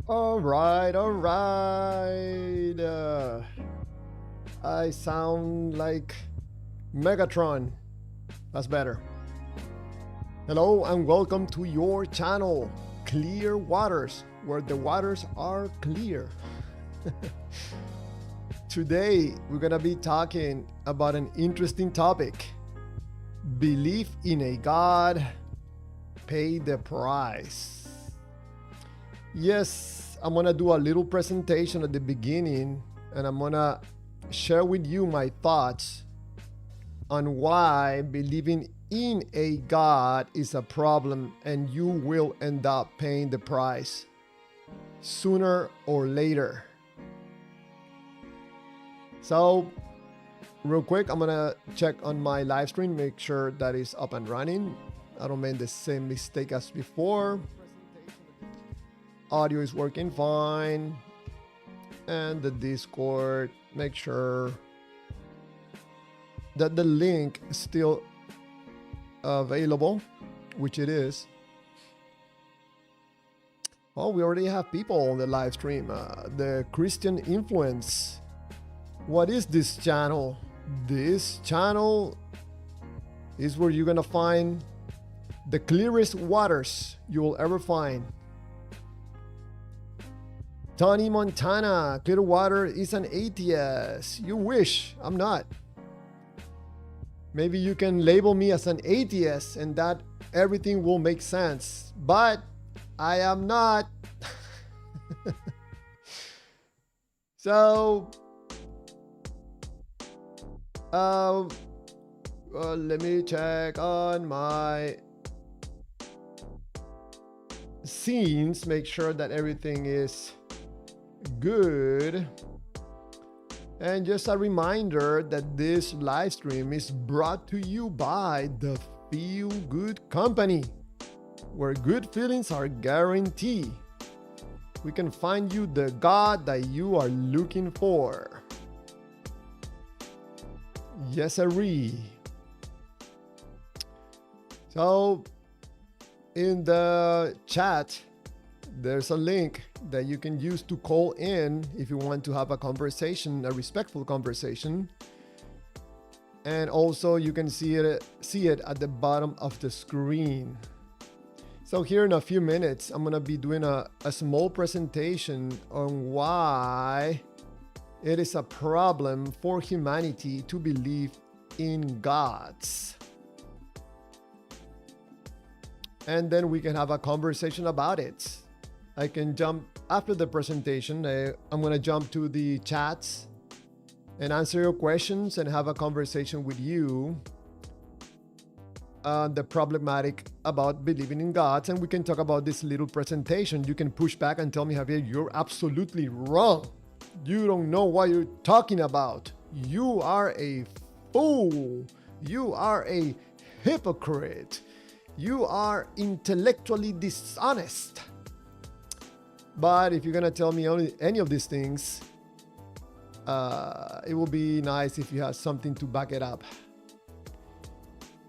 All right, all right. I sound like Megatron. That's better. Hello and welcome to your channel, Clear Waters, where the waters are clear. Today, we're gonna be talking about an interesting topic. Belief in a God, pay the price. Yes, I'm gonna do a little presentation at the beginning and I'm gonna share with you my thoughts on why believing in a God is a problem and you will end up paying the price sooner or later. So, real quick, I'm gonna check on my live stream, make sure that is up and running. I don't make the same mistake as before. Audio is working fine. And the Discord, make sure that the link is still available, which it is. Oh, we already have people on the live stream. The Christian Influence. What is this channel? This channel is where you're gonna find the clearest waters you will ever find. Tony Montana, Clearwater is an atheist. You wish, I'm not. Maybe you can label me as an atheist and that everything will make sense. But I am not. So, let me check on my scenes, make sure that everything is good. And just a reminder that this live stream is brought to you by the Feel Good Company, where good feelings are guaranteed. We can find you the God that you are looking for. Yes, sirree. So, in the chat, there's a link that you can use to call in if you want to have a conversation, a respectful conversation. And also you can see it at the bottom of the screen. So here in a few minutes, I'm gonna be doing a small presentation on why it is a problem for humanity to believe in gods. And then we can have a conversation about it. I can jump after the presentation. I'm going to jump to the chats and answer your questions and have a conversation with you on the problematic about believing in gods. And we can talk about this little presentation. You can push back and tell me, Javier, you're absolutely wrong. You don't know what you're talking about. You are a fool. You are a hypocrite. You are intellectually dishonest. But if you're gonna tell me any of these things, it will be nice if you have something to back it up.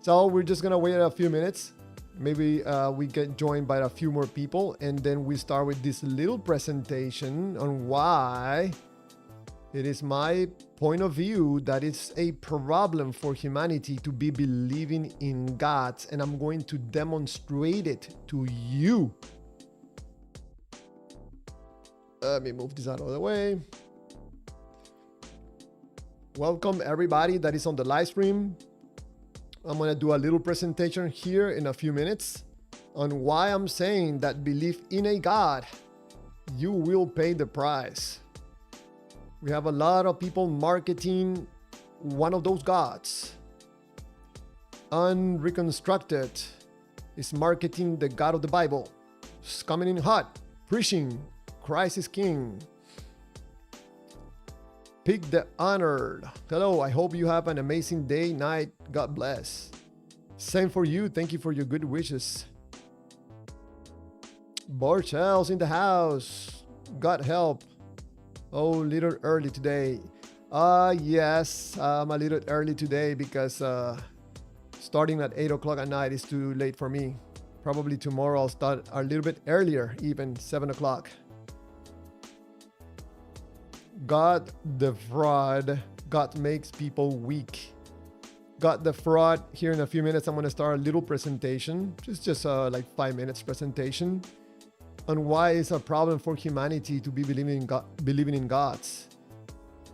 So we're just gonna wait a few minutes. Maybe we get joined by a few more people, and then we start with this little presentation on why it is my point of view that it's a problem for humanity to be believing in gods, and I'm going to demonstrate it to you. Let me move this out of the way. Welcome everybody that is on the live stream. I'm gonna do a little presentation here in a few minutes on why I'm saying that belief in a God, you will pay the price. We have a lot of people marketing one of those gods. Unreconstructed is marketing the God of the Bible. It's coming in hot, preaching Christ is King. Pick the honored. Hello, I hope you have an amazing day, night. God bless. Same for you. Thank you for your good wishes. Borchel's in the house. God help. Oh, little early today. Yes, I'm a little early today because starting at 8 o'clock at night is too late for me. Probably tomorrow I'll start a little bit earlier, even 7 o'clock. God the fraud. God makes people weak. God the fraud. Here in a few minutes, I'm going to start a little presentation. It's just like 5 minutes presentation on why it's a problem for humanity to be believing in gods.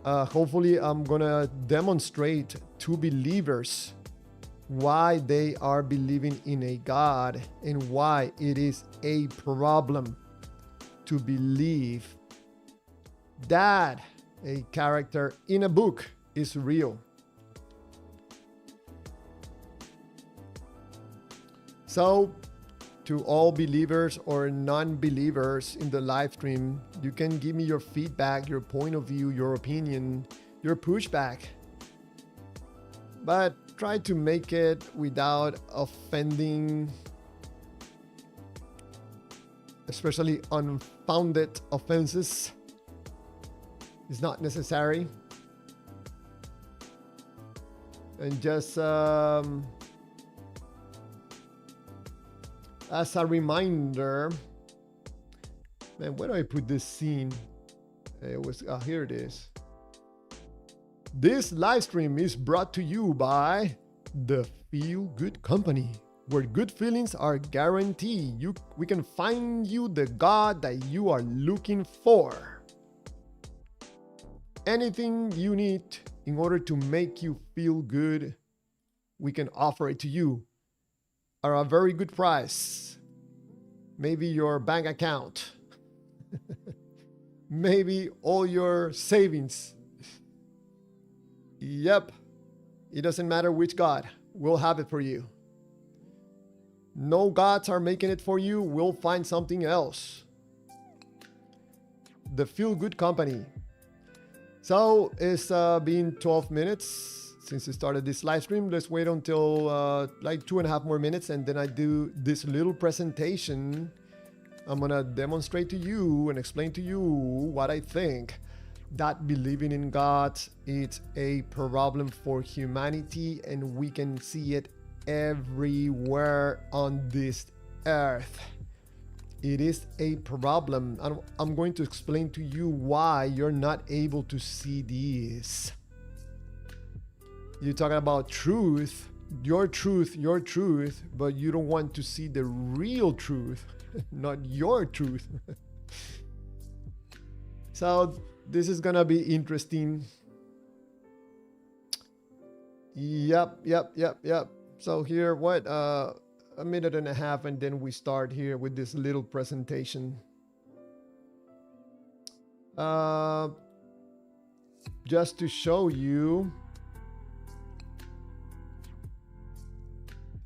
Hopefully, I'm going to demonstrate to believers why they are believing in a God and why it is a problem to believe that a character in a book is real. So, to all believers or non-believers in the live stream, you can give me your feedback, your point of view, your opinion, your pushback. But try to make it without offending, especially unfounded offenses. It's not necessary. And just as a reminder, man, where do I put this scene? It was, here it is. This live stream is brought to you by the Feel Good Company, where good feelings are guaranteed. We can find you the God that you are looking for. Anything you need in order to make you feel good, we can offer it to you at a very good price. Maybe your bank account, maybe all your savings. Yep, it doesn't matter which God, we'll have it for you. No gods are making it for you, we'll find something else. The Feel Good Company. So it's been 12 minutes since I started this live stream. Let's wait until like 2.5 more minutes, and then I do this little presentation. I'm gonna demonstrate to you and explain to you what I think that believing in God is a problem for humanity, and we can see it everywhere on this earth. It is a problem. I'm going to explain to you why you're not able to see this. You're talking about truth, your truth, but you don't want to see the real truth, not your truth. So this is gonna be interesting. Yep. So here, what, a minute and a half, and then we start here with this little presentation. Just to show you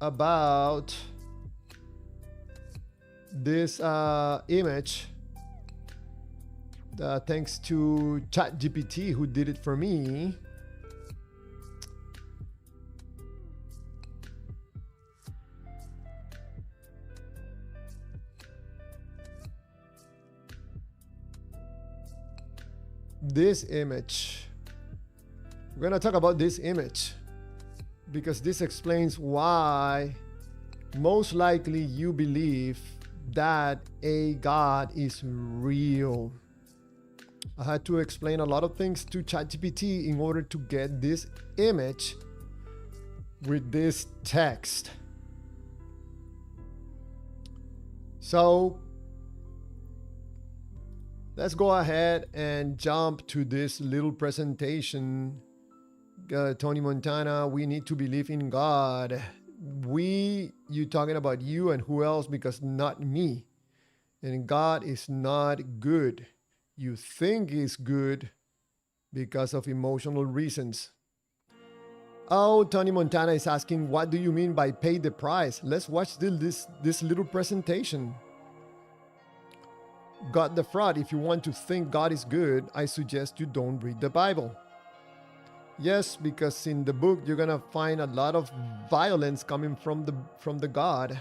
about this image. Thanks to ChatGPT, who did it for me. This image. We're going to talk about this image because this explains why most likely you believe that a God is real. I had to explain a lot of things to ChatGPT in order to get this image with this text. So let's go ahead and jump to this little presentation. Tony Montana, we need to believe in God. You talking about you and who else? Because not me. And God is not good. You think he's good because of emotional reasons. Oh, Tony Montana is asking, what do you mean by pay the price? Let's watch this little presentation. God the fraud. If you want to think God is good, I suggest you don't read the Bible. Yes, because in the book you're gonna find a lot of violence coming from the God.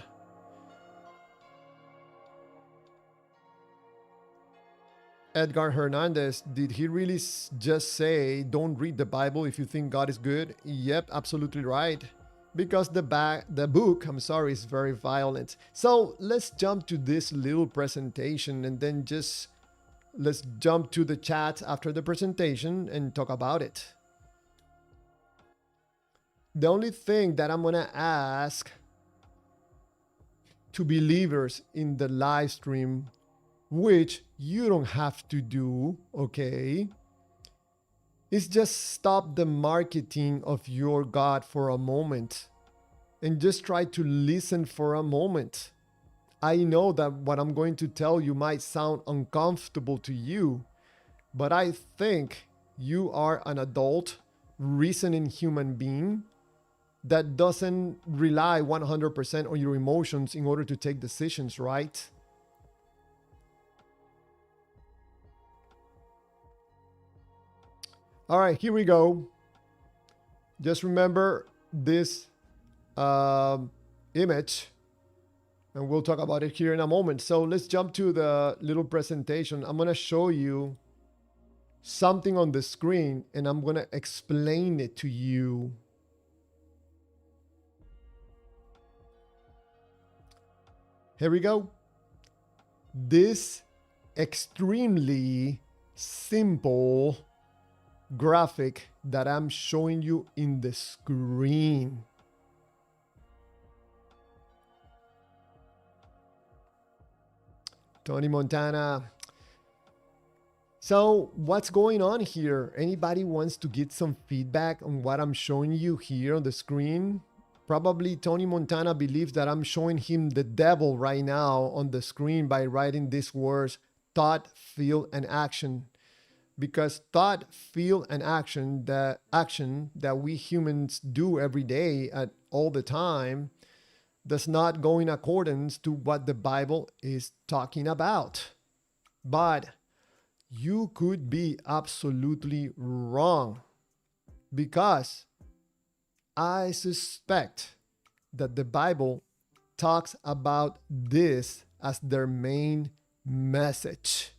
Edgar Hernandez, did he really just say don't read the Bible if you think God is good? Yep, absolutely right. Because the book, is very violent. So let's jump to this little presentation and then just let's jump to the chat after the presentation and talk about it. The only thing that I'm gonna ask to believers in the live stream, which you don't have to do, okay, is just stop the marketing of your God for a moment and just try to listen for a moment. I know that what I'm going to tell you might sound uncomfortable to you, but I think you are an adult, reasoning human being that doesn't rely 100% on your emotions in order to take decisions, right? All right, here we go. Just remember this image, and we'll talk about it here in a moment. So let's jump to the little presentation. I'm gonna show you something on the screen, and I'm gonna explain it to you. Here we go. This extremely simple graphic that I'm showing you in the screen. Tony Montana. So what's going on here? Anybody wants to get some feedback on what I'm showing you here on the screen? Probably Tony Montana believes that I'm showing him the devil right now on the screen by writing these words, thought, feel, and action. Because thought, feel, and action, the action that we humans do every day at all the time, does not go in accordance to what the Bible is talking about. But you could be absolutely wrong, because I suspect that the Bible talks about this as their main message.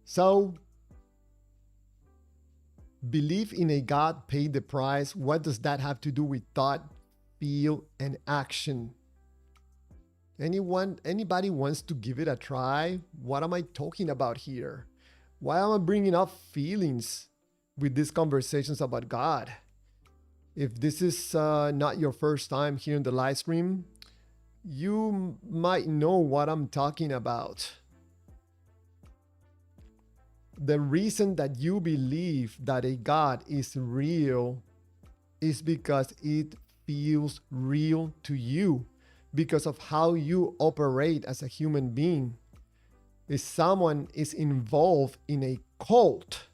So, belief in a God paid the price. What does that have to do with thought, feel, and action? Anybody wants to give it a try? What am I talking about here? Why am I bringing up feelings with these conversations about God? If this is not your first time here in the live stream, you might know what I'm talking about. The reason that you believe that a God is real is because it feels real to you, because of how you operate as a human being. If someone is involved in a cult,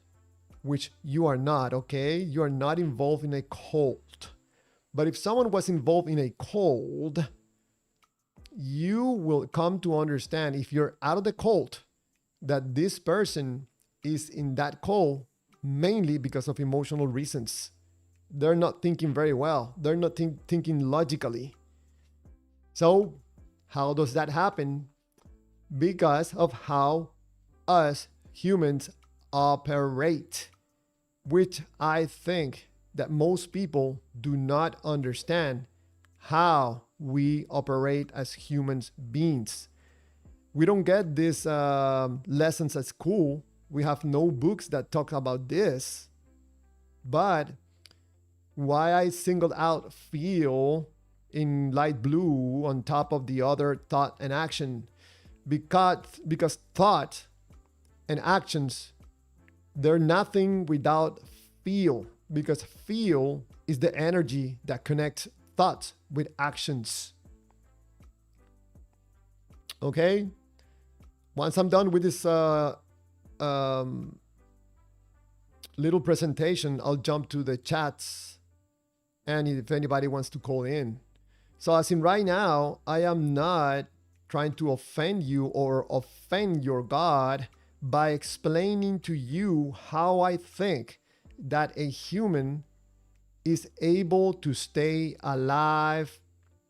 which you are not, okay? You are not involved in a cult. But if someone was involved in a cult, you will come to understand, if you're out of the cult, that this person is in that cult mainly because of emotional reasons. They're not thinking very well. They're not thinking logically. So how does that happen? Because of how us humans operate, which I think that most people do not understand how we operate as human beings. We don't get these lessons at school. We have no books that talk about this. But why I singled out feel in light blue on top of the other thought and action, because thought and actions, they're nothing without feel, because feel is the energy that connects thoughts with actions. Okay, once I'm done with this little presentation, I'll jump to the chats, and if anybody wants to call in. So as in right now, I am not trying to offend you or offend your God by explaining to you how I think that a human is able to stay alive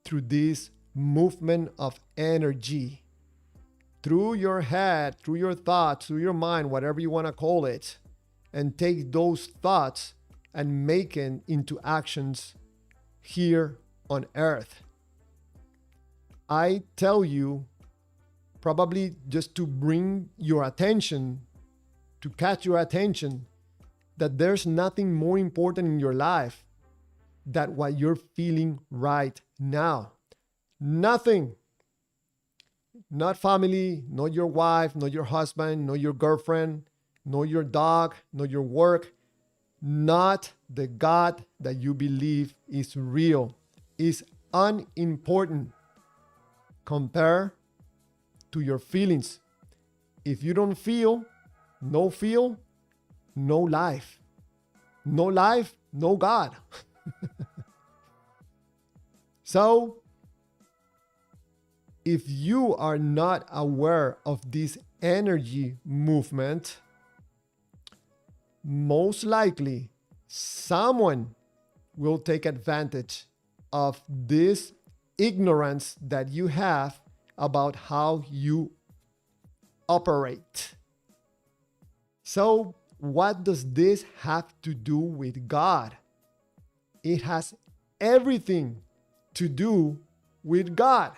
through this movement of energy. Through your head, through your thoughts, through your mind, whatever you want to call it, and take those thoughts and make it into actions here on earth. I tell you, probably just to bring your attention, to catch your attention, that there's nothing more important in your life than what you're feeling right now. Nothing. Not family, not your wife, not your husband, not your girlfriend, not your dog, not your work, not the God that you believe is real, is unimportant compared to your feelings. If you don't feel, no life. No life, no God. So, if you are not aware of this energy movement, most likely someone will take advantage of this ignorance that you have about how you operate. So, what does this have to do with God? It has everything to do with God.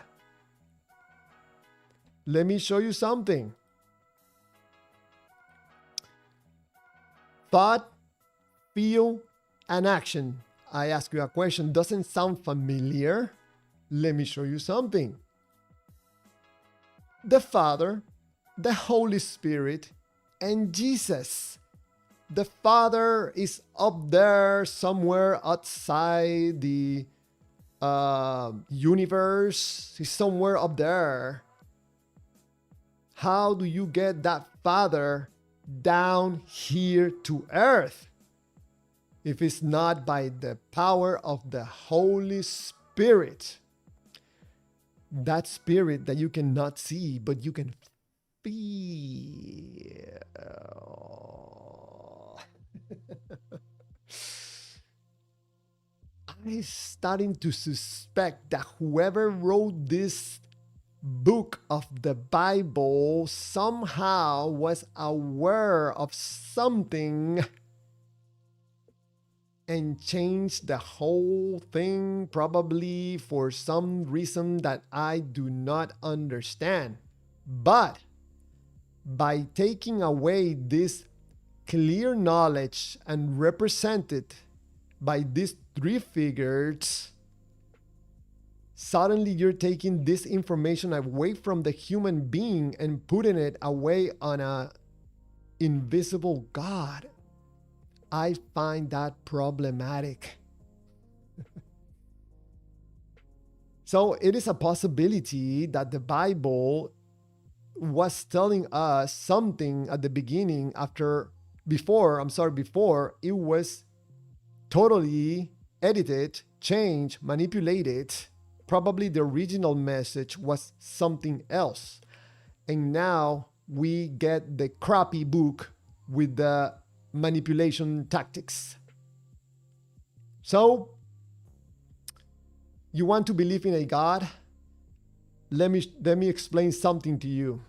Let me show you something. Thought, feel, and action. I ask you a question. Doesn't sound familiar? Let me show you something. The Father, the Holy Spirit, and Jesus. The Father is up there somewhere outside the universe. He's somewhere up there. How do you get that Father down here to earth if it's not by the power of the Holy Spirit? That Spirit that you cannot see, but you can feel. I'm starting to suspect that whoever wrote this book of the Bible somehow was aware of something and changed the whole thing, probably for some reason that I do not understand. But by taking away this clear knowledge and represent it by these three figures, suddenly you're taking this information away from the human being and putting it away on a invisible God. I find that problematic. So it is a possibility that the Bible was telling us something at the beginning before it was totally edited, changed, manipulated. Probably the original message was something else. And now we get the crappy book with the manipulation tactics. So, you want to believe in a God? Let me explain something to you.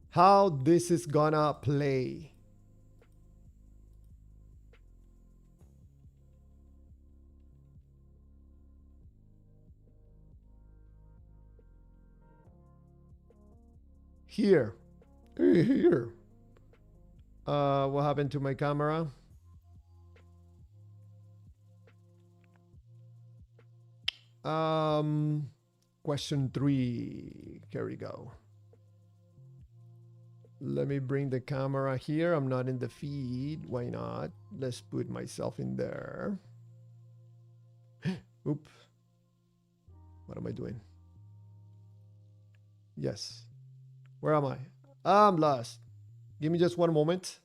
How this is gonna play. Here. What happened to my camera? Question 3. Here we go. Let me bring the camera here. I'm not in the feed. Why not? Let's put myself in there. Oop. What am I doing? Yes. Where am I? I'm lost. Give me just one moment.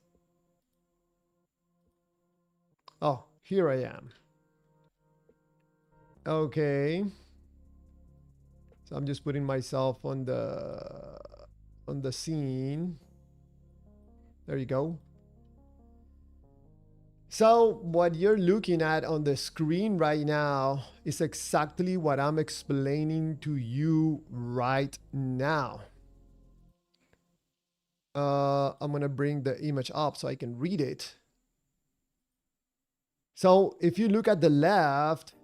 Oh, here I am. Okay. So I'm just putting myself on the scene. There you go. So what you're looking at on the screen right now is exactly what I'm explaining to you right now. I'm gonna bring the image up so I can read it. So if you look at the left,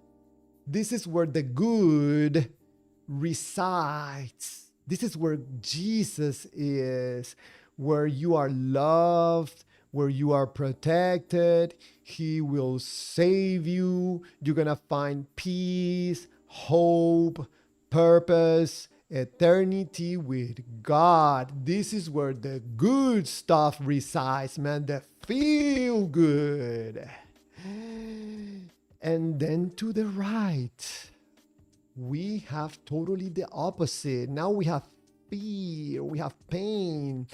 this is where the good resides. This is where Jesus is, where you are loved, where you are protected. He will save you. You're going to find peace, hope, purpose, eternity with God. This is where the good stuff resides, man. The feel good. And then to the right, we have totally the opposite. Now we have fear, we have pain,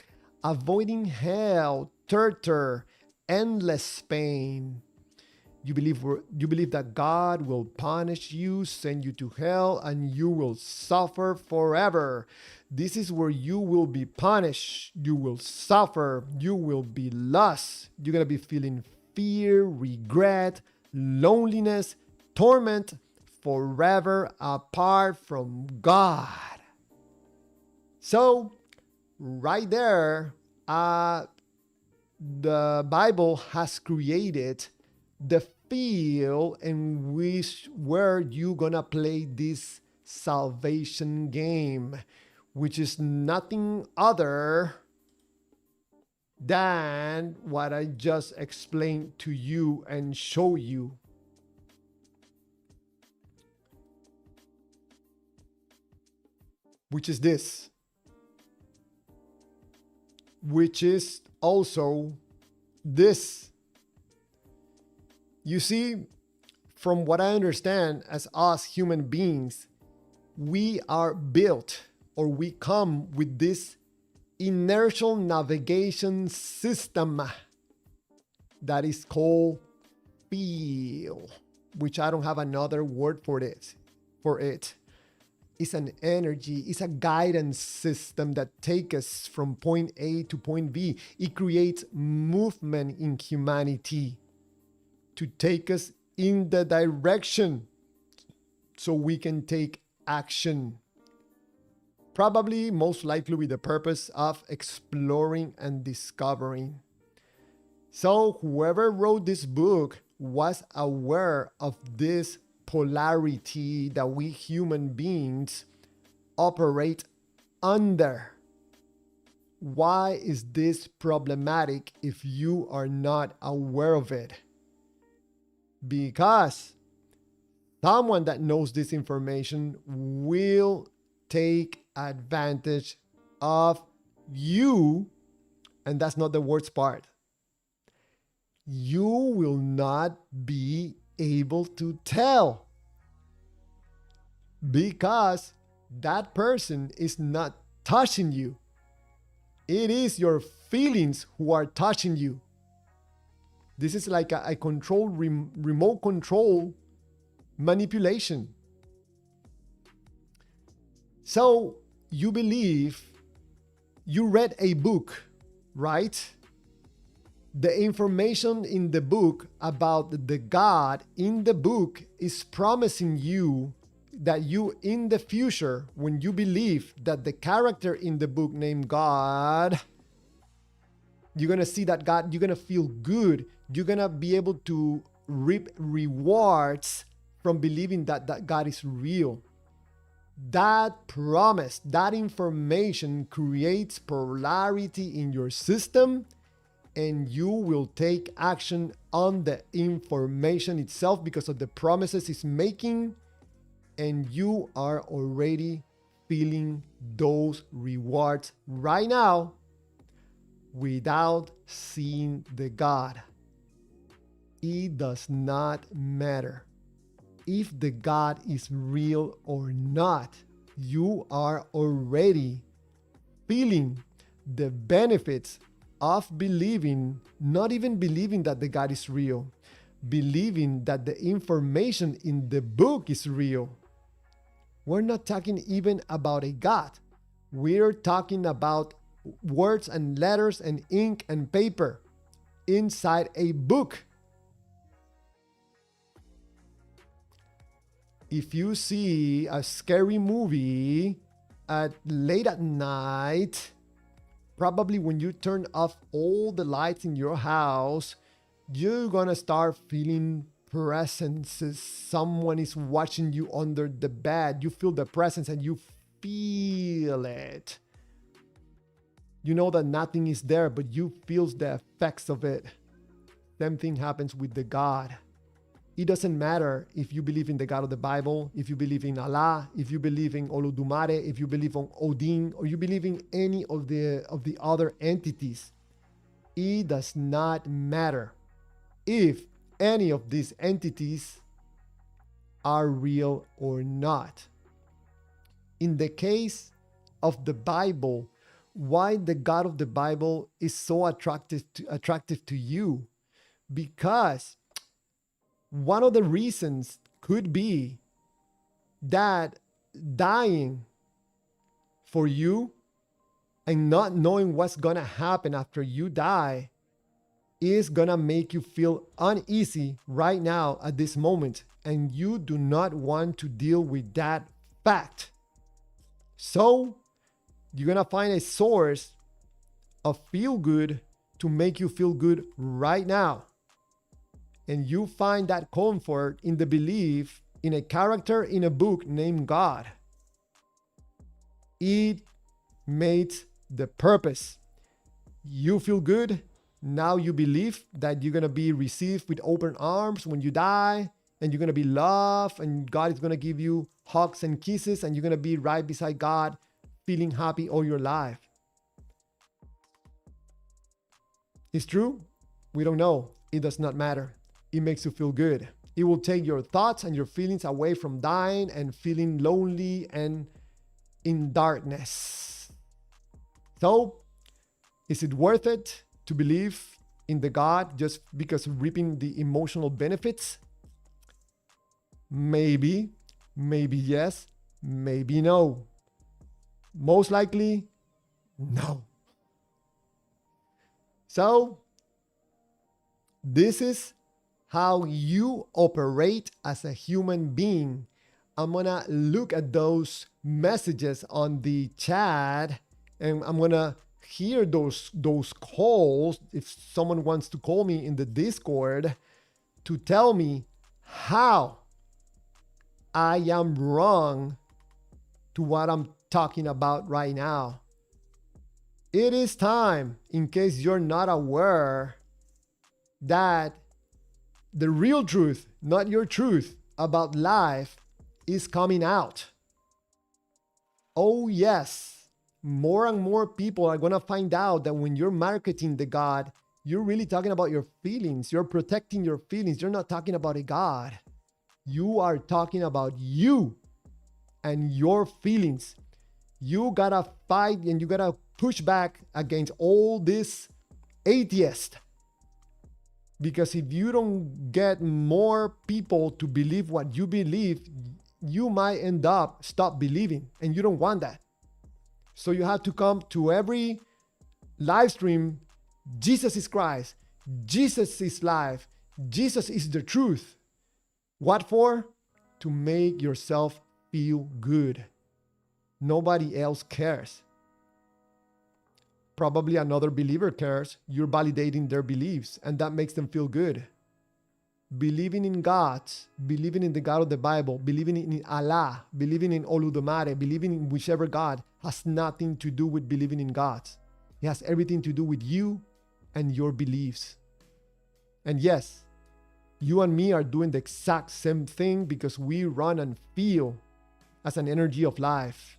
avoiding hell, torture, endless pain. You believe that God will punish you, send you to hell, and you will suffer forever. This is where you will be punished. You will suffer. You will be lost. You're going to be feeling fear, regret, loneliness, torment, forever apart from God. So, right there, the Bible has created the field in which where you gonna play this salvation game, which is nothing other than what I just explained to you and show you. Which is this. Which is also this. You see, from what I understand, as us human beings, we are built, or we come with this inertial navigation system that is called feel, which I don't have another word for it. It's an energy, it's a guidance system that takes us from point A to point B. It creates movement in humanity to take us in the direction so we can take action. Probably, most likely with the purpose of exploring and discovering. So whoever wrote this book was aware of this polarity that we human beings operate under. Why is this problematic if you are not aware of it? Because someone that knows this information will take advantage of you, and that's not the worst part. You will not be able to tell because that person is not touching you. It is your feelings who are touching you. This is like a control, remote control manipulation. So you believe you read a book, right? The information in the book about the God in the book is promising you that you in the future, when you believe that the character in the book named God, you're going to see that God, you're going to feel good. You're going to be able to reap rewards from believing that God is real. That promise, that information creates polarity in your system, and you will take action on the information itself because of the promises it's making, and you are already feeling those rewards right now without seeing the God. It does not matter if the God is real or not. You are already feeling the benefits of believing, not even believing that the God is real, believing that the information in the book is real. We're not talking even about a God. We're talking about words and letters and ink and paper inside a book. If you see a scary movie late at night, probably when you turn off all the lights in your house, you're gonna start feeling presences. Someone is watching you under the bed. You feel the presence and you feel it. You know that nothing is there, but you feel the effects of it. Same thing happens with the God. It doesn't matter if you believe in the God of the Bible, if you believe in Allah, if you believe in Olodumare, if you believe in Odin, or you believe in any of the other entities. It does not matter if any of these entities are real or not. In the case of the Bible, why the God of the Bible is so attractive to you? Because one of the reasons could be that dying for you and not knowing what's gonna happen after you die is gonna make you feel uneasy right now at this moment, and you do not want to deal with that fact. So you're gonna find a source of feel good to make you feel good right now. And you find that comfort in the belief in a character in a book named God. It makes the purpose. You feel good. Now you believe that you're going to be received with open arms when you die, and you're going to be loved, and God is going to give you hugs and kisses, and you're going to be right beside God, feeling happy all your life. It's true? We don't know. It does not matter. It makes you feel good. It will take your thoughts and your feelings away from dying and feeling lonely and in darkness. So, is it worth it to believe in the God just because reaping the emotional benefits? Maybe yes, maybe no. Most likely, no. So, this is how you operate as a human being. I'm gonna look at those messages on the chat, and I'm gonna hear those calls if someone wants to call me in the Discord to tell me how I am wrong to what I'm talking about right now. It is time, in case you're not aware, that the real truth, not your truth, about life is coming out. Oh yes, more and more people are going to find out that when you're marketing the God, you're really talking about your feelings. You're protecting your feelings. You're not talking about a God. You are talking about you and your feelings. You got to fight and you got to push back against all this atheists. Because if you don't get more people to believe what you believe, you might end up stop believing, and you don't want that. So you have to come to every live stream. Jesus is Christ. Jesus is life. Jesus is the truth. What for? To make yourself feel good. Nobody else cares. Probably another believer cares. You're validating their beliefs, and that makes them feel good. Believing in God, believing in the God of the Bible, believing in Allah, believing in Olodumare, believing in whichever God has nothing to do with believing in God. It has everything to do with you and your beliefs. And yes, you and me are doing the exact same thing because we run and feel as an energy of life.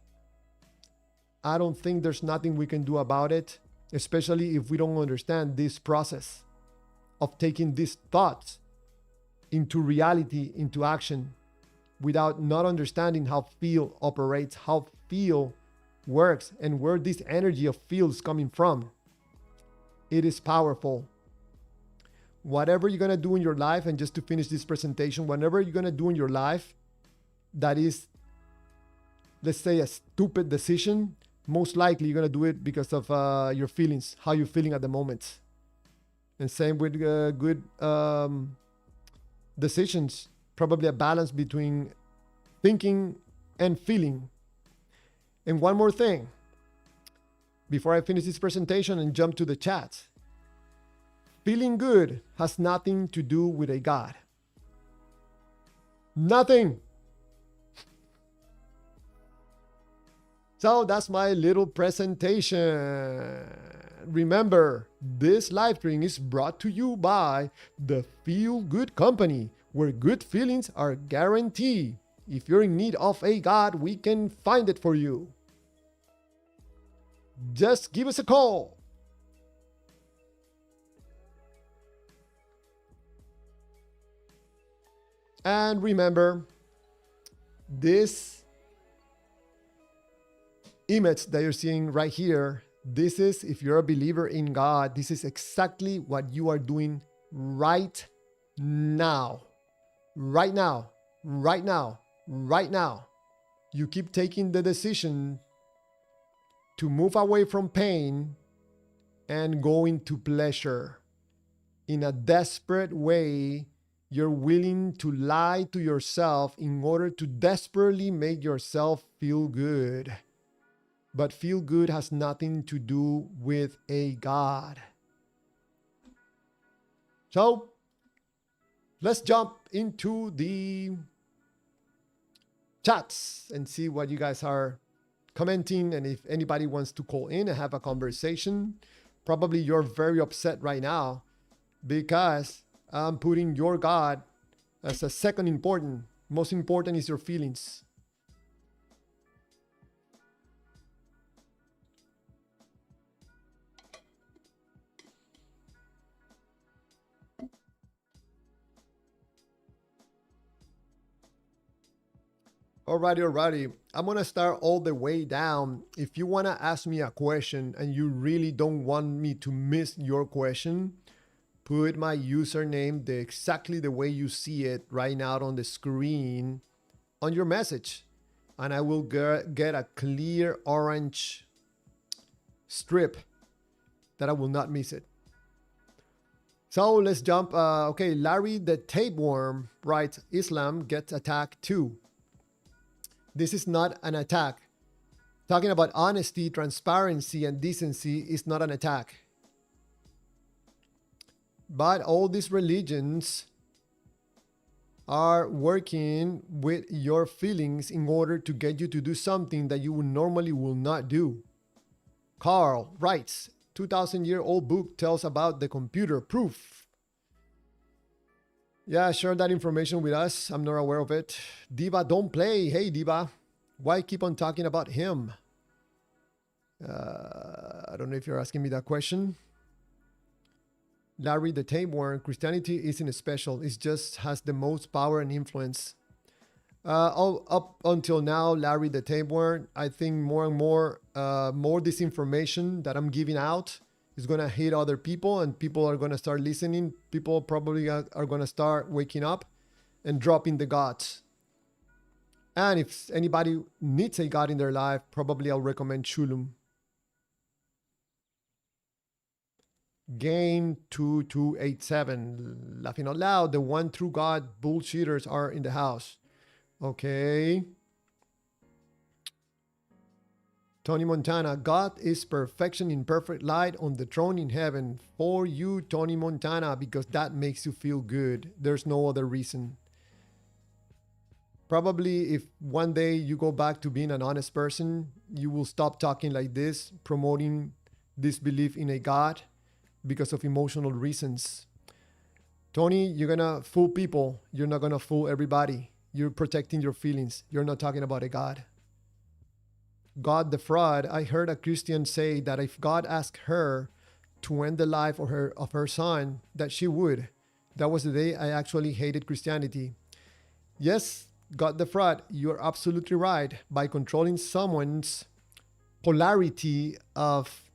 I don't think there's nothing we can do about it, especially if we don't understand this process of taking these thoughts into reality, into action, without not understanding how feel operates, how feel works, and where this energy of feel is coming from. It is powerful. Whatever you're going to do in your life, and just to finish this presentation, whatever you're going to do in your life that is, let's say, a stupid decision, most likely you're going to do it because of your feelings, how you're feeling at the moment. And same with good decisions, probably a balance between thinking and feeling. And one more thing, before I finish this presentation and jump to the chat. Feeling good has nothing to do with a God. Nothing. So that's my little presentation. Remember, this live stream is brought to you by the Feel Good Company, where good feelings are guaranteed. If you're in need of a God, we can find it for you. Just give us a call. And remember, this image that you're seeing right here, this is, if you're a believer in God, this is exactly what you are doing right now. Right now. Right now. Right now. You keep taking the decision to move away from pain and go into pleasure. In a desperate way, you're willing to lie to yourself in order to desperately make yourself feel good. But feel good has nothing to do with a God. So, let's jump into the chats and see what you guys are commenting, and if anybody wants to call in and have a conversation. Probably you're very upset right now because I'm putting your God as a second important. Most important is your feelings. Alrighty. I'm gonna start all the way down. If you wanna ask me a question and you really don't want me to miss your question, put my username exactly the way you see it right now on the screen on your message, and I will get a clear orange strip that I will not miss it. So let's jump. Okay, Larry the Tapeworm writes, Islam gets attacked too. This is not an attack. Talking about honesty, transparency, and decency is not an attack. But all these religions are working with your feelings in order to get you to do something that you normally will not do. Carl writes, 2,000-year-old book tells about the computer proof. Yeah, share that information with us. I'm not aware of it. Diva, don't play. Hey, Diva. Why keep on talking about him? I don't know if you're asking me that question. Larry the Tapeworm, Christianity isn't special. It just has the most power and influence. Up until now, Larry the Tapeworm, I think more and more disinformation that I'm giving out is going to hit other people, and people are going to start listening. People probably are going to start waking up and dropping the gods. And if anybody needs a God in their life, probably I'll recommend Shulum. Game 2287. Laughing out loud. The one true God bullshitters are in the house. Okay. Tony Montana. God is perfection in perfect light on the throne in heaven. For you, Tony Montana, because that makes you feel good. There's no other reason. Probably if one day you go back to being an honest person, you will stop talking like this, promoting this belief in a God because of emotional reasons. Tony, you're gonna fool people. You're not gonna fool everybody. You're protecting your feelings. You're not talking about a God. God the fraud. I heard a Christian say that if God asked her to end the life of her son, that she would. That was the day I actually hated Christianity. Yes, God the fraud, you're absolutely right. By controlling someone's polarity of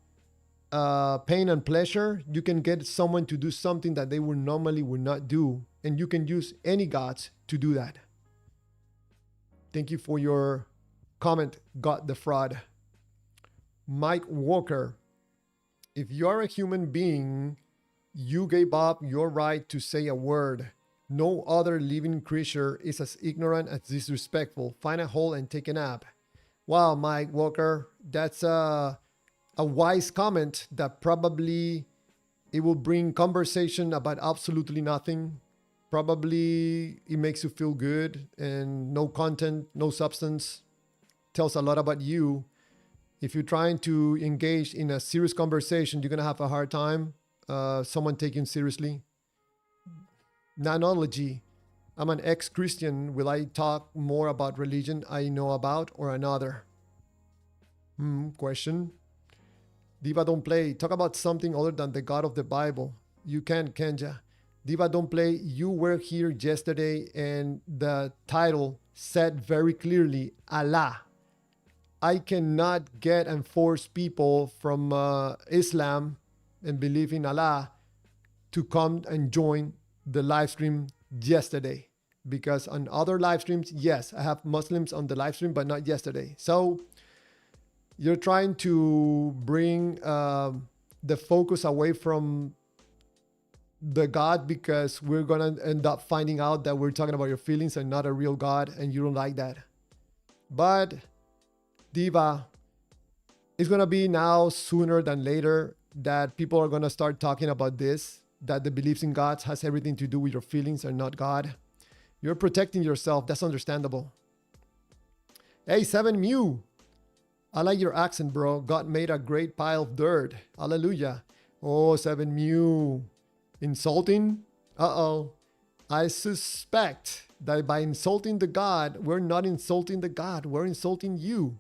pain and pleasure, you can get someone to do something that they would normally would not do. And you can use any gods to do that. Thank you for your comment, God the fraud. Mike Walker, if you're a human being, you gave up your right to say a word. No other living creature is as ignorant as disrespectful. Find a hole and take a nap. Wow, Mike Walker, that's a wise comment that probably it will bring conversation about absolutely nothing. Probably it makes you feel good, and no content, no substance tells a lot about you. If you're trying to engage in a serious conversation, you're going to have a hard time someone taking you seriously. Nanology. I'm an ex-Christian. Will I talk more about religion I know about or another? Question. Diva, don't play. Talk about something other than the God of the Bible. You can, Kenja. Diva, don't play. You were here yesterday and the title said very clearly, Allah. I cannot get and force people from Islam and believe in Allah to come and join the live stream yesterday. Because on other live streams, yes, I have Muslims on the live stream, but not yesterday. So you're trying to bring the focus away from the God, because we're going to end up finding out that we're talking about your feelings and not a real God, and you don't like that. But Diva, it's going to be now sooner than later that people are going to start talking about this, that the beliefs in God has everything to do with your feelings and not God. You're protecting yourself. That's understandable. Hey, 7mu. I like your accent, bro. God made a great pile of dirt. Hallelujah. Oh, 7mu. Insulting? Uh-oh. I suspect that by insulting the God, we're not insulting the God. We're insulting you.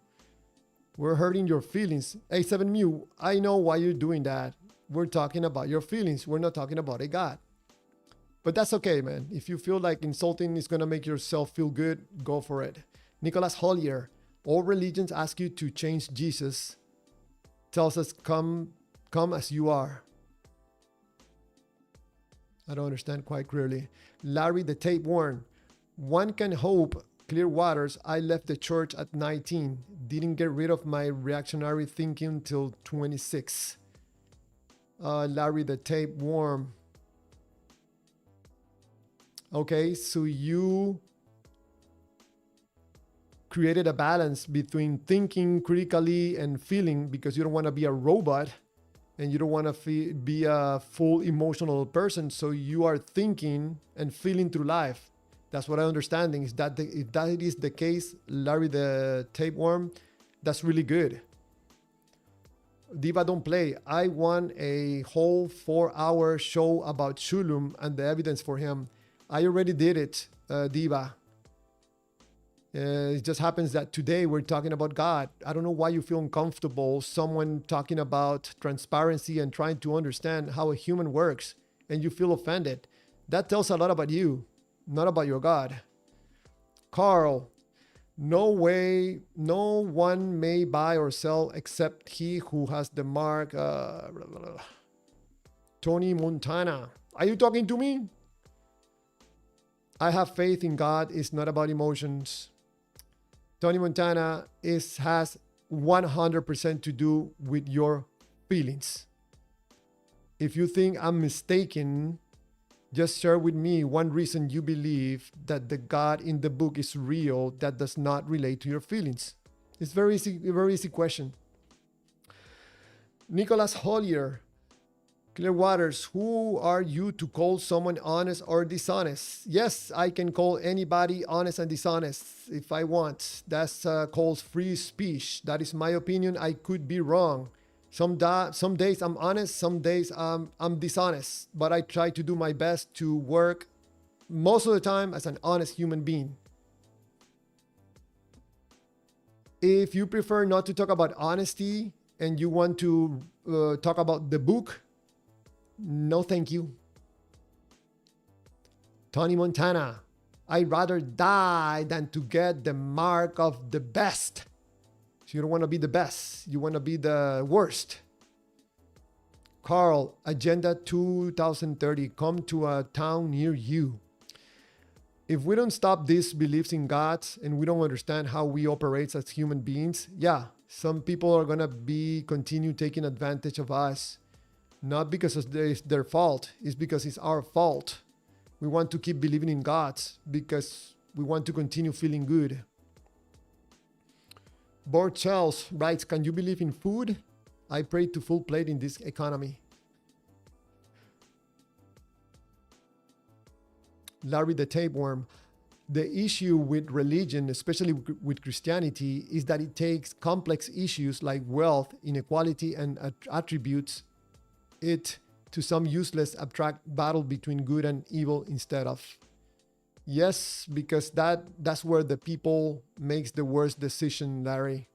We're hurting your feelings. Hey, 7mu, I know why you're doing that. We're talking about your feelings. We're not talking about a God. But that's okay, man. If you feel like insulting is going to make yourself feel good, go for it. Nicholas Hollier, all religions ask you to change Jesus. Tells us, come as you are. I don't understand quite clearly. Larry the Tapeworm, one can hope. Clear waters. I left the church at 19. Didn't get rid of my reactionary thinking till 26. Larry the Tapeworm. Okay, so you created a balance between thinking critically and feeling, because you don't want to be a robot and you don't want to be a full emotional person. So you are thinking and feeling through life. That's what I'm understanding. Is that if that is the case, Larry the Tapeworm, that's really good. Diva, don't play. I want a whole 4-hour show about Shulum and the evidence for him. I already did it, Diva. It just happens that today we're talking about God. I don't know why you feel uncomfortable, someone talking about transparency and trying to understand how a human works, and you feel offended. That tells a lot about you, not about your God. Carl, no way, no one may buy or sell except he who has the mark. Tony Montana, are you talking to me? I have faith in God. It's not about emotions. Tony Montana has 100% to do with your feelings. If you think I'm mistaken, just share with me one reason you believe that the God in the book is real that does not relate to your feelings. It's a very easy question. Nicholas Hollier, Clear Waters, who are you to call someone honest or dishonest? Yes, I can call anybody honest and dishonest if I want. That's called free speech. That is my opinion. I could be wrong. Some days I'm honest, some days I'm dishonest. But I try to do my best to work most of the time as an honest human being. If you prefer not to talk about honesty and you want to talk about the book, no, thank you. Tony Montana, I'd rather die than to get the mark of the best. So you don't want to be the best. You want to be the worst. Carl, Agenda 2030, come to a town near you. If we don't stop these beliefs in God and we don't understand how we operate as human beings, yeah, some people are going to continue taking advantage of us. Not because it's their fault, it's because it's our fault. We want to keep believing in God because we want to continue feeling good. Borchels writes, can you believe in food? I pray to full plate in this economy. Larry the Tapeworm, the issue with religion, especially with Christianity, is that it takes complex issues like wealth, inequality, and attributes it to some useless abstract battle between good and evil instead of. Yes, because that's where the people makes the worst decision, Larry,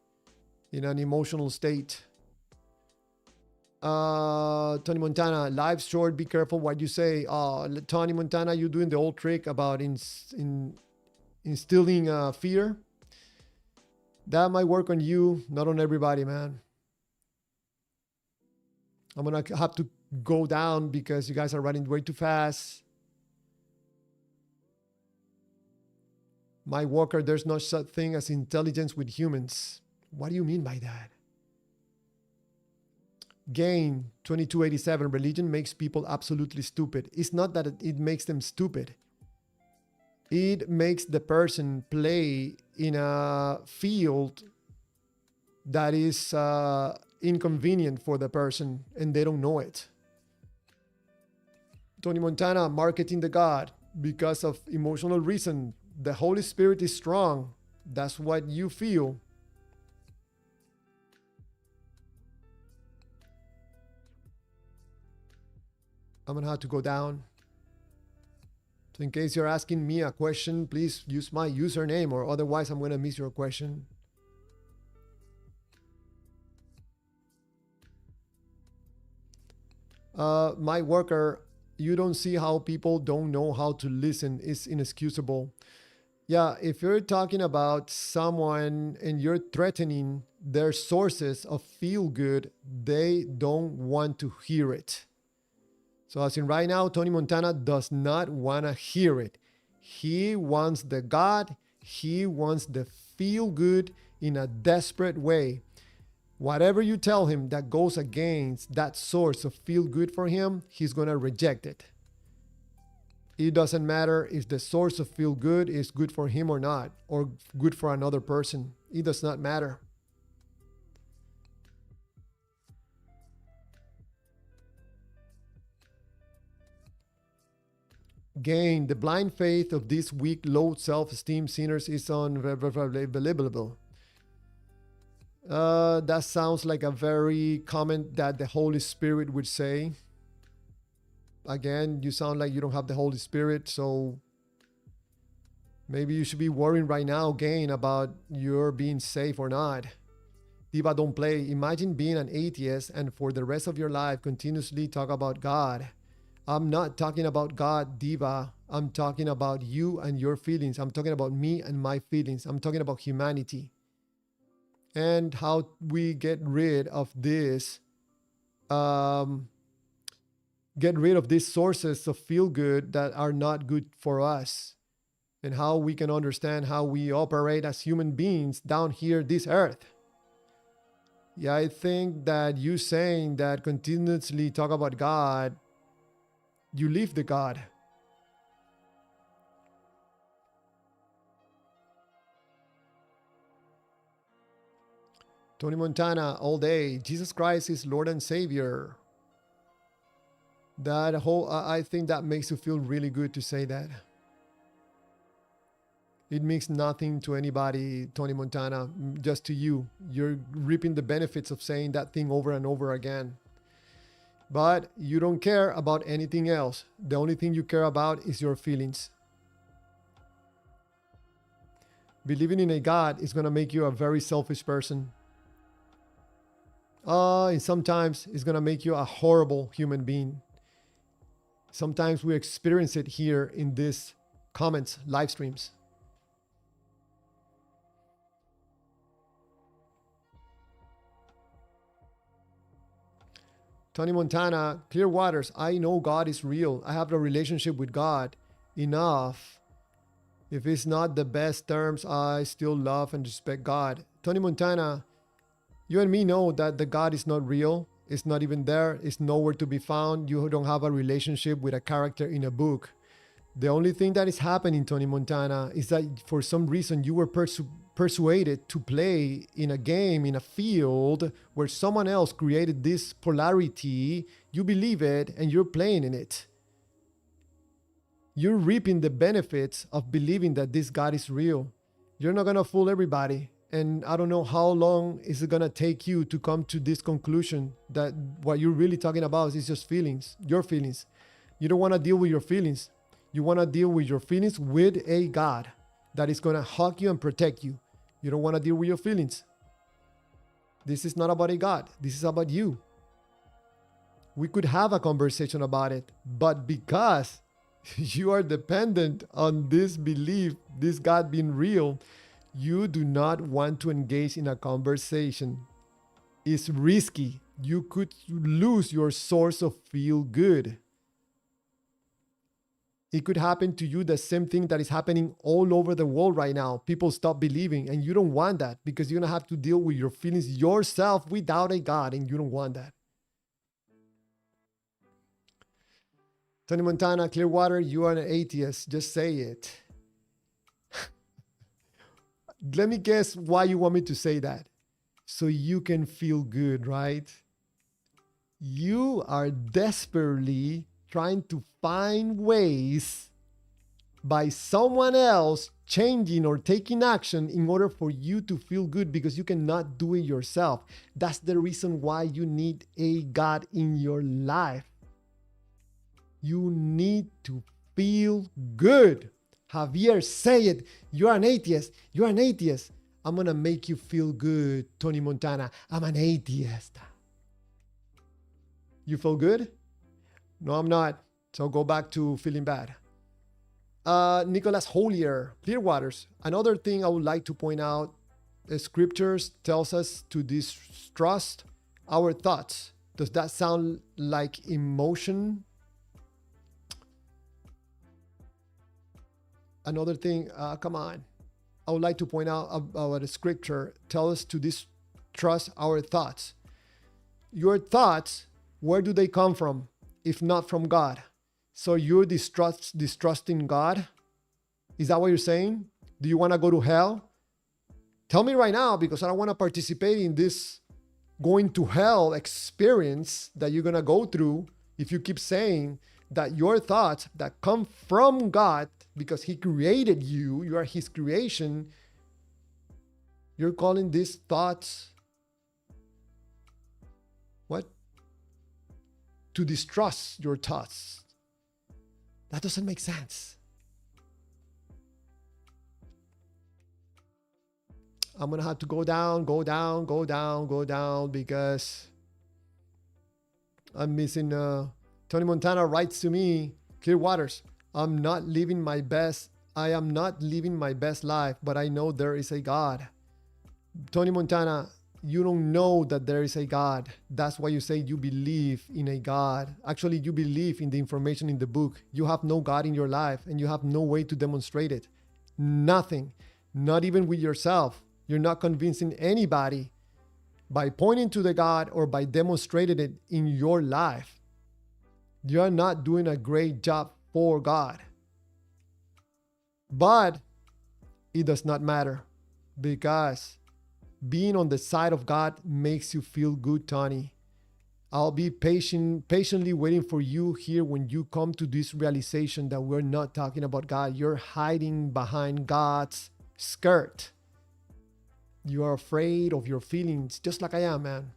in an emotional state. Tony Montana, life's short, be careful what you say. Tony Montana, you doing the old trick about instilling fear. That might work on you, not on everybody, man. I'm gonna have to go down because you guys are running way too fast. My Walker, there's no such thing as intelligence with humans. What do you mean by that? Gain 2287, religion makes people absolutely stupid. It's not that it makes them stupid. It makes the person play in a field that is inconvenient for the person and they don't know it. Tony Montana, marketing the God because of emotional reason. The Holy Spirit is strong. That's what you feel. I'm gonna have to go down. So in case you're asking me a question, please use my username or otherwise I'm gonna miss your question. My Worker, you don't see how people don't know how to listen. It's inexcusable. Yeah, if you're talking about someone and you're threatening their sources of feel good, they don't want to hear it. So as in right now, Tony Montana does not want to hear it. He wants the God. He wants the feel good in a desperate way. Whatever you tell him that goes against that source of feel good for him, he's going to reject it. It doesn't matter if the source of feel good is good for him or not, or good for another person. It does not matter. Gain, the blind faith of these weak, low self-esteem sinners is unbelievable. That sounds like a very comment that the Holy Spirit would say. Again, you sound like you don't have the Holy Spirit, so maybe you should be worrying right now, Gain, about your being safe or not. Diva, don't play. Imagine being an atheist and for the rest of your life continuously talk about God. I'm not talking about God, Diva. I'm talking about you and your feelings. I'm talking about me and my feelings. I'm talking about humanity. And how we get rid of this, sources of feel good that are not good for us. And how we can understand how we operate as human beings down here, this earth. Yeah, I think that you saying that continuously talk about God, you leave the God. Tony Montana, all day. Jesus Christ is Lord and Savior. That whole, I think that makes you feel really good to say that. It means nothing to anybody, Tony Montana, just to you. You're reaping the benefits of saying that thing over and over again. But you don't care about anything else. The only thing you care about is your feelings. Believing in a God is going to make you a very selfish person. And sometimes it's going to make you a horrible human being. Sometimes we experience it here in these comments, live streams. Tony Montana, clear waters. I know God is real. I have a relationship with God enough. If it's not the best terms, I still love and respect God. Tony Montana, you and me know that the God is not real. It's not even there. It's nowhere to be found. You don't have a relationship with a character in a book. The only thing that is happening, Tony Montana, is that for some reason you were persuaded to play in a game, in a field where someone else created this polarity. You believe it and you're playing in it. You're reaping the benefits of believing that this God is real. You're not going to fool everybody. And I don't know how long is it going to take you to come to this conclusion that what you're really talking about is just feelings, your feelings. You don't want to deal with your feelings. You want to deal with your feelings with a God that is going to hug you and protect you. You don't want to deal with your feelings. This is not about a God. This is about you. We could have a conversation about it, but because you are dependent on this belief, this God being real, you do not want to engage in a conversation. It's risky. You could lose your source of feel good. It could happen to you the same thing that is happening all over the world right now. People stop believing, and you don't want that because you're going to have to deal with your feelings yourself without a God, and you don't want that. Tony Montana, Clearwater, you are an atheist. Just say it. Let me guess why you want me to say that. So you can feel good, right? You are desperately trying to find ways by someone else changing or taking action in order for you to feel good because you cannot do it yourself. That's the reason why you need a God in your life. You need to feel good. Javier, say it. You're an atheist. You're an atheist. I'm going to make you feel good, Tony Montana. I'm an atheist. You feel good? No, I'm not. So go back to feeling bad. Nicholas Holier, Clearwaters. Another thing I would like to point out, the scriptures tells us to distrust our thoughts. Does that sound like emotion? Another thing, come on. I would like to point out about the scripture tells us to distrust our thoughts. Your thoughts, where do they come from? If not from God. So you're distrusting God? Is that what you're saying? Do you want to go to hell? Tell me right now, because I don't want to participate in this going to hell experience that you're going to go through if you keep saying that your thoughts that come from God, because He created you, you are His creation, you're calling these thoughts what? To distrust your thoughts. That doesn't make sense. I'm going to have to go down because I'm missing. Tony Montana writes to me, Clearwaters, I am not living my best life, but I know there is a God. Tony Montana, you don't know that there is a God. That's why you say you believe in a God. Actually, you believe in the information in the book. You have no God in your life, and you have no way to demonstrate it. Nothing. Not even with yourself. You're not convincing anybody by pointing to the God or by demonstrating it in your life. You're not doing a great job for God. But it does not matter, because being on the side of God makes you feel good, Tony. I'll be patiently waiting for you here when you come to this realization that we're not talking about God. You're hiding behind God's skirt. You are afraid of your feelings, just like I am, man.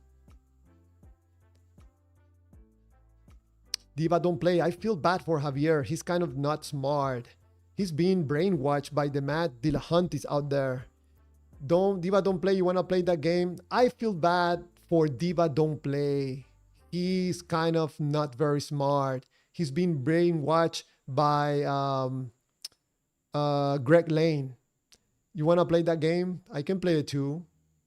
Diva, don't play. I feel bad for Javier. He's kind of not smart. He's being brainwashed by the mad dilettantes out there. Diva, don't play. You want to play that game? I feel bad for Diva, don't play. He's kind of not very smart. He's being brainwashed by Greg Lane. You want to play that game? I can play it too.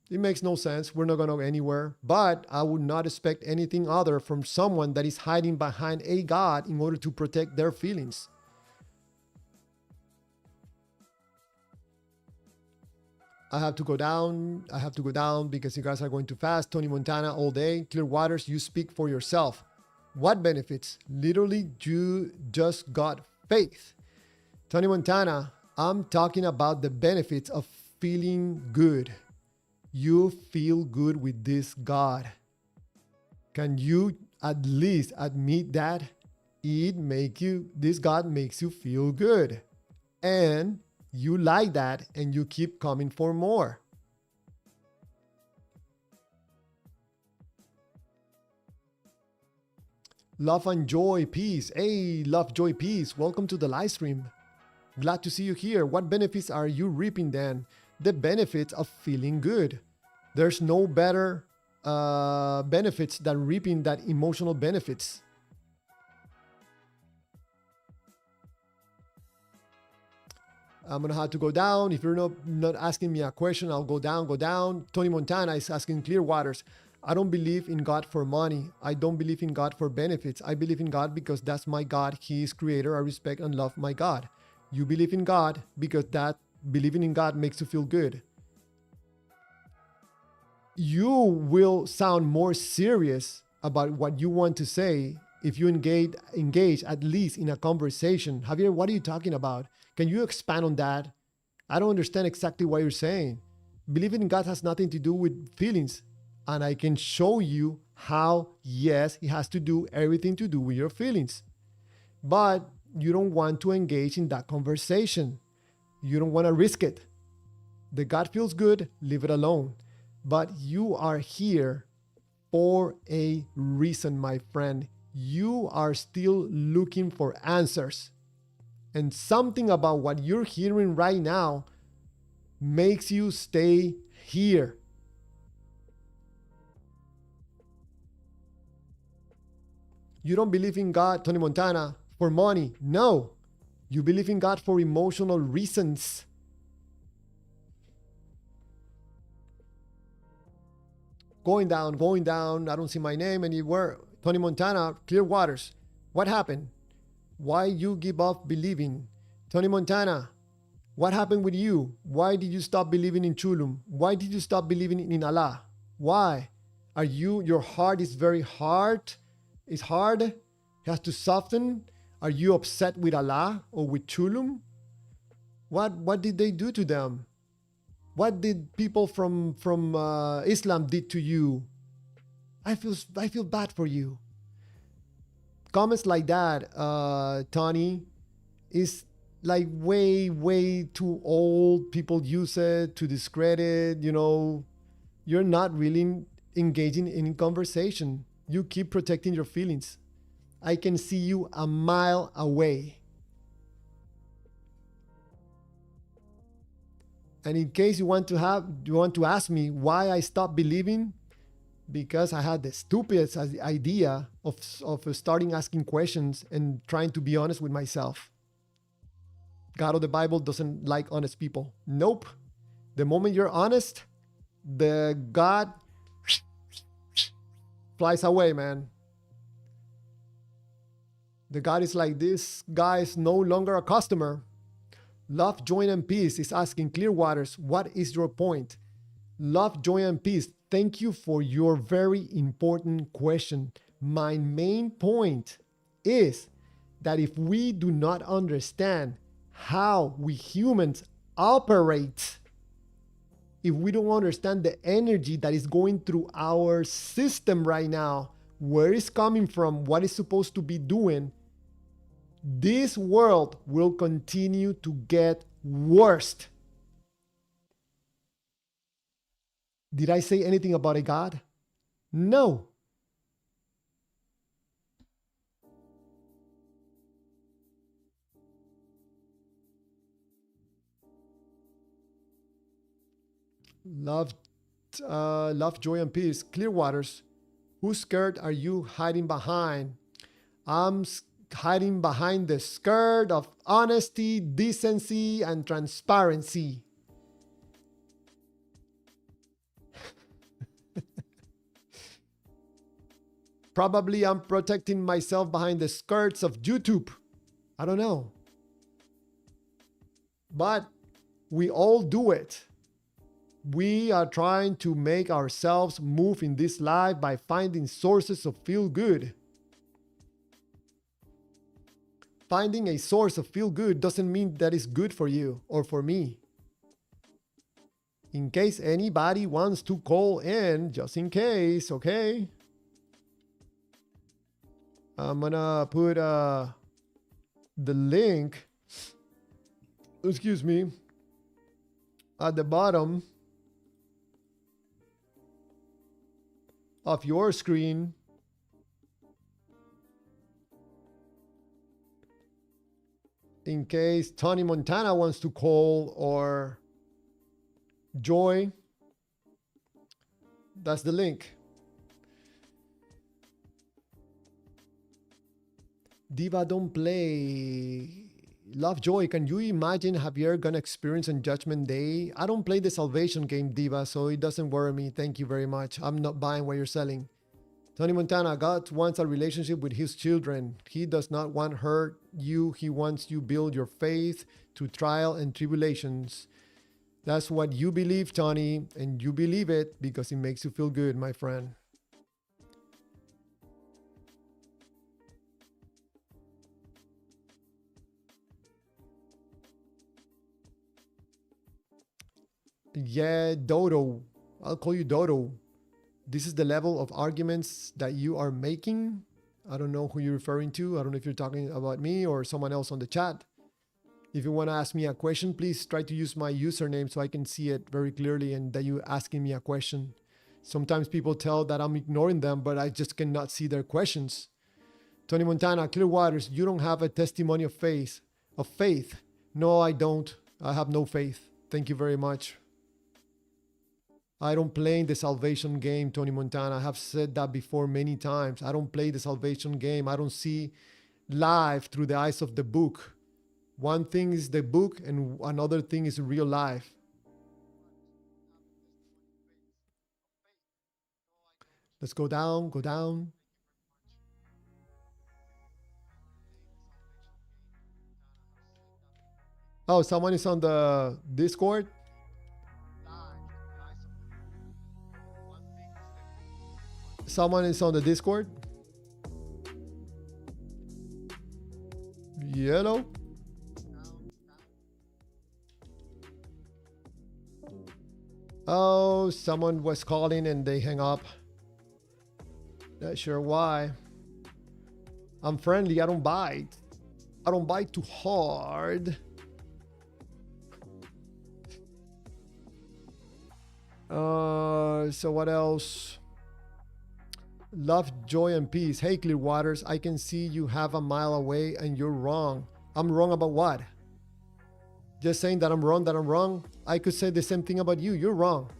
It makes no sense. We're not going to go anywhere. But I would not expect anything other from someone that is hiding behind a God in order to protect their feelings. I have to go down because you guys are going too fast. Tony Montana all day. Clearwaters, you speak for yourself. What benefits? Literally, you just got faith. Tony Montana, I'm talking about the benefits of feeling good. You feel good with this God. Can you at least admit that? This God makes you feel good. And you like that and you keep coming for more. Love and joy, peace. Hey, love, joy, peace. Welcome to the live stream. Glad to see you here. What benefits are you reaping then? The benefits of feeling good. There's no better benefits than reaping that emotional benefits. I'm gonna have to go down. If you're not asking me a question, I'll go down, go down. Tony Montana is asking Clear Waters. I don't believe in God for money. I don't believe in God for benefits. I believe in God because that's my God. He is creator. I respect and love my God. You believe in God because that believing in God makes you feel good. You will sound more serious about what you want to say if you engage at least in a conversation. Javier, what are you talking about? Can you expand on that? I don't understand exactly what you're saying. Believing in God has nothing to do with feelings. And I can show you how, yes, it has to do everything to do with your feelings. But you don't want to engage in that conversation. You don't want to risk it. The God feels good, leave it alone. But you are here for a reason, my friend. You are still looking for answers. And something about what you're hearing right now makes you stay here. You don't believe in God, Tony Montana, for money. No. You believe in God for emotional reasons. Going down. I don't see my name anywhere. Tony Montana, Clear Waters. What happened? Why you give up believing? Tony Montana, what happened with you? Why did you stop believing in Chulum? Why did you stop believing in Allah? Why? Your heart is very hard? It's hard? It has to soften? Are you upset with Allah or with Chulum? What did they do to them? What did people from Islam did to you? I feel bad for you. Comments like that, Tony, is like way too old. People use it to discredit, you're not really engaging in conversation. You keep protecting your feelings. I can see you a mile away. And in case you want to ask me why I stopped believing, because I had the stupidest idea of starting asking questions and trying to be honest with myself. God of the Bible doesn't like honest people. Nope. The moment you're honest, the God flies away, man. The God is like, this guy is no longer a customer. Love, Joy, and Peace is asking Clear Waters, what is your point? Love, Joy, and Peace, thank you for your very important question. My main point is that if we do not understand how we humans operate, if we don't understand the energy that is going through our system right now, where it's coming from, what it's supposed to be doing, this world will continue to get worse. Did I say anything about a God? No. Love, Joy, and Peace. Clear Waters. Whose skirt are you hiding behind? I'm hiding behind the skirt of honesty, decency, and transparency. Probably I'm protecting myself behind the skirts of YouTube. I don't know. But we all do it. We are trying to make ourselves move in this life by finding sources of feel good. Finding a source of feel good doesn't mean that it's good for you or for me. In case anybody wants to call in, just in case, okay? I'm gonna put the link, excuse me, at the bottom of your screen. In case Tony Montana wants to call, or Joy, that's the link. Diva, don't play. Lovejoy, can you imagine Javier gonna experience on Judgment Day? I don't play the salvation game, Diva, so it doesn't worry me. Thank you very much. I'm not buying what you're selling. Tony Montana, God wants a relationship with his children. He does not want hurt you. He wants you build your faith to trial and tribulations. That's what you believe, Tony, and you believe it because it makes you feel good, my friend. Yeah, Dodo. I'll call you Dodo. This is the level of arguments that you are making. I don't know who you're referring to. I don't know if you're talking about me or someone else on the chat. If you want to ask me a question, please try to use my username so I can see it very clearly and that you're asking me a question. Sometimes people tell that I'm ignoring them, but I just cannot see their questions. Tony Montana, Clearwaters, you don't have a testimony of faith. No, I don't. I have no faith. Thank you very much. I don't play in the salvation game, Tony Montana. I have said that before many times. I don't play the salvation game. I don't see life through the eyes of the book. One thing is the book and another thing is real life. Let's go down, go down. Oh, someone is on the Discord? Someone is on the Discord? Yellow? Oh, someone was calling and they hang up. Not sure why. I'm friendly, I don't bite. I don't bite too hard. So what else? Love, joy, and peace. Hey, Clearwaters, I can see you have a mile away and you're wrong. I'm wrong about what? Just saying that I'm wrong. I could say the same thing about you. You're wrong.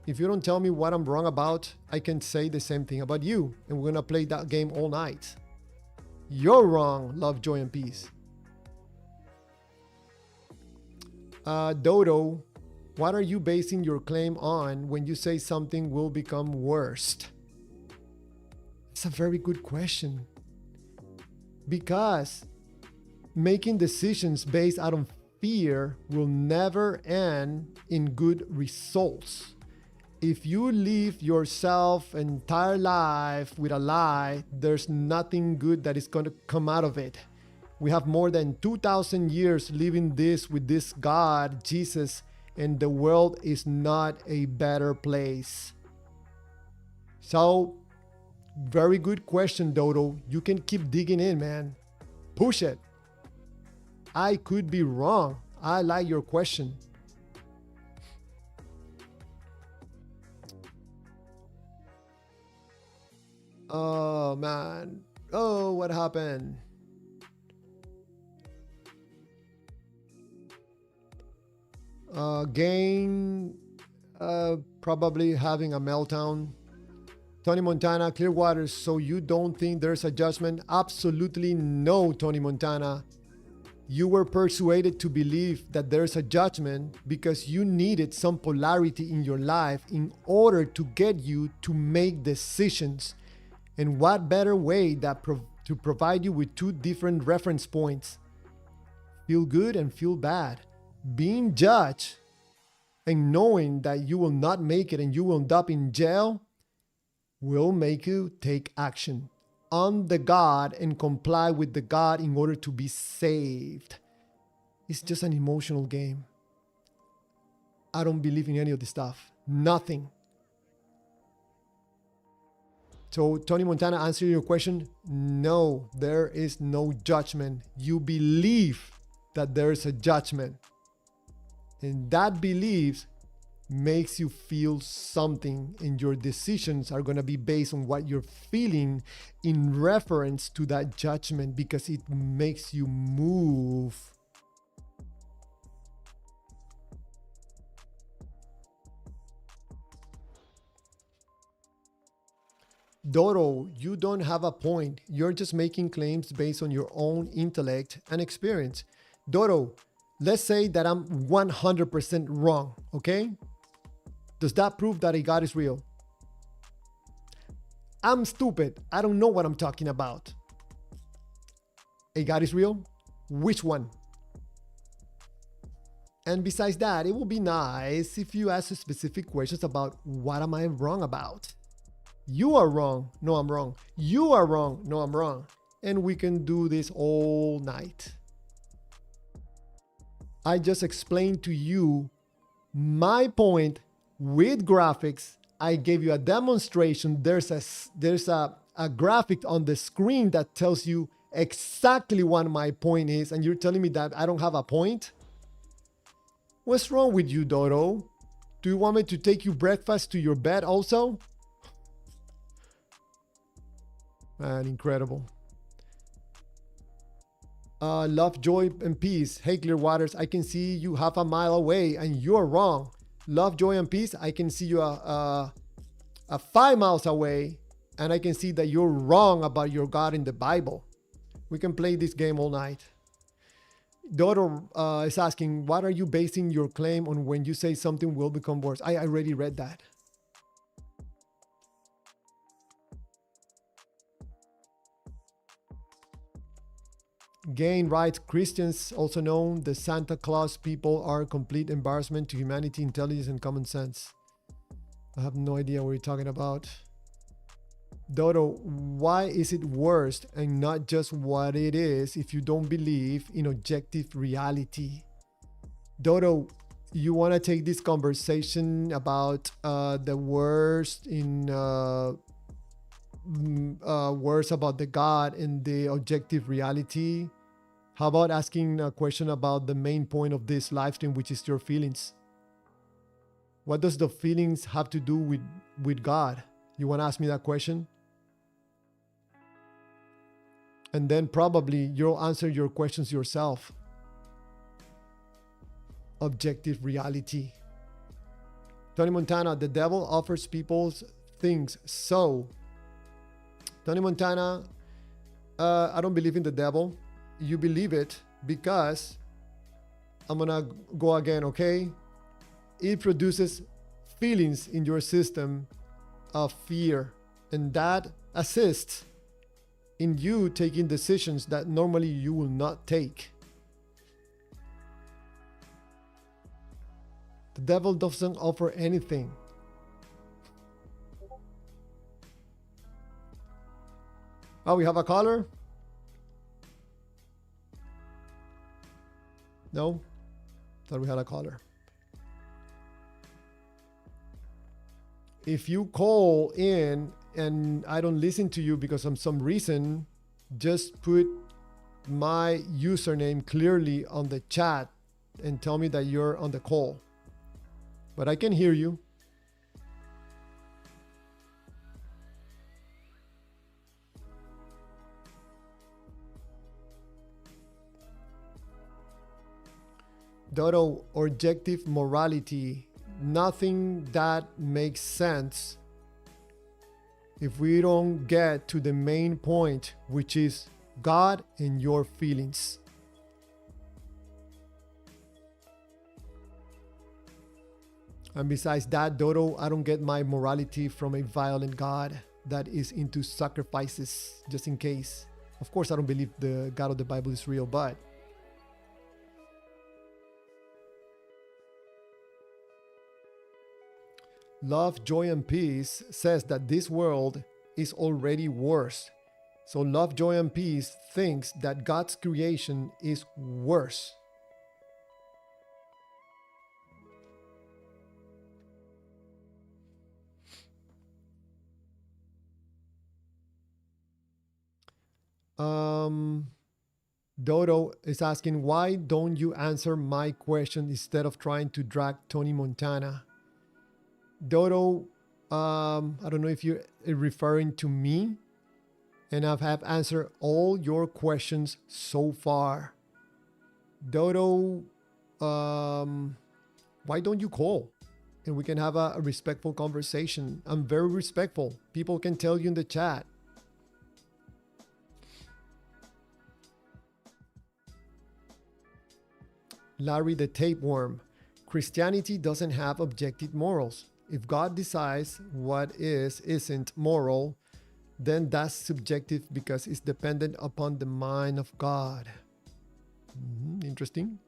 If you don't tell me what I'm wrong about, I can say the same thing about you. And we're gonna play that game all night. You're wrong, love, joy, and peace. Dodo, what are you basing your claim on when you say something will become worst? It's a very good question. Because making decisions based out of fear will never end in good results. If you live yourself entire life with a lie, there's nothing good that is going to come out of it. We have more than 2,000 years living this with this God, Jesus, and the world is not a better place. So, very good question, Dodo. You can keep digging in, man. Push it. I could be wrong. I like your question. Oh, man. Oh, what happened? Gain, probably having a meltdown. Tony Montana, Clearwater, so you don't think there's a judgment? Absolutely no, Tony Montana. You were persuaded to believe that there's a judgment because you needed some polarity in your life in order to get you to make decisions. And what better way to provide you with two different reference points? Feel good and feel bad. Being judged and knowing that you will not make it and you will end up in jail will make you take action on the God and comply with the God in order to be saved. It's just an emotional game. I don't believe in any of this stuff. Nothing. So, Tony Montana, answering your question, no, there is no judgment. You believe that there is a judgment. And that belief makes you feel something, and your decisions are going to be based on what you're feeling in reference to that judgment, because it makes you move. Dodo, you don't have a point. You're just making claims based on your own intellect and experience. Dodo, let's say that I'm 100% wrong, okay? Does that prove that a God is real? I'm stupid. I don't know what I'm talking about. A God is real? Which one? And besides that, it would be nice if you ask specific questions about what am I wrong about? You are wrong. No, I'm wrong. You are wrong. No, I'm wrong. And we can do this all night. I just explained to you my point with graphics. I gave you a demonstration. There's a graphic on the screen that tells you exactly what my point is, and you're telling me that I don't have a point? What's wrong with you, Dodo? Do you want me to take you breakfast to your bed also? Man, incredible. Love, joy, and peace. Hey, Clearwaters, I can see you half a mile away and you're wrong. Love, joy, and peace. I can see you a 5 miles away and I can see that you're wrong about your God in the Bible. We can play this game all night. Dodo is asking, what are you basing your claim on when you say something will become worse? I already read that. Gain writes, Christians, also known the Santa Claus people, are a complete embarrassment to humanity, intelligence, and common sense. I have no idea what you're talking about. Dodo, why is it worse and not just what it is if you don't believe in objective reality? Dodo, you want to take this conversation about the worst in words about the God and the objective reality? How about asking a question about the main point of this live stream, which is your feelings? What does the feelings have to do with God? You want to ask me that question? And then probably you'll answer your questions yourself. Objective reality. Tony Montana, the devil offers people things. So, Tony Montana, I don't believe in the devil. You believe it because, I'm gonna go again, okay? It produces feelings in your system of fear, and that assists in you taking decisions that normally you will not take. The devil doesn't offer anything. Oh, we have a caller? No? Thought we had a caller. If you call in and I don't listen to you because of some reason, just put my username clearly on the chat and tell me that you're on the call. But I can hear you. Dodo, objective morality, nothing that makes sense if we don't get to the main point, which is God and your feelings. And besides that, Dodo, I don't get my morality from a violent God that is into sacrifices, just in case. Of course, I don't believe the God of the Bible is real, but Love, Joy, and Peace says that this world is already worse. So Love, Joy, and Peace thinks that God's creation is worse. Um, Dodo is asking, why don't you answer my question instead of trying to drag Tony Montana? Dodo, I don't know if you're referring to me, and I have answered all your questions so far. Dodo, why don't you call? And we can have a respectful conversation. I'm very respectful. People can tell you in the chat. Larry the Tapeworm. Christianity doesn't have objective morals. If God decides what isn't moral, then that's subjective because it's dependent upon the mind of God. Interesting.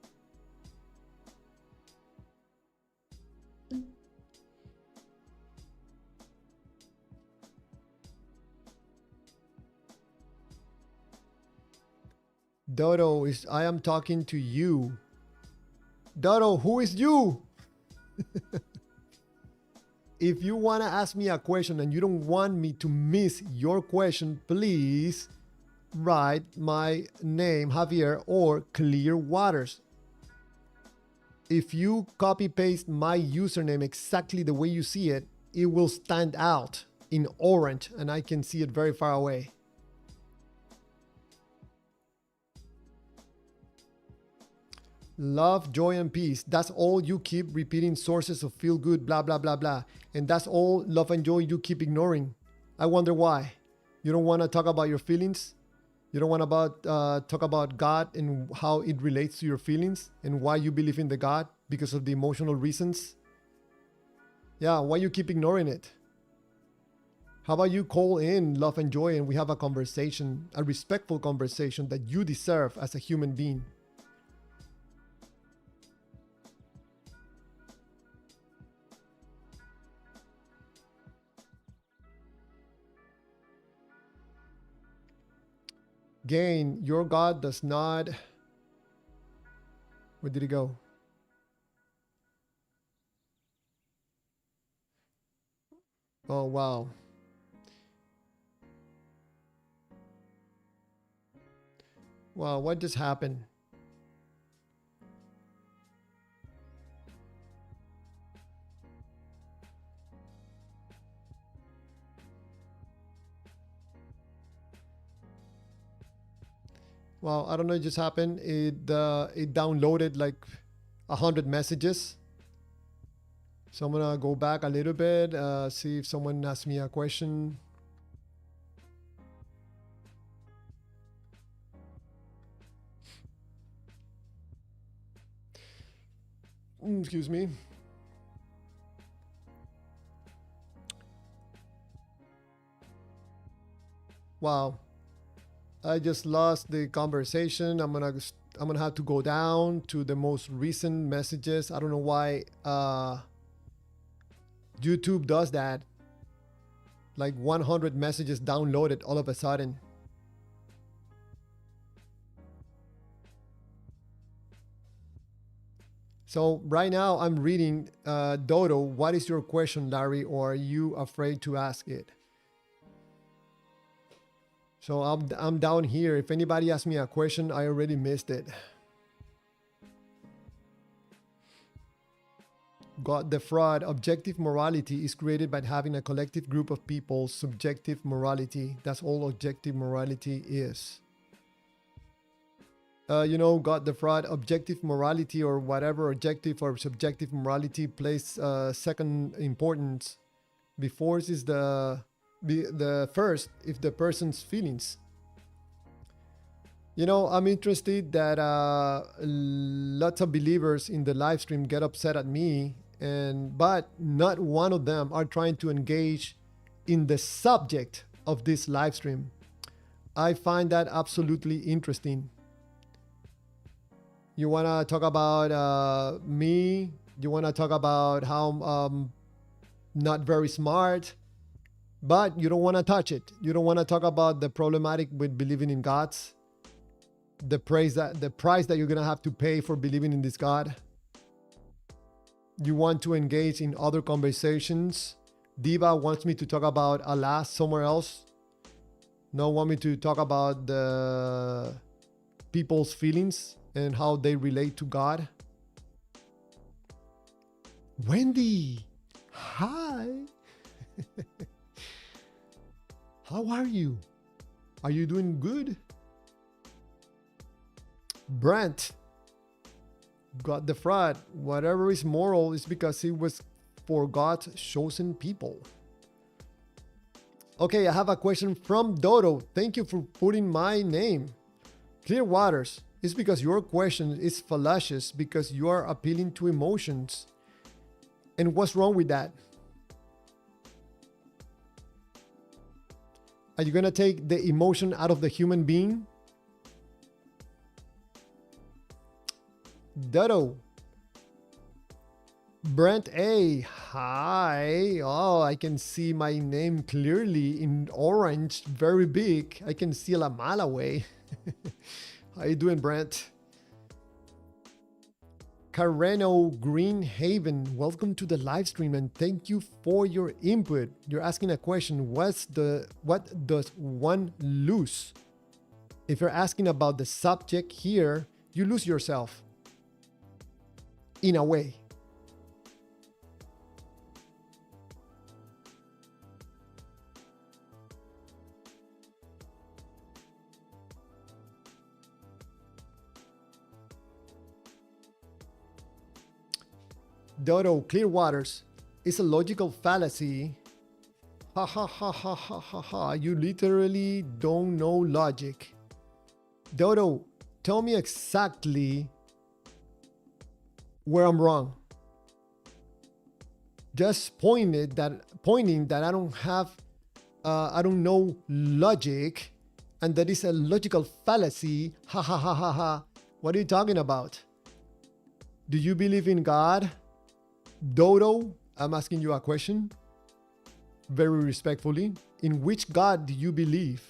Dodo is, I am talking to you. Dodo, who is you? If you want to ask me a question and you don't want me to miss your question, please write my name, Javier, or Clear Waters. If you copy paste my username exactly the way you see it, it will stand out in orange and I can see it very far away. Love, joy, and peace. That's all you keep repeating, sources of feel good, blah, blah, blah, blah. And that's all love and joy you keep ignoring. I wonder why. You don't want to talk about your feelings? You don't want to talk about God and how it relates to your feelings and why you believe in the God because of the emotional reasons? Yeah, why you keep ignoring it? How about you call in love and joy and we have a conversation, a respectful conversation that you deserve as a human being? Gain, your God does not. Where did he go? Oh, wow. Wow, what just happened? Well, I don't know. It just happened. It downloaded like 100 messages. So I'm gonna go back a little bit, see if someone asks me a question. Excuse me. Wow. I just lost the conversation. I'm gonna have to go down to the most recent messages. I don't know why YouTube does that. Like 100 messages downloaded all of a sudden. So right now I'm reading Dodo. What is your question, Larry? Or are you afraid to ask it? So I'm down here. If anybody asks me a question, I already missed it. God the fraud. Objective morality is created by having a collective group of people's subjective morality. That's all objective morality is. You know, God the fraud, objective morality or whatever objective or subjective morality plays second importance. Before is the first, if the person's feelings. You know, I'm interested that lots of believers in the live stream get upset at me, but not one of them are trying to engage in the subject of this live stream. I find that absolutely interesting. You want to talk about me? You want to talk about how I'm not very smart? But you don't want to touch it. You don't want to talk about the problematic with believing in gods. The price that you're gonna have to pay for believing in this God. You want to engage in other conversations. Diva wants me to talk about Allah somewhere else. No, want me to talk about the people's feelings and how they relate to God? Wendy, hi. How are you? Are you doing good? Brent, God the fraud. Whatever is moral is because it was for God's chosen people. Okay, I have a question from Dodo. Thank you for putting my name. Clear waters. It's because your question is fallacious because you are appealing to emotions. And what's wrong with that? Are you gonna take the emotion out of the human being? Dodo. Brent A. Hi. Oh, I can see my name clearly in orange, very big. I can see a mile away. How you doing, Brent? Carreno Greenhaven, welcome to the live stream and thank you for your input. You're asking a question, what does one lose? If you're asking about the subject here, you lose yourself. In a way. Dodo, clear waters. It's a logical fallacy. Ha ha ha ha ha ha ha. You literally don't know logic. Dodo, tell me exactly where I'm wrong. Just pointing that I don't know logic, and that is a logical fallacy. Ha ha ha ha ha. What are you talking about? Do you believe in God? Dodo, I'm asking you a question. Very respectfully. In which God do you believe?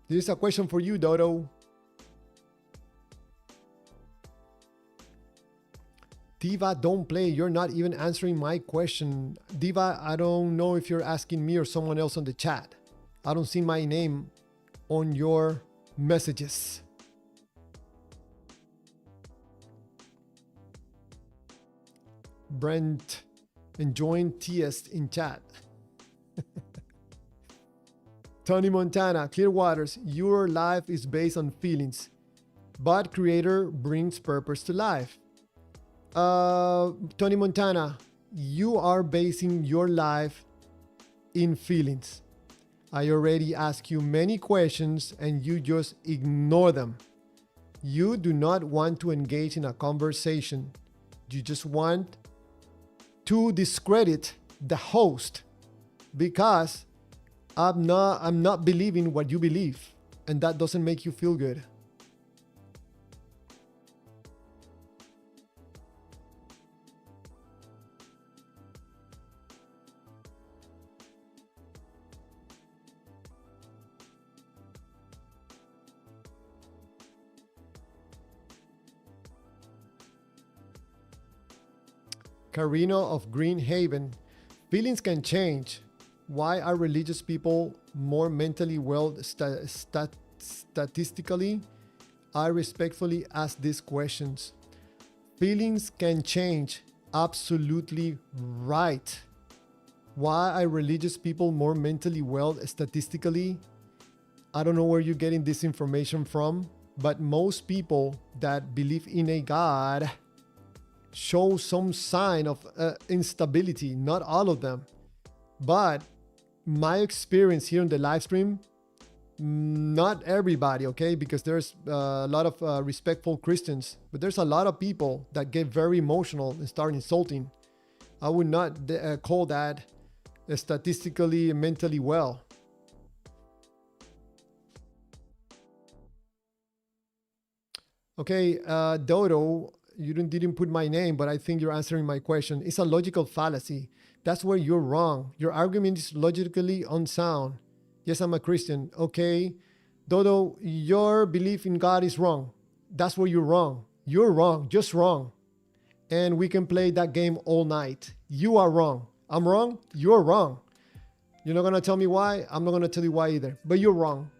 This is a question for you, Dodo. Diva, don't play. You're not even answering my question. Diva, I don't know if you're asking me or someone else on the chat. I don't see my name on your messages. Brent, enjoying TS in chat. Tony Montana, clear waters. Your life is based on feelings, but Creator brings purpose to life. Tony Montana, you are basing your life in feelings. I already asked you many questions and you just ignore them. You do not want to engage in a conversation. You just want to discredit the host because I'm not believing what you believe, and that doesn't make you feel good. Carino of Greenhaven, feelings can change. Why are religious people more mentally well statistically? I respectfully ask these questions. Feelings can change. Absolutely right. Why are religious people more mentally well statistically? I don't know where you're getting this information from, but most people that believe in a God show some sign of instability. Not all of them, but my experience here in the live stream, not everybody, okay, because there's a lot of respectful Christians, but there's a lot of people that get very emotional and start insulting. I would not call that statistically and mentally well. Okay, Dodo, you didn't put my name, but I think you're answering my question. It's a logical fallacy. That's where you're wrong. Your argument is logically unsound. Yes, I'm a Christian. Okay, Dodo, your belief in God is wrong. That's where you're wrong. You're wrong, just wrong. And we can play that game all night. You are wrong. I'm wrong. You're wrong. You're not going to tell me why. I'm not going to tell you why either. But you're wrong.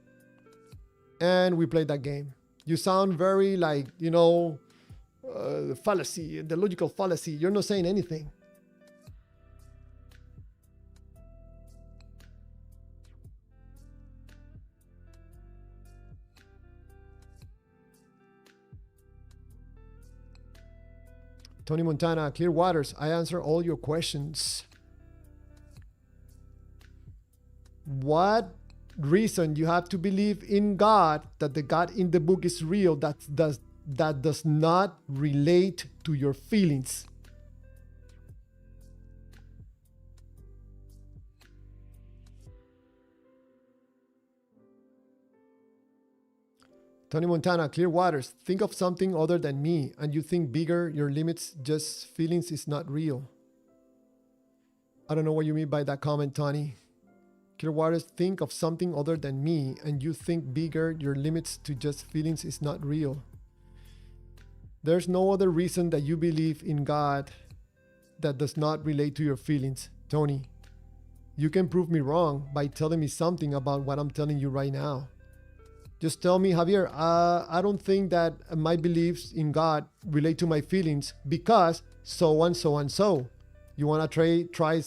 And we played that game. You sound very like, the fallacy, the logical fallacy. You're not saying anything. Tony Montana, Clear Waters, I answer all your questions. What reason you have to believe in God, that the God in the book is real, that does not relate to your feelings? Tony Montana, Clear Waters, think of something other than me, and you think bigger, your limits, just feelings is not real. I don't know what you mean by that comment, Tony. Clear Waters, think of something other than me, and you think bigger, your limits to just feelings is not real. There's no other reason that you believe in God that does not relate to your feelings, Tony. You can prove me wrong by telling me something about what I'm telling you right now. Just tell me, Javier, I don't think that my beliefs in God relate to my feelings because so and so and so. You want to try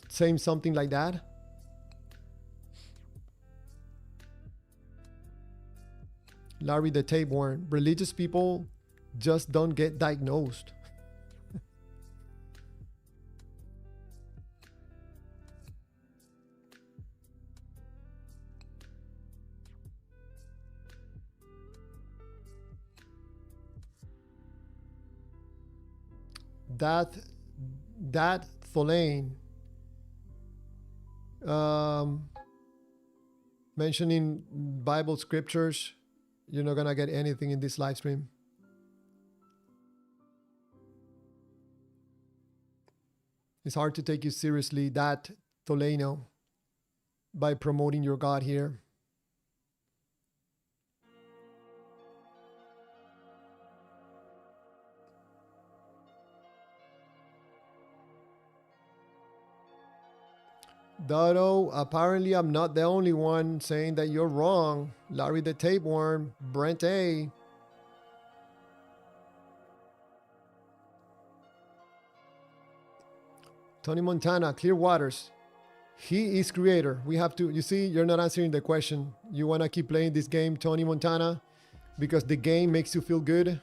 saying something like that? Larry the Tapeworm, religious people just don't get diagnosed. That Tholain mentioning Bible scriptures, you're not gonna get anything in this live stream. It's hard to take you seriously, that Toleno, by promoting your God here. Dodo, apparently I'm not the only one saying that you're wrong. Larry the Tapeworm, Brent A. Tony Montana, Clear Waters. He is creator. We have to, you see, you're not answering the question. You want to keep playing this game, Tony Montana, because the game makes you feel good?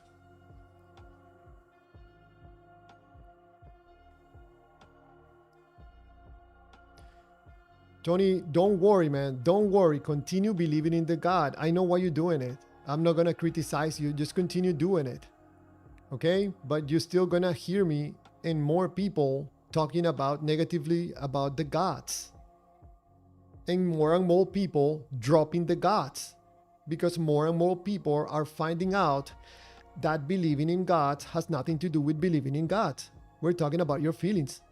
Tony, don't worry, man. Don't worry. Continue believing in the God. I know why you're doing it. I'm not going to criticize you. Just continue doing it. Okay? But you're still going to hear me and more people talking about negatively about the gods. And more people dropping the gods. Because more and more people are finding out that believing in God has nothing to do with believing in God. We're talking about your feelings.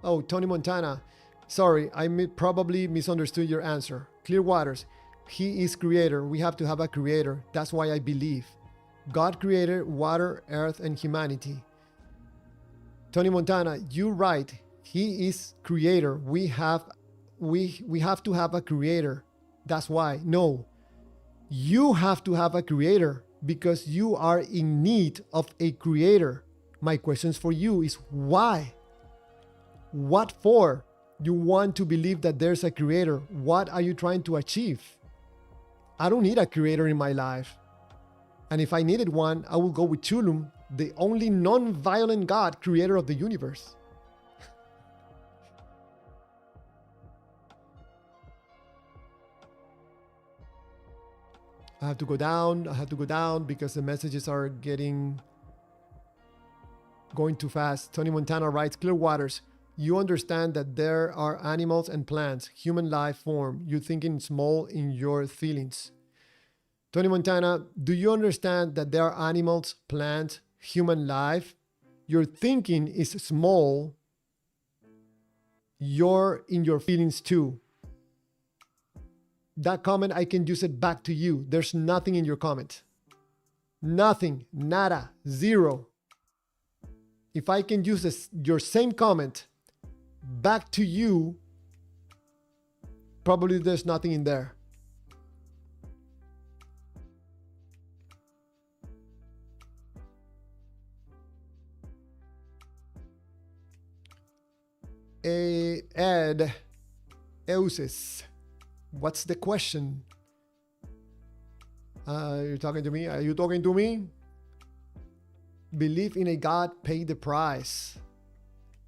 Oh, Tony Montana. Sorry, I probably misunderstood your answer. Clear Waters. He is creator. We have to have a creator. That's why I believe. God created water, earth, and humanity. Tony Montana, you're right. He is creator. We have to have a creator. That's why. No. You have to have a creator because you are in need of a creator. My questions for you is why? What for? You want to believe that there's a creator. What are you trying to achieve? I don't need a creator in my life. And if I needed one, I will go with Chulum, the only non-violent God, creator of the universe. I have to go down because the messages are going too fast. Tony Montana writes, Clear Waters. You understand that there are animals and plants, human life form. You're thinking small in your feelings. Tony Montana, do you understand that there are animals, plants, human life? Your thinking is small. You're in your feelings too. that comment, I can use it back to you. There's nothing in your comment. Nothing, nada, zero. If I can use your same comment back to you, probably there's nothing in there. Ed Euses, what's the question? You're talking to me? Are you talking to me? Believe in a God, pay the price.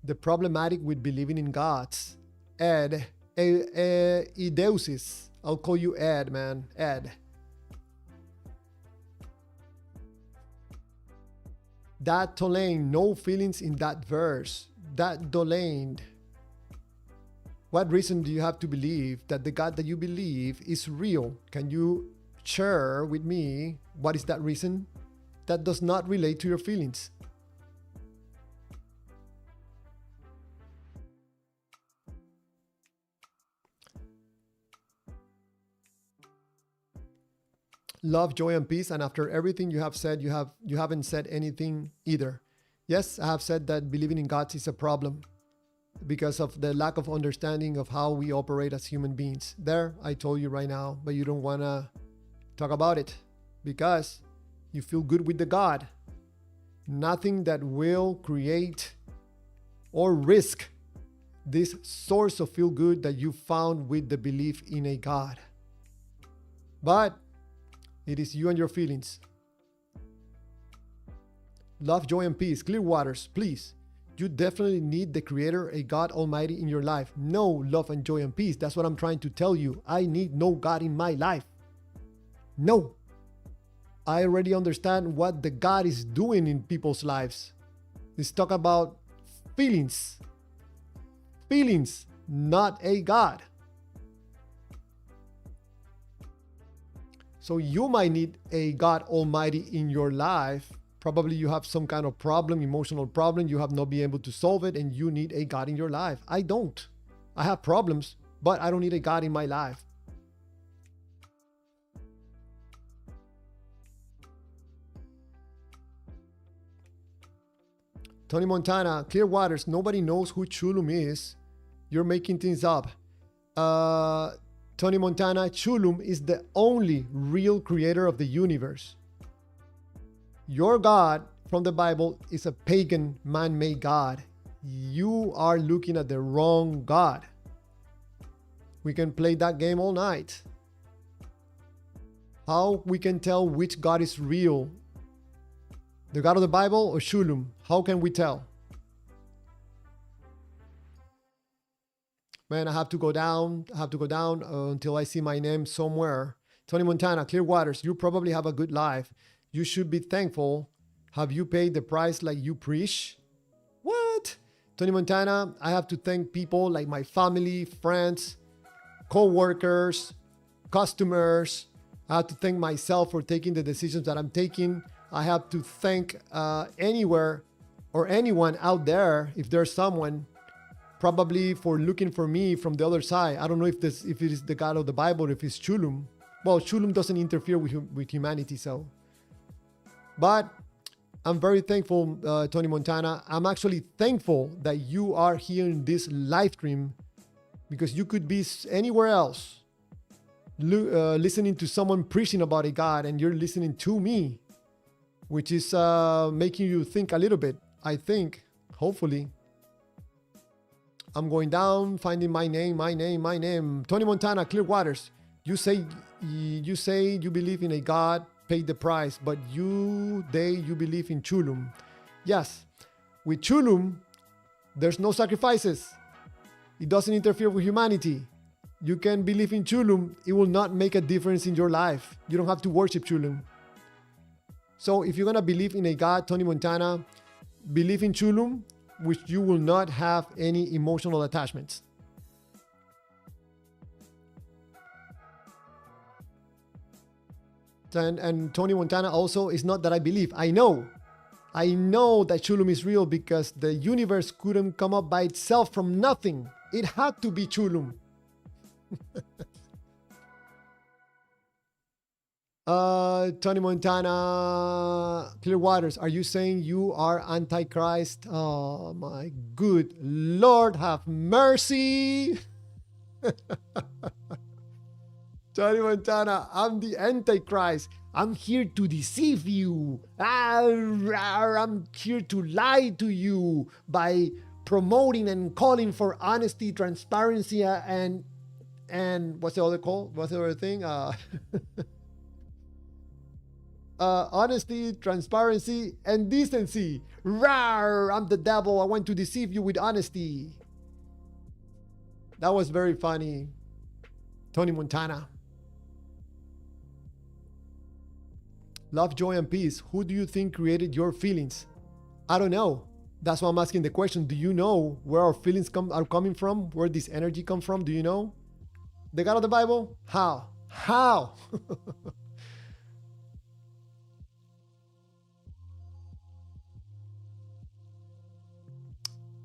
The problematic with believing in gods. Ed, Edeusis. I'll call you Ed, man. Ed. That Tolain, no feelings in that verse. That Dolain. What reason do you have to believe that the God that you believe is real? Can you share with me what is that reason? That does not relate to your feelings. Love, joy, and peace. And after everything you have said, you haven't said anything either. Yes, I have said that believing in God is a problem because of the lack of understanding of how we operate as human beings. There, I told you right now, but you don't want to talk about it because you feel good with the God. Nothing that will create or risk this source of feel good that you found with the belief in a God. But it is you and your feelings. Love, joy, and peace. Clear waters, please. You definitely need the Creator, a God Almighty in your life. No love and joy and peace. That's what I'm trying to tell you. I need no God in my life. No. I already understand what the God is doing in people's lives. Let's talk about feelings. Feelings, not a God. So you might need a God Almighty in your life. Probably you have some kind of problem, emotional problem. You have not been able to solve it and you need a God in your life. I don't. I have problems, but I don't need a God in my life. Tony Montana, clear waters. Nobody knows who Chulum is. You're making things up. Tony Montana, Chulum is the only real creator of the universe. Your God from the Bible is a pagan, man-made God. You are looking at the wrong God. We can play that game all night. How we can tell which God is real? The God of the Bible or Chulum? How can we tell? Man, I have to go down. Until I see my name somewhere. Tony Montana, clear waters. You probably have a good life. You should be thankful. Have you paid the price like you preach? What? Tony Montana, I have to thank people like my family, friends, co-workers, customers. I have to thank myself for taking the decisions that I'm taking. I have to thank anywhere or anyone out there, if there's someone, probably for looking for me from the other side. I don't know if it is the God of the Bible or if it's Chulum. Well, Chulum doesn't interfere with humanity, so. But I'm very thankful, Tony Montana. I'm actually thankful that you are here in this live stream because you could be anywhere else listening to someone preaching about a God and you're listening to me, which is making you think a little bit, I think, hopefully. I'm going down, finding my name. Tony Montana, clear waters. You say you believe in a God, pay the price, but you believe in Chulum. Yes, with Chulum, there's no sacrifices. It doesn't interfere with humanity. You can believe in Chulum. It will not make a difference in your life. You don't have to worship Chulum. So if you're going to believe in a God, Tony Montana, believe in Chulum, which you will not have any emotional attachments. And Tony Montana also, is not that I believe. I know that Chulum is real because the universe couldn't come up by itself from nothing. It had to be Chulum. Tony Montana, Clear Waters, are you saying you are Antichrist? Oh my good Lord, have mercy. Tony Montana, I'm the Antichrist. I'm here to deceive you. I'm here to lie to you by promoting and calling for honesty, transparency, and what's the other call? What's the other thing? Honesty, transparency, and decency. Rawr, I'm the devil. I want to deceive you with honesty. That was very funny. Tony Montana. Love, joy, and peace. Who do you think created your feelings? I don't know. That's why I'm asking the question. Do you know where our feelings are coming from? Where this energy comes from? Do you know? The God of the Bible? How? How?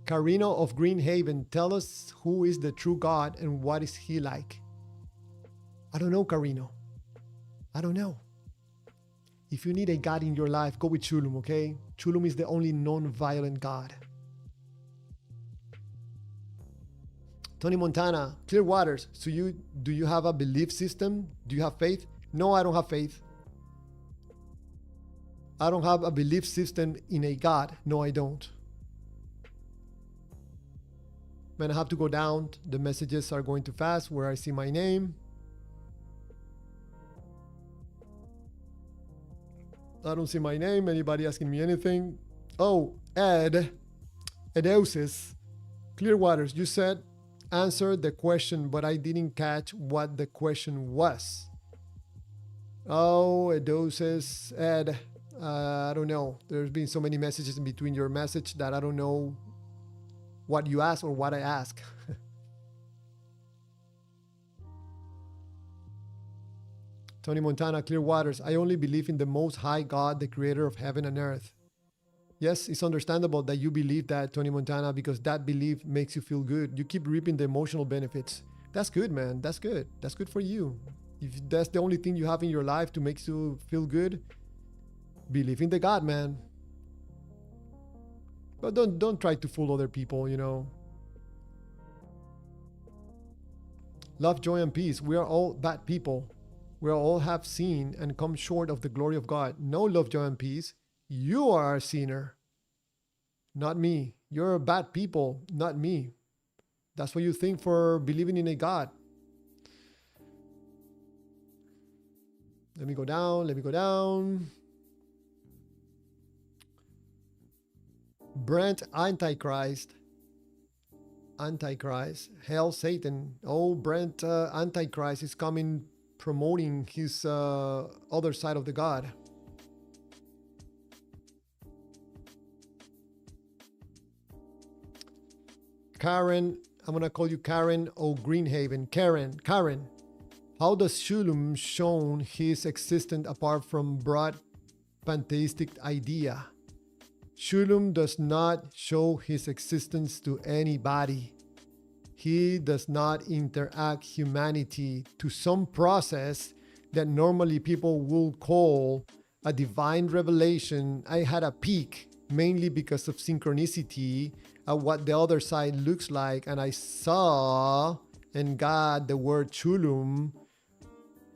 Carino of Greenhaven, tell us who is the true God and what is he like? I don't know, Carino. I don't know. If you need a God in your life, go with Chulum, okay? Chulum is the only non-violent God. Tony Montana, Clear Waters. So do you have a belief system? Do you have faith? No, I don't have faith. I don't have a belief system in a God. No, I don't. Man, I have to go down. The messages are going too fast where I see my name. I don't see my name. Anybody asking me anything? Oh, Edeusis. Clear Waters, you said answer the question, but I didn't catch what the question was. Oh, Edeusis, Ed. I don't know. There's been so many messages in between your message that I don't know what you ask or what I ask. Tony Montana, Clear Waters. I only believe in the Most High God, the creator of heaven and earth. Yes, it's understandable that you believe that, Tony Montana, because that belief makes you feel good. You keep reaping the emotional benefits. That's good, man. That's good. That's good for you. If that's the only thing you have in your life to make you feel good, believe in the God, man. But don't try to fool other people, you know. Love, joy, and peace. We are all bad people. We all have sinned and come short of the glory of God. No love, joy, and peace. You are a sinner, not me. You're a bad people, not me. That's what you think for believing in a God. Let me go down. Let me go down. Brent, Antichrist. Antichrist. Hell, Satan. Oh, Brent, Antichrist is coming, promoting his other side of the God. Karen, I'm going to call you Karen O. Greenhaven. Karen, how does Shulum show his existence apart from broad pantheistic idea? Shulum does not show his existence to anybody. He does not interact humanity to some process that normally people will call a divine revelation. I had a peek mainly because of synchronicity at what the other side looks like, and I saw and got the word Chulum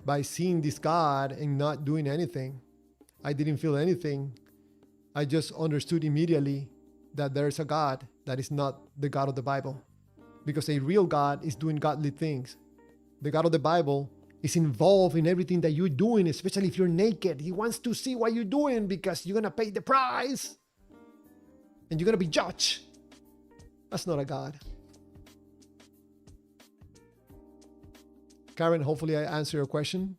by seeing this God and not doing anything. I didn't feel anything. I just understood immediately that there's a God that is not the God of the Bible. Because a real God is doing godly things. The God of the Bible is involved in everything that you're doing, especially if you're naked. He wants to see what you're doing because you're going to pay the price. And you're going to be judged. That's not a God. Karen, hopefully I answer your question.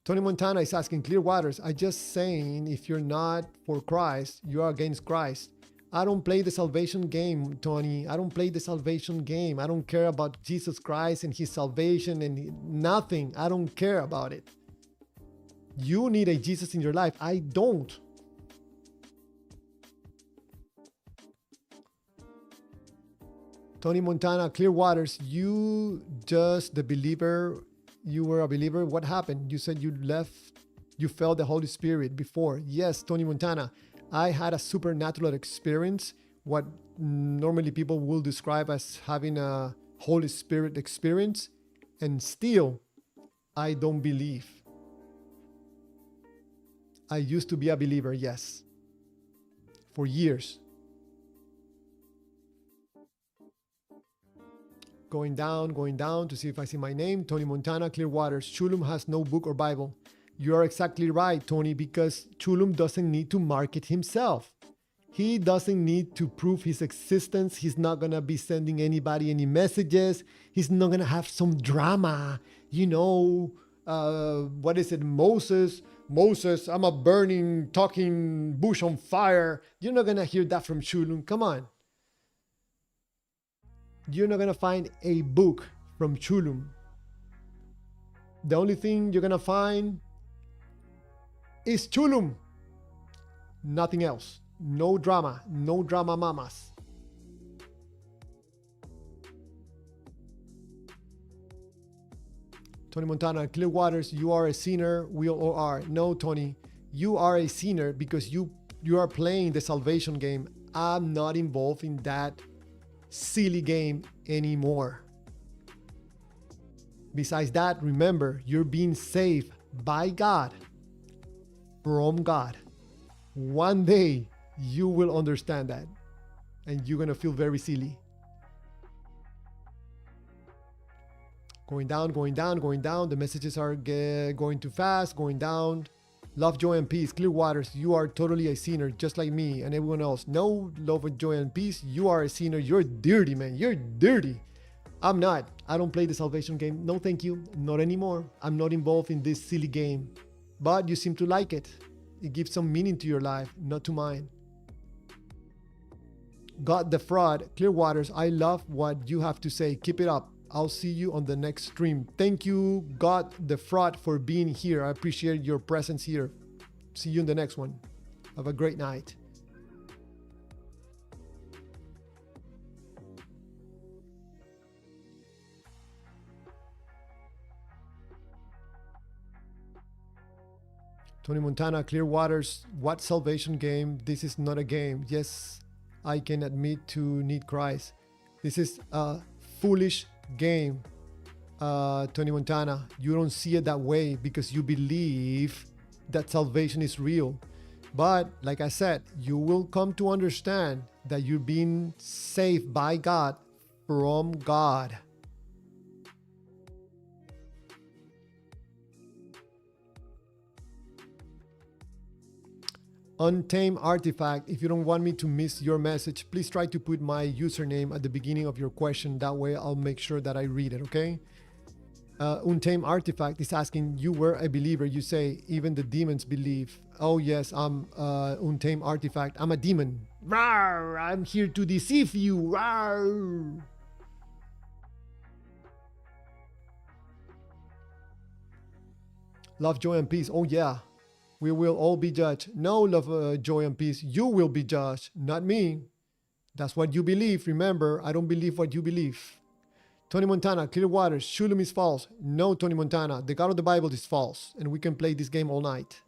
Tony Montana is asking, Clear Waters, I just saying if you're not for Christ, you are against Christ. I don't play the salvation game, Tony. I don't play the salvation game. I don't care about Jesus Christ and his salvation and nothing. I don't care about it. You need a Jesus in your life. I don't. Tony Montana, Clear Waters, you just the believer. You were a believer. What happened? You said you left You felt the Holy Spirit before. Yes, Tony Montana. I had a supernatural experience, what normally people will describe as having a Holy Spirit experience, and still, I don't believe. I used to be a believer, yes, for years. Going down to see if I see my name. Tony Montana, Clearwaters. Chulum has no book or Bible. You are exactly right, Tony, because Chulum doesn't need to market himself. He doesn't need to prove his existence. He's not going to be sending anybody any messages. He's not going to have some drama. What is it? Moses, I'm a burning, talking bush on fire. You're not going to hear that from Chulum. Come on. You're not going to find a book from Chulum. The only thing you're going to find is Chulum. Nothing else. No drama mamas. Tony Montana, Clearwaters, you are a sinner, we all are. No, Tony, you are a sinner because you are playing the salvation game. I'm not involved in that silly game anymore. Besides that, remember, you're being saved by God, from God. One day, you will understand that, and you're going to feel very silly. Going down. The messages are going too fast, going down. Love, joy, and peace. Clearwaters, you are totally a sinner, just like me and everyone else. No love, joy, and peace. You are a sinner. You're dirty, man. You're dirty. I'm not. I don't play the salvation game. No, thank you. Not anymore. I'm not involved in this silly game. But you seem to like it. It gives some meaning to your life, not to mine. God the Fraud, Clearwaters, I love what you have to say. Keep it up. I'll see you on the next stream. Thank you, God the Fraud, for being here. I appreciate your presence here. See you in the next one. Have a great night. Tony Montana, Clearwaters, what salvation game? This is not a game. Yes, I can admit to need Christ. This is a foolish game. Tony Montana, you don't see it that way because you believe that salvation is real. But like I said, you will come to understand that you're being saved by God, from God. Untamed Artifact, if you don't want me to miss your message, please try to put my username at the beginning of your question. That way I'll make sure that I read it, okay? Untamed Artifact is asking, you were a believer. You say, even the demons believe. Oh yes, I'm Untamed Artifact. I'm a demon. Rawr, I'm here to deceive you. Rawr. Love, joy, and peace. Oh yeah. We will all be judged. No, love, joy, and peace. You will be judged, not me. That's what you believe. Remember, I don't believe what you believe. Tony Montana, Clearwater, Shulum is false. No, Tony Montana, the God of the Bible is false. And we can play this game all night.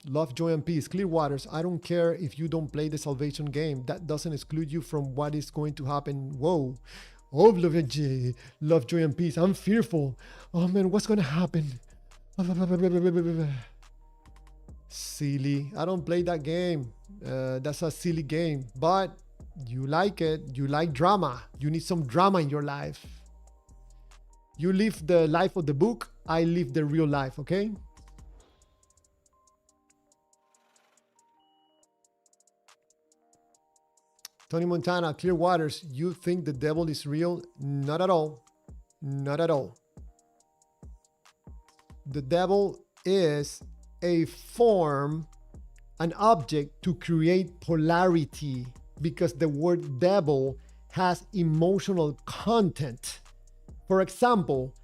Love, joy, and peace. Clearwaters, I don't care if you don't play the salvation game. That doesn't exclude you from what is going to happen. Whoa. Oh, love, joy, and peace. I'm fearful. Oh man, what's gonna happen? Silly. I don't play that game. That's a silly game. But you like it. You like drama. You need some drama in your life. You live the life of the book. I live the real life, okay? Tony Montana, Clearwaters, you think the devil is real? Not at all. Not at all. The devil is a form, an object to create polarity, because the word devil has emotional content. For example,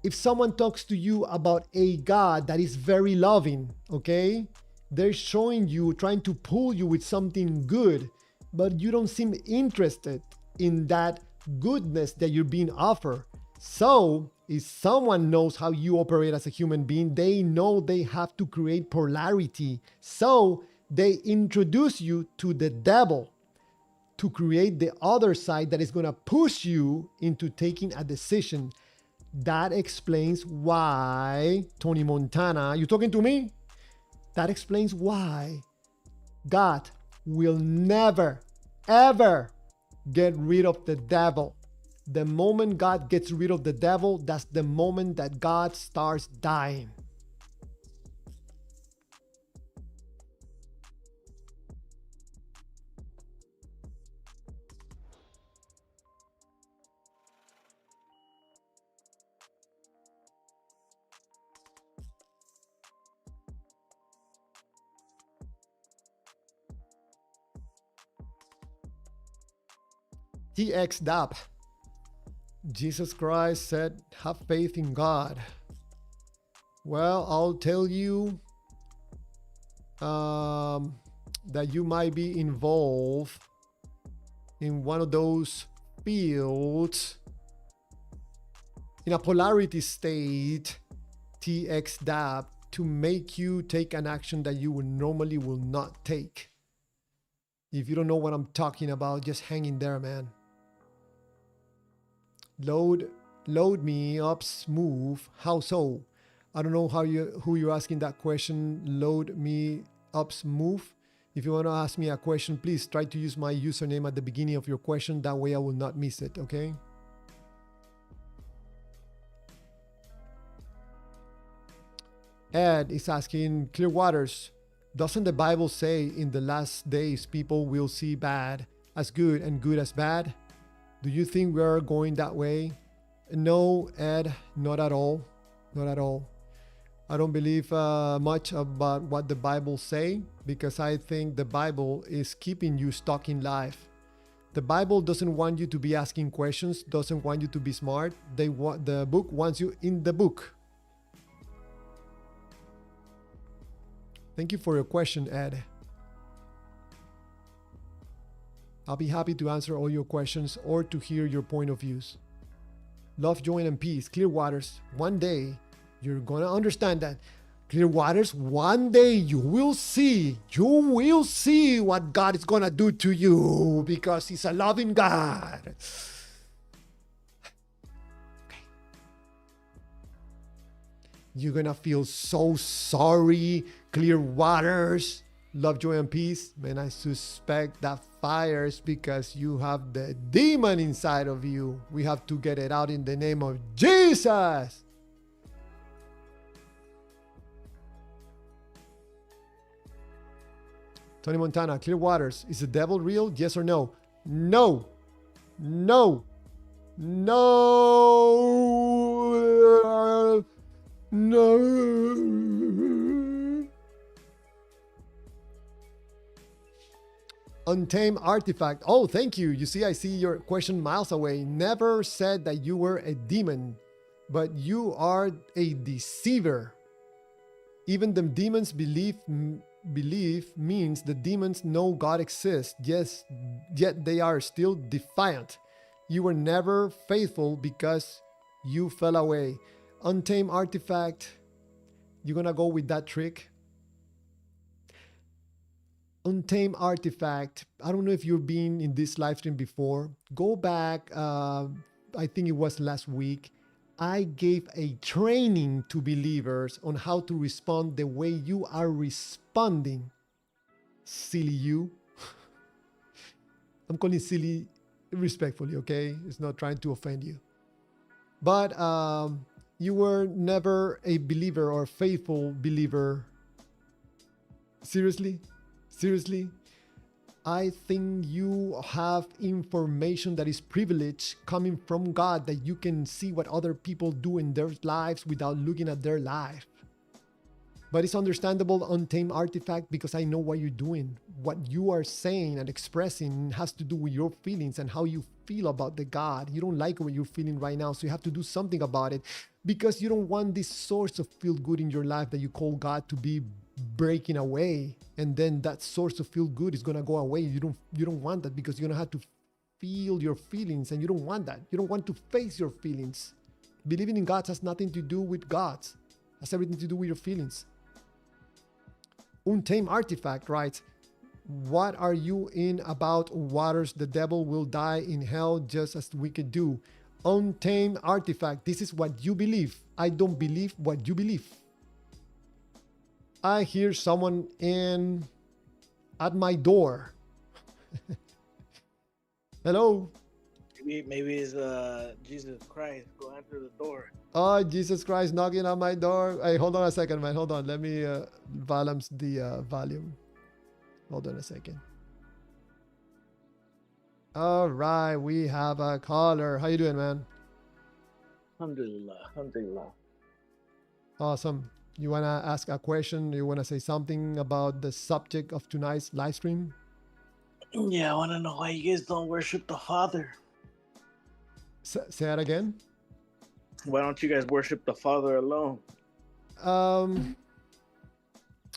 if someone talks to you about a God that is very loving, okay? They're showing you, trying to pull you with something good, but you don't seem interested in that goodness that you're being offered. So if someone knows how you operate as a human being, they know they have to create polarity. So they introduce you to the devil to create the other side that is going to push you into taking a decision. That explains why, Tony Montana, you talking to me? That explains why God will never, ever get rid of the devil. The moment God gets rid of the devil, that's the moment that God starts dying. TXDAP. Jesus Christ said, have faith in God. Well, I'll tell you that you might be involved in one of those fields in a polarity state, TXDAP, to make you take an action that you would normally will not take. If you don't know what I'm talking about, just hang in there, man. Load me up smooth. How so? I don't know who you're asking that question. Load me up smooth. If you want to ask me a question, please try to use my username at the beginning of your question. That way I will not miss it, okay? Ed is asking, Clear Waters, doesn't the Bible say in the last days people will see bad as good and good as bad? Do you think we are going that way? No, Ed, not at all. Not at all. I don't believe much about what the Bible say, because I think the Bible is keeping you stuck in life. The Bible doesn't want you to be asking questions, doesn't want you to be smart. The book wants you in the book. Thank you for your question, Ed. I'll be happy to answer all your questions or to hear your point of views. Love, joy, and peace. Clear Waters, one day you're going to understand that. Clear Waters, one day you will see what God is going to do to you, because He's a loving God. Okay. You're going to feel so sorry. Clear Waters, love, joy, and peace. Man, I suspect that fires because you have the demon inside of you. We have to get it out in the name of Jesus. Tony Montana, Clear Waters, is the devil real? Yes or no? No. No. No. No. Untamed Artifact. Oh, thank you. You see, I see your question miles away. Never said that you were a demon, but you are a deceiver. Even the demons believe means the demons know God exists. Yes, yet they are still defiant. You were never faithful because you fell away. Untamed Artifact. You're gonna go with that trick? Untamed Artifact. I don't know if you've been in this live stream before. Go back, I think it was last week. I gave a training to believers on how to respond the way you are responding. Silly you. I'm calling silly respectfully, okay? It's not trying to offend you. But you were never a believer or faithful believer. Seriously? Seriously? I think you have information that is privileged coming from God, that you can see what other people do in their lives without looking at their life. But it's understandable, Untamed Artifact, because I know what you're doing. What you are saying and expressing has to do with your feelings and how you feel about the God. You don't like what you're feeling right now, so you have to do something about it, because you don't want this source of feel good in your life that you call God to be breaking away, and then that source of feel good is gonna go away. You don't want that, because you're gonna have to feel your feelings, and you don't want that. You don't want to face your feelings. Believing in God has nothing to do with God. It has everything to do with your feelings. Untamed Artifact writes, what are you in about waters? The devil will die in hell just as we could do. Untamed Artifact, this is what you believe. I don't believe what you believe. I hear someone at my door. Hello. Maybe it's Jesus Christ. Go answer the door. Oh, Jesus Christ knocking on my door. Hey, hold on a second, man. Hold on. Let me balance the volume. Hold on a second. All right, we have a caller. How you doing, man? Alhamdulillah. Alhamdulillah. Awesome. You want to ask a question? You want to say something about the subject of tonight's live stream? Yeah, I want to know why you guys don't worship the Father. Say that again. Why don't you guys worship the Father alone?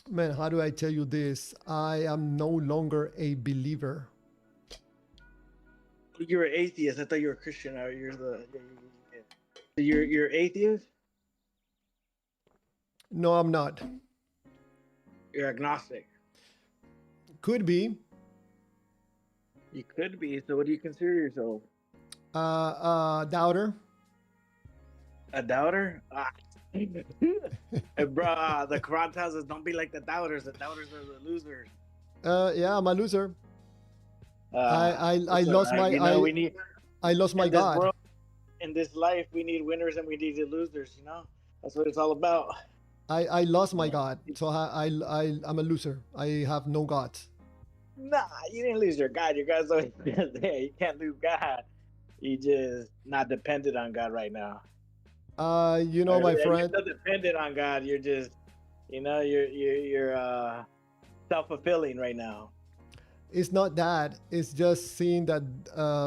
Man, how do I tell you this? I am no longer a believer. You're an atheist. I thought you were a Christian. You're atheist? No, I'm not. You're agnostic. Could be. You could be. So what do you consider yourself? Doubter. A doubter? Hey, bro, the Quran tells us don't be like the doubters. The doubters are the losers. Yeah, I'm a loser. I lost my I lost my God. World, in this life, we need winners and we need losers. You know, that's what it's all about. I lost my God, so I'm a loser. I have no God. Nah, you didn't lose your God. Your God's always there. You can't lose God. You just not dependent on God right now. You know, my friend. You're not dependent on God. You're just, you're self-fulfilling right now. It's not that. It's just seeing that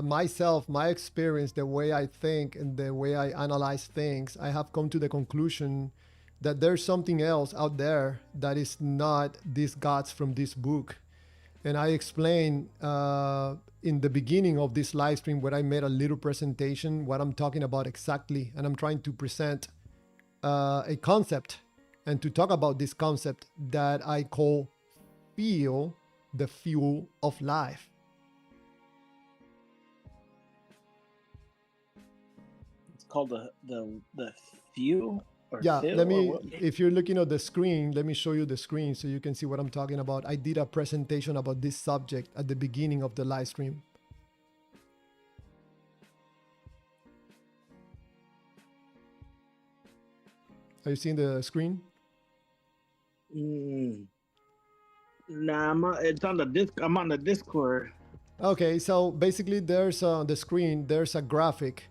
myself, my experience, the way I think and the way I analyze things, I have come to the conclusion that there's something else out there that is not these gods from this book. And I explained in the beginning of this live stream where I made a little presentation, what I'm talking about exactly. And I'm trying to present a concept and to talk about this concept that I call feel the fuel of life. It's called the fuel? Yeah, if you're looking at the screen, let me show you the screen so you can see what I'm talking about. I did a presentation about this subject at the beginning of the live stream. Are you seeing the screen? Nah, it's on the disc. I'm on the Discord. Okay, so basically there's on the screen, there's a graphic.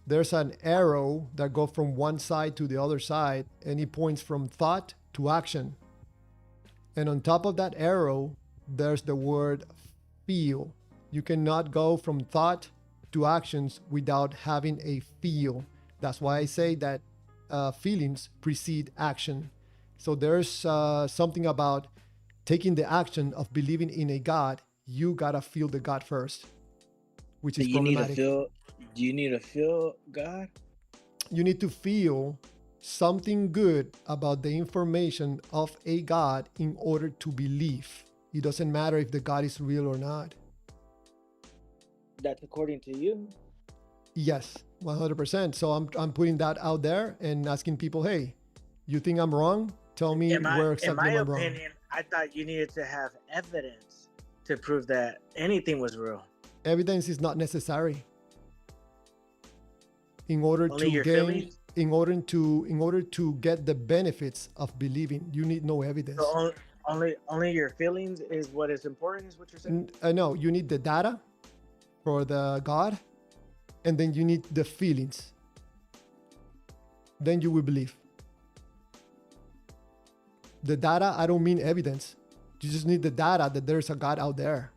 There's an arrow that goes from one side to the other side, and it points from thought to action. And on top of that arrow, there's the word feel. You cannot go from thought to actions without having a feel. That's why I say that feelings precede action. So there's something about taking the action of believing in a God. You gotta feel the God first, which is problematic. Do you need to feel God? You need to feel something good about the information of a God in order to believe. It doesn't matter if the God is real or not. That's according to you? Yes, 100%. So I'm putting that out there and asking people, hey, you think I'm wrong? Tell me where exactly I'm wrong. In my opinion, I thought you needed to have evidence to prove that anything was real. Evidence is not necessary. In order to get the benefits of believing, you need no evidence. So only your feelings is what is important, is what you're saying? No, you need the data for the God, and then you need the feelings. Then you will believe. The data, I don't mean evidence. You just need the data that there's a God out there.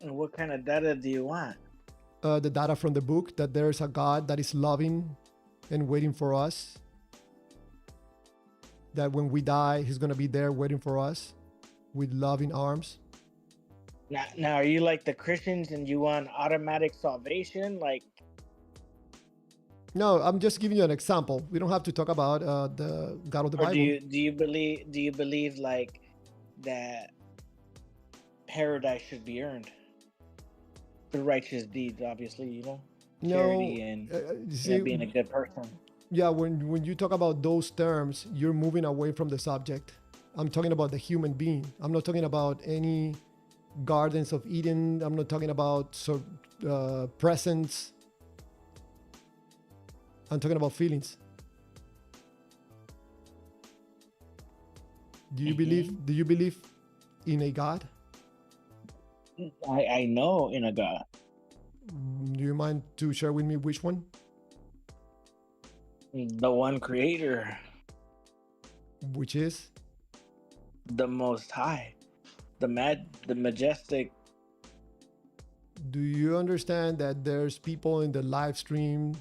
And what kind of data do you want? The data from the book, that there's a God that is loving and waiting for us. That when we die, he's going to be there waiting for us with loving arms. Now, are you like the Christians and you want automatic salvation? Like, No, I'm just giving you an example. We don't have to talk about the God of the Or Bible. do you believe like that paradise should be earned through righteous deeds? Obviously, you know, No, charity and you you know see, being a good person. yeah, when you talk about those terms, you're moving away from the subject. I'm talking about the human being. I'm not talking about any gardens of Eden. I'm not talking about presence. I'm talking about feelings. Do you believe in a God? I know in a God, Do you mind to share with me which one? the one creator, Which is? the most high, the majestic. Do you understand that there's people in the live stream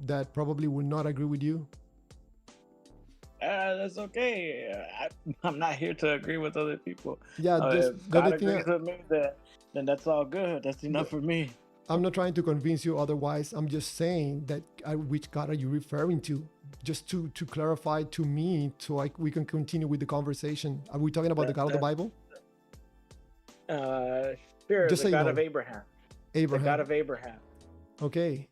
that probably will not agree with you? That's okay. I'm not here to agree with other people. Yeah, just If the God other thing, agrees with me, then that's all good. That's enough for me. I'm not trying to convince you otherwise. I'm just saying that which God are you referring to? Just to clarify to me, so we can continue with the conversation. Are we talking about the God of the Bible? Uh, sure, Just the say God no. of Abraham. The God Abraham. of Abraham. Okay.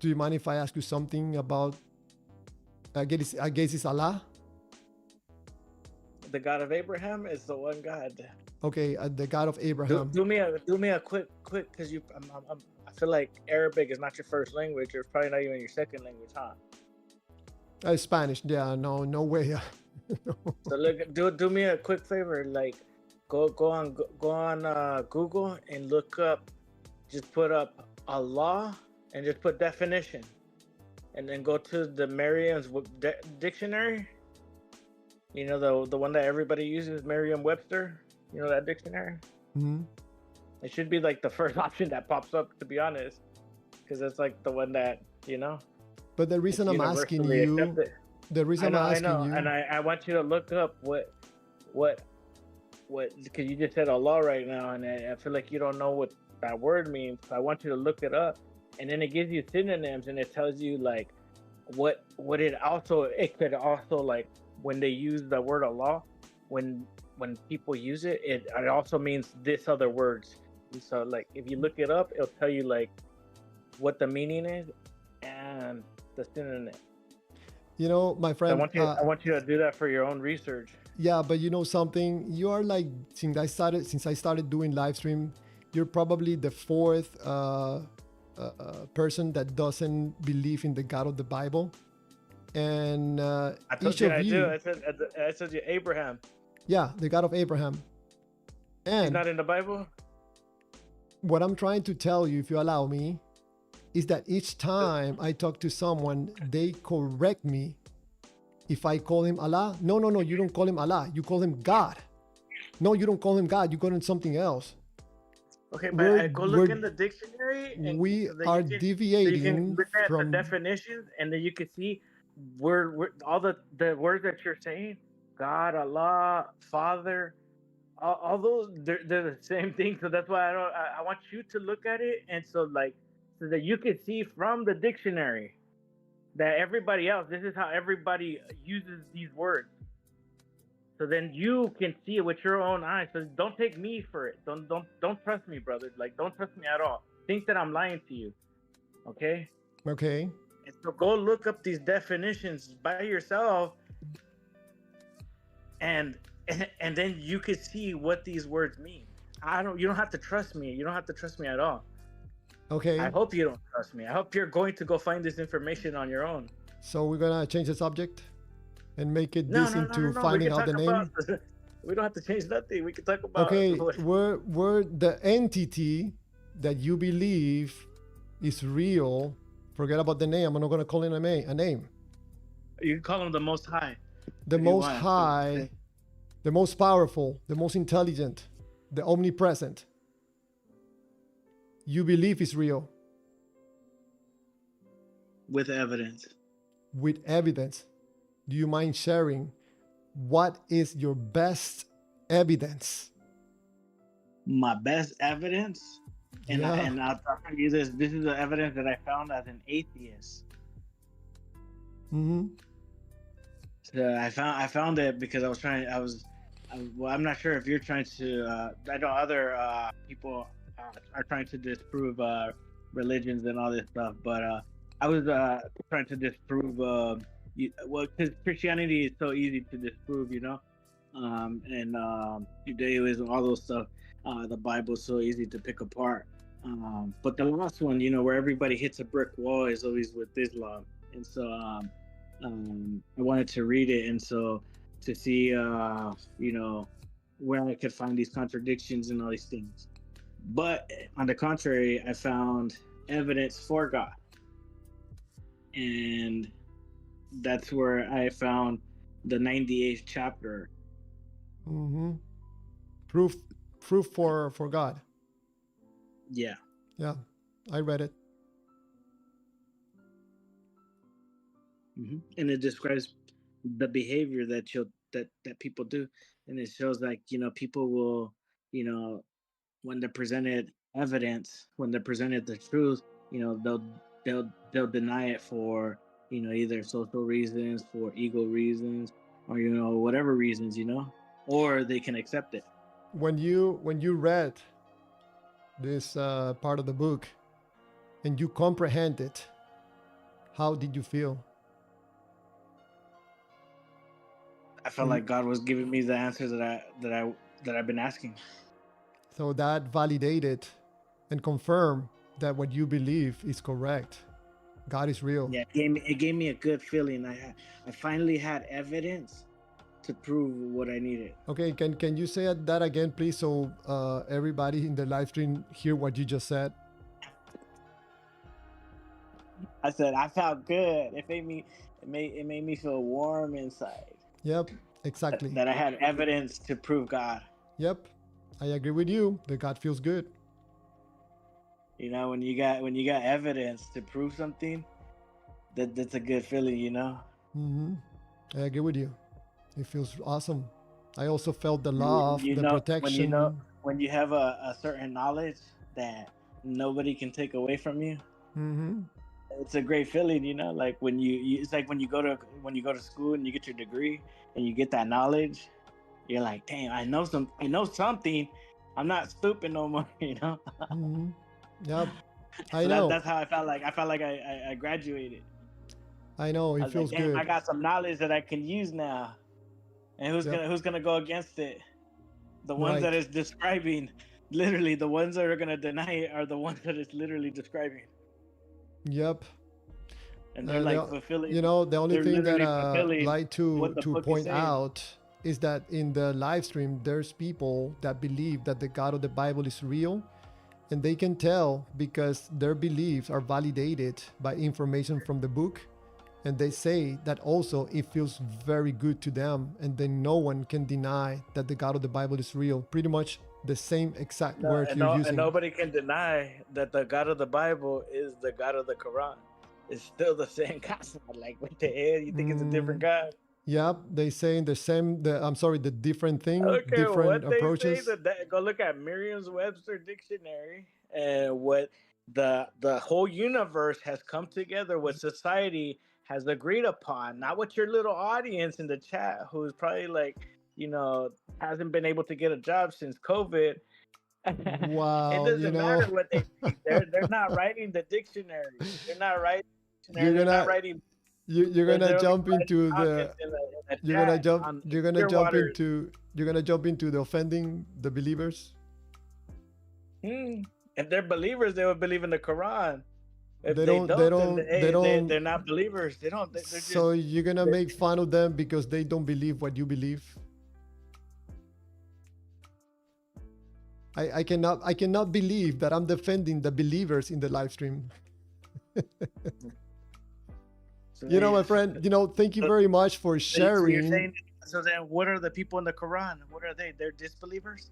Do you mind if I ask you something about? I guess it's Allah. The God of Abraham is the one God. Okay, the God of Abraham. Do me a quick, because I feel like Arabic is not your first language, or it's probably not even your second language, huh? Spanish. Yeah, no way. So look, do me a quick favor, like go on Google and look up, just put up Allah and just put definition, and then go to the Merriam's dictionary. You know the one that everybody uses, Merriam-Webster. You know that dictionary. Mhm. It should be like the first option that pops up, to be honest, because it's like the one that But the reason it's I'm asking universally you, accepted. the reason I'm I asking know, you, and I want you to look up what because you just said Allah right now, and I feel like you don't know what that word means. So I want you to look it up, and then it gives you synonyms, and it tells you like what it could also, like, when they use the word Allah, when people use it, it also means this other words. So like if you look it up, it'll tell you like what the meaning is and the synonym. my So friend. I want you to do that for your own research. Yeah, but you know something, you are like, since I started doing live stream, you're probably the fourth person that doesn't believe in the God of the Bible, and I told each you of I do. you, I told you Abraham. yeah, the God of Abraham. He's And not in the Bible. what I'm trying to tell you, if you allow me, is that each time I talk to someone, they correct me. If I call him Allah, no, you don't call him Allah, you call him God. No, you don't call him God, you call him something else. Okay, but We're go look we're in the dictionary, and we so that are you can deviating look at the from. definitions, and then you can see where all the words that you're saying, God, Allah, Father, all those, they're the same thing. So that's why I want you to look at it, and so that you can see from the dictionary that everybody else, this is how everybody uses these words. So then you can see it with your own eyes. So don't take me for it. Don't trust me, brother. Like, don't trust me at all. Think that I'm lying to you. Okay? Okay. And so go look up these definitions by yourself, and and then you could see what these words mean. You don't have to trust me. You don't have to trust me at all. Okay. I hope you don't trust me. I hope you're going to go find this information on your own. So we're gonna change the subject and make it No, this no, no, no, into no. We finding can out talk the name. about we don't have to change nothing. We can talk about Okay, we're the entity that you believe is real. Forget about the name. I'm not gonna call it a name. You can call him the Most High. The most high, the most powerful, the most intelligent, the omnipresent. You believe is real. With evidence. With evidence. Do you mind sharing what is your best evidence? My best evidence, and Yeah. I'll tell you this. This is the evidence that I found as an atheist. Mm-hmm. So I found it because well, I'm not sure if you're trying to. I know other people are trying to disprove religions and all this stuff, but I was trying to disprove. Well, because Christianity is so easy to disprove, and Judaism, all those stuff. The Bible's so easy to pick apart. But the last one, where everybody hits a brick wall, is always with Islam, and so I wanted to read it, and so to see, where I could find these contradictions and all these things. But on the contrary, I found evidence for God, and that's where I found the 98th chapter. Mm-hmm. Proof, proof for God. Yeah. Yeah, I read it. And it describes the behavior that people do, and it shows like people will, when they're presented evidence, when they're presented the truth, they'll deny it for either social reasons, for ego reasons, or whatever reasons, or they can accept it. When you read this part of the book and you comprehend it, how did you feel? I felt like God was giving me the answers that I've been asking. So that validated and confirmed that what you believe is correct. God is real. Yeah, it gave me a good feeling. I finally had evidence to prove what I needed. Okay, can you say that again, please, so everybody in the live stream hear what you just said? I said I felt good. It made me feel warm inside. Yep, exactly. That I had evidence to prove God. Yep, I agree with you. The God feels good. When you got evidence to prove something, that's a good feeling. Mm-hmm. I agree with you. It feels awesome. I also felt the love, You the know protection. when you have a certain knowledge that nobody can take away from you. Mm-hmm. It's a great feeling, like when it's like when you go to school and you get your degree and you get that knowledge, you're like, damn, I know something. I'm not stupid no more. Mm-hmm. Yep, I So know. that's how I felt like. I felt like I graduated. I know. I It was like, feels damn, I good. got some knowledge that I can use now. And who's Yep. gonna go against it? The ones that Right. is describing, literally, the ones that are gonna deny it are the ones that it's literally describing, Yep. and they're like You fulfilling. know, the only They're thing that literally fulfilling like what the to book is point saying. out is that in the live stream, there's people that believe that the God of the Bible is real, and they can tell because their beliefs are validated by information from the book, and they say that also it feels very good to them, and then no one can deny that the God of the Bible is real. Pretty much the same exact No, words and you're no, and using. nobody can deny that the God of the Bible is the God of the Quran. It's still the same God. Like, what the hell? You think it's a different Mm, God? yep, they saying the same. I'm sorry, the different I thing, don't care different what they say. approaches. Go look at Merriam-Webster dictionary and what the whole universe has come together. What society has agreed upon, not what your little audience in the chat, who's probably like, hasn't been able to get a job since COVID. It Wow, doesn't matter what they think. They're not writing the dictionary. They're not writing you're dictionary. They're not gonna writing. you're gonna They're only jump writing into comments the in the you're gonna chat jump on you're gonna jump Clearwater. into you're gonna jump into the offending the believers. If they're believers, they would believe in the Quran. If They they don't they don't, then don't they they're don't not believers. They don't. They're just. So you're gonna make fun of them because they don't believe what you believe. I cannot believe that I'm defending the believers in the live stream. So, You know, my friend, thank you very much for so you're sharing. saying. So then, what are the people in the Quran? What are they? They're disbelievers.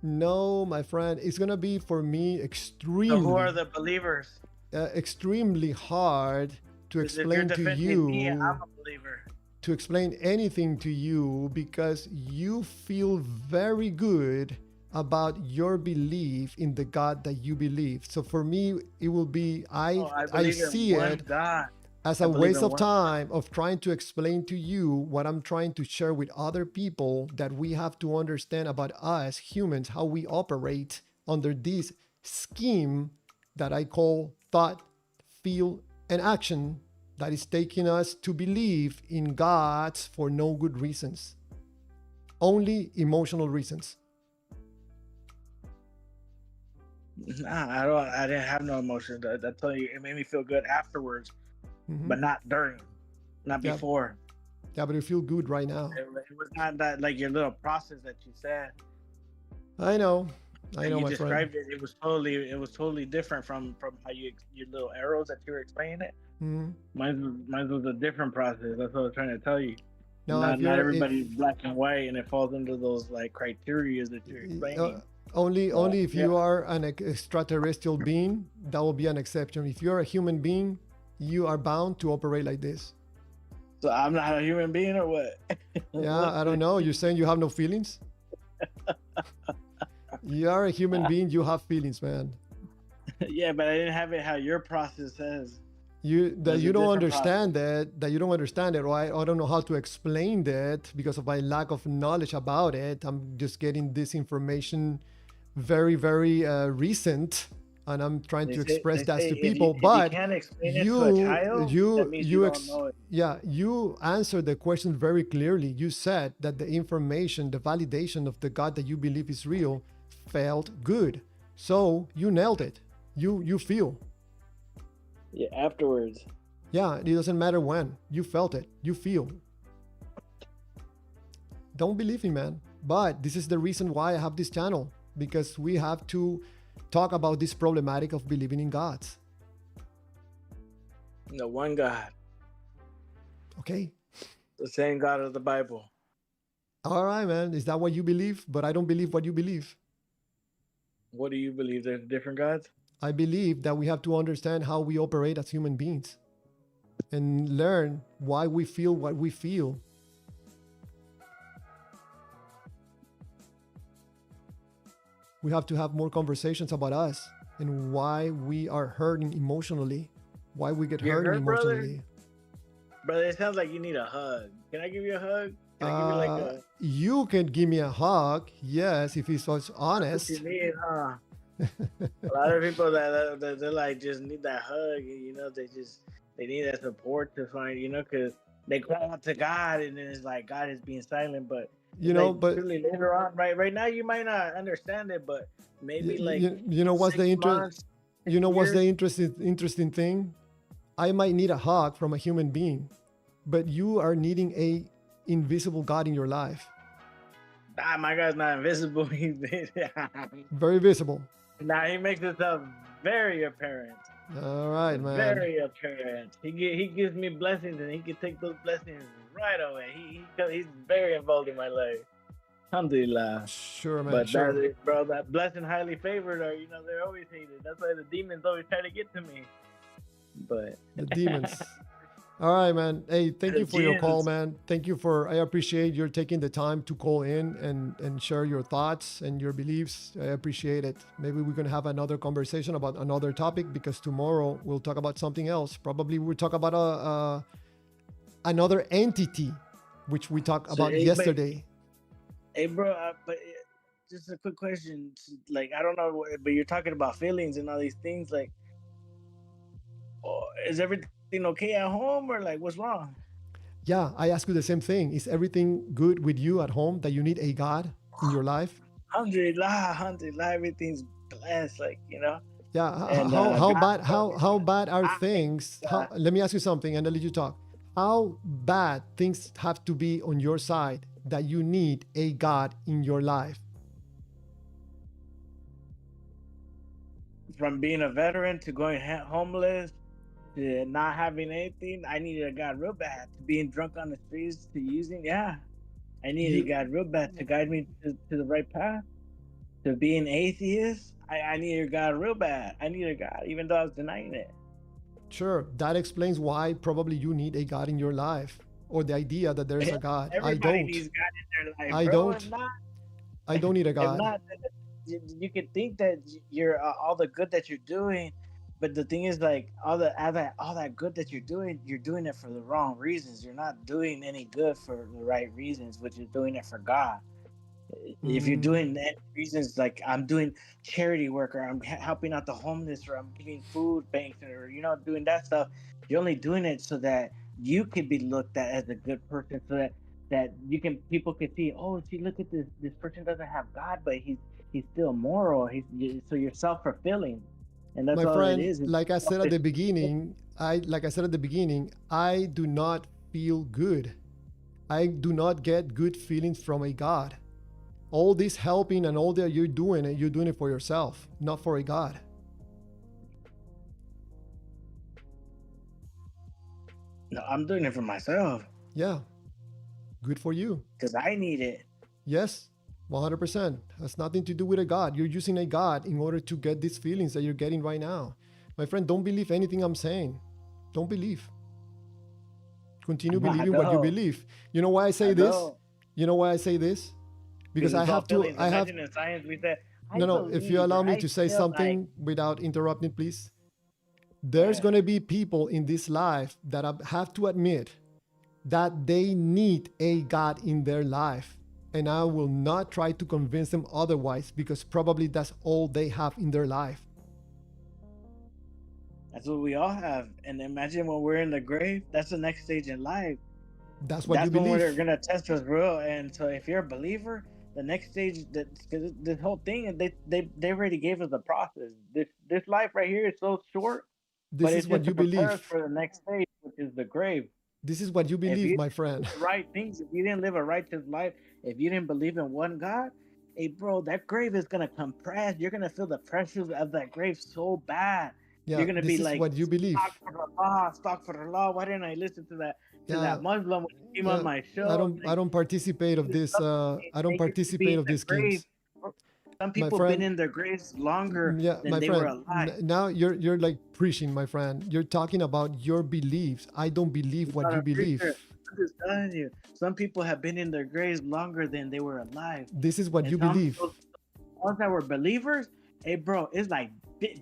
No, my friend, it's gonna be for me So who extremely are the believers? extremely hard to Because if you're explain to defending me, I'm you, a believer. to explain anything to you, because you feel very good about your belief in the God that you believe. So for me, it will be Oh, I I believe in see one it. God. as I a believe waste in of one God. time of trying to explain to you what I'm trying to share with other people, that we have to understand about us humans, how we operate under this scheme that I call thought, feel, and action, that is taking us to believe in gods for no good reasons, only emotional reasons. Nah, I don't. I didn't have no emotions. I tell you, it made me feel good afterwards, Hmm. but not during, not Yeah, before. yeah, but you feel good right now. It was not that like your little process that you said. I know, I And know, you my friend. described it. It was totally different from how your little arrows that you were explaining it. Mhm. Mine was a different process. That's what I was trying to tell you. Now, if Not you're if everybody's black and white, and it falls into those like criteria that you're uh, explaining. only if Yeah. you are an extraterrestrial being, that will be an exception. If you're a human being, you are bound to operate like this. So I'm not a human being, or what? Yeah, What's I don't the know. You're saying you have no feelings? You are a human being. You have feelings, man. yeah, but I didn't have it how your process says. You It that was you a don't different process. understand that you don't understand it, right? I don't know how to explain that because of my lack of knowledge about it. I'm just getting this information very recent, and I'm trying to express They that say to people. if you But can't explain it to a you child, that you means you you don't ex know it. yeah, you answered the question very clearly. You said that the information, the validation of the God that you believe is real, felt good. So you nailed it. You feel. Yeah, afterwards. Yeah, it doesn't matter when. You felt it. You feel. Don't believe me, man. But this is the reason why I have this channel, because we have to talk about this problematic of believing in gods. The one God, Okay? the same God of the Bible. All right, man. Is that what you believe? But I don't believe what you believe. What do you believe? There's different gods? I believe that we have to understand how we operate as human beings and learn why we feel what we feel. We have to have more conversations about us and why we are hurting emotionally, why we get You're hurting hurt, brother? emotionally. Brother, it sounds like you need a hug. Can I give you a hug? Can I give you like a You can give me a hug, yes, if it's such that's what you honest. need, huh? A lot of people that they're like just need that hug, and they need that support to find, because they cry out to God, and then it's like God is being silent, but You it's know, like but truly later on, right now you might not understand it, but maybe like you know what's the 6 months, you know what's the years. interesting thing? I might need a hug from a human being, but you are needing a invisible God in your life. Ah, my God's not invisible. Very visible. Now he makes himself very apparent. All right, man. Very apparent. He gives me blessings, and he can take those blessings right away. He's very involved in my life. Alhamdulillah. Sure, man, But that sure. is, bro, that blessed and highly favored are, they're always hated. That's why the demons always try to get to me. But The demons. All right, man. Hey, thank the you for your call, jinns, man. Thank you for, I appreciate your taking the time to call in and share your thoughts and your beliefs. I appreciate it. Maybe we're going to have another conversation about another topic, because tomorrow we'll talk about something else. Probably we'll talk about another entity, which we talked so about yesterday. hey, bro, just a quick question. Like, I don't know, but you're talking about feelings and all these things. Like, is everything okay at home, or like what's wrong? Yeah, I ask you the same thing. Is everything good with you at home, that you need a God in your life? Alhamdulillah, alhamdulillah, everything's blessed, Yeah, and how God bad told me how bad are I thank things? God. Let me ask you something, and I'll let you talk. How bad things have to be on your side that you need a God in your life? From being a veteran to going homeless to not having anything, I needed a God real bad. To being drunk on the streets to using, yeah, I needed You God real bad to guide me to the right path. To being atheist, I needed God real bad. I needed God, even though I was denying it. sure, that explains why probably you need a God in your life, or the idea that there is a God. I Everybody don't. needs God in their life, I bro. don't. I don't need a If God. not, you could think that you're all the good that you're doing, but the thing is, like all that good that you're doing it for the wrong reasons. You're not doing any good for the right reasons, which is doing it for God. If you're Mm, doing that reasons, like I'm doing charity work, or I'm helping out the homeless, or I'm giving food banks, or doing that stuff, you're only doing it so that you could be looked at as a good person, so that people can see, oh, see, look at this person doesn't have God, but he's still moral. So you're self-fulfilling, and that's my all it friend, is. It's like I said at selfish. the beginning, I do not feel good. I do not get good feelings from a God. All this helping and all that you're doing it for yourself, not for a God. No, I'm doing it for myself Yeah, good for you. because I need it. Yes, 100%. Has nothing to do with a God. You're using a God in order to get these feelings that you're getting right now. My friend, don't believe anything I'm saying. Don't believe. Continue I believing what you know, believe. You know why I I say this? know. You know why I say this? Because Because I it's all have to, feelings. I have, Imagine in science we said, I no, no, if you believe, allow or me I to say feel like. something without interrupting, please. Go There's ahead. going to be people in this life that have to admit that they need a God in their life. And I will not try to convince them otherwise because probably that's all they have in their life. That's what we all have. And imagine when we're in the grave, that's the next stage in life. That's what you That's when we're believe. gonna test us real. And so if you're a believer, the next stage, that because this whole thing, they already gave us the process. This life right here is so short, but This is it's just what to you prepare us believe. for the next stage, which is the grave. This is what you If believe, you my didn't do friend. the right things, if you didn't live a righteous life, if you didn't believe in one God, hey bro, that grave is gonna compress. You're gonna feel the pressures of that grave so bad. You're Yeah, gonna be this is like, what you believe. stock for the law. Why didn't I listen to Yeah, that Muslim when he came on yeah. my show? I Like, don't participate of dude, this. I don't they used to be participate in of the these grave. schemes, Some my people been friend. in their graves longer Yeah, than my they were friend. alive. Now you're like preaching, my friend. You're talking about your beliefs. I don't believe I'm what not you a preacher. believe. I'm just telling you. Some people have been in their graves longer than they were alive, This is what and you some believe. those ones that were believers, hey bro, it's like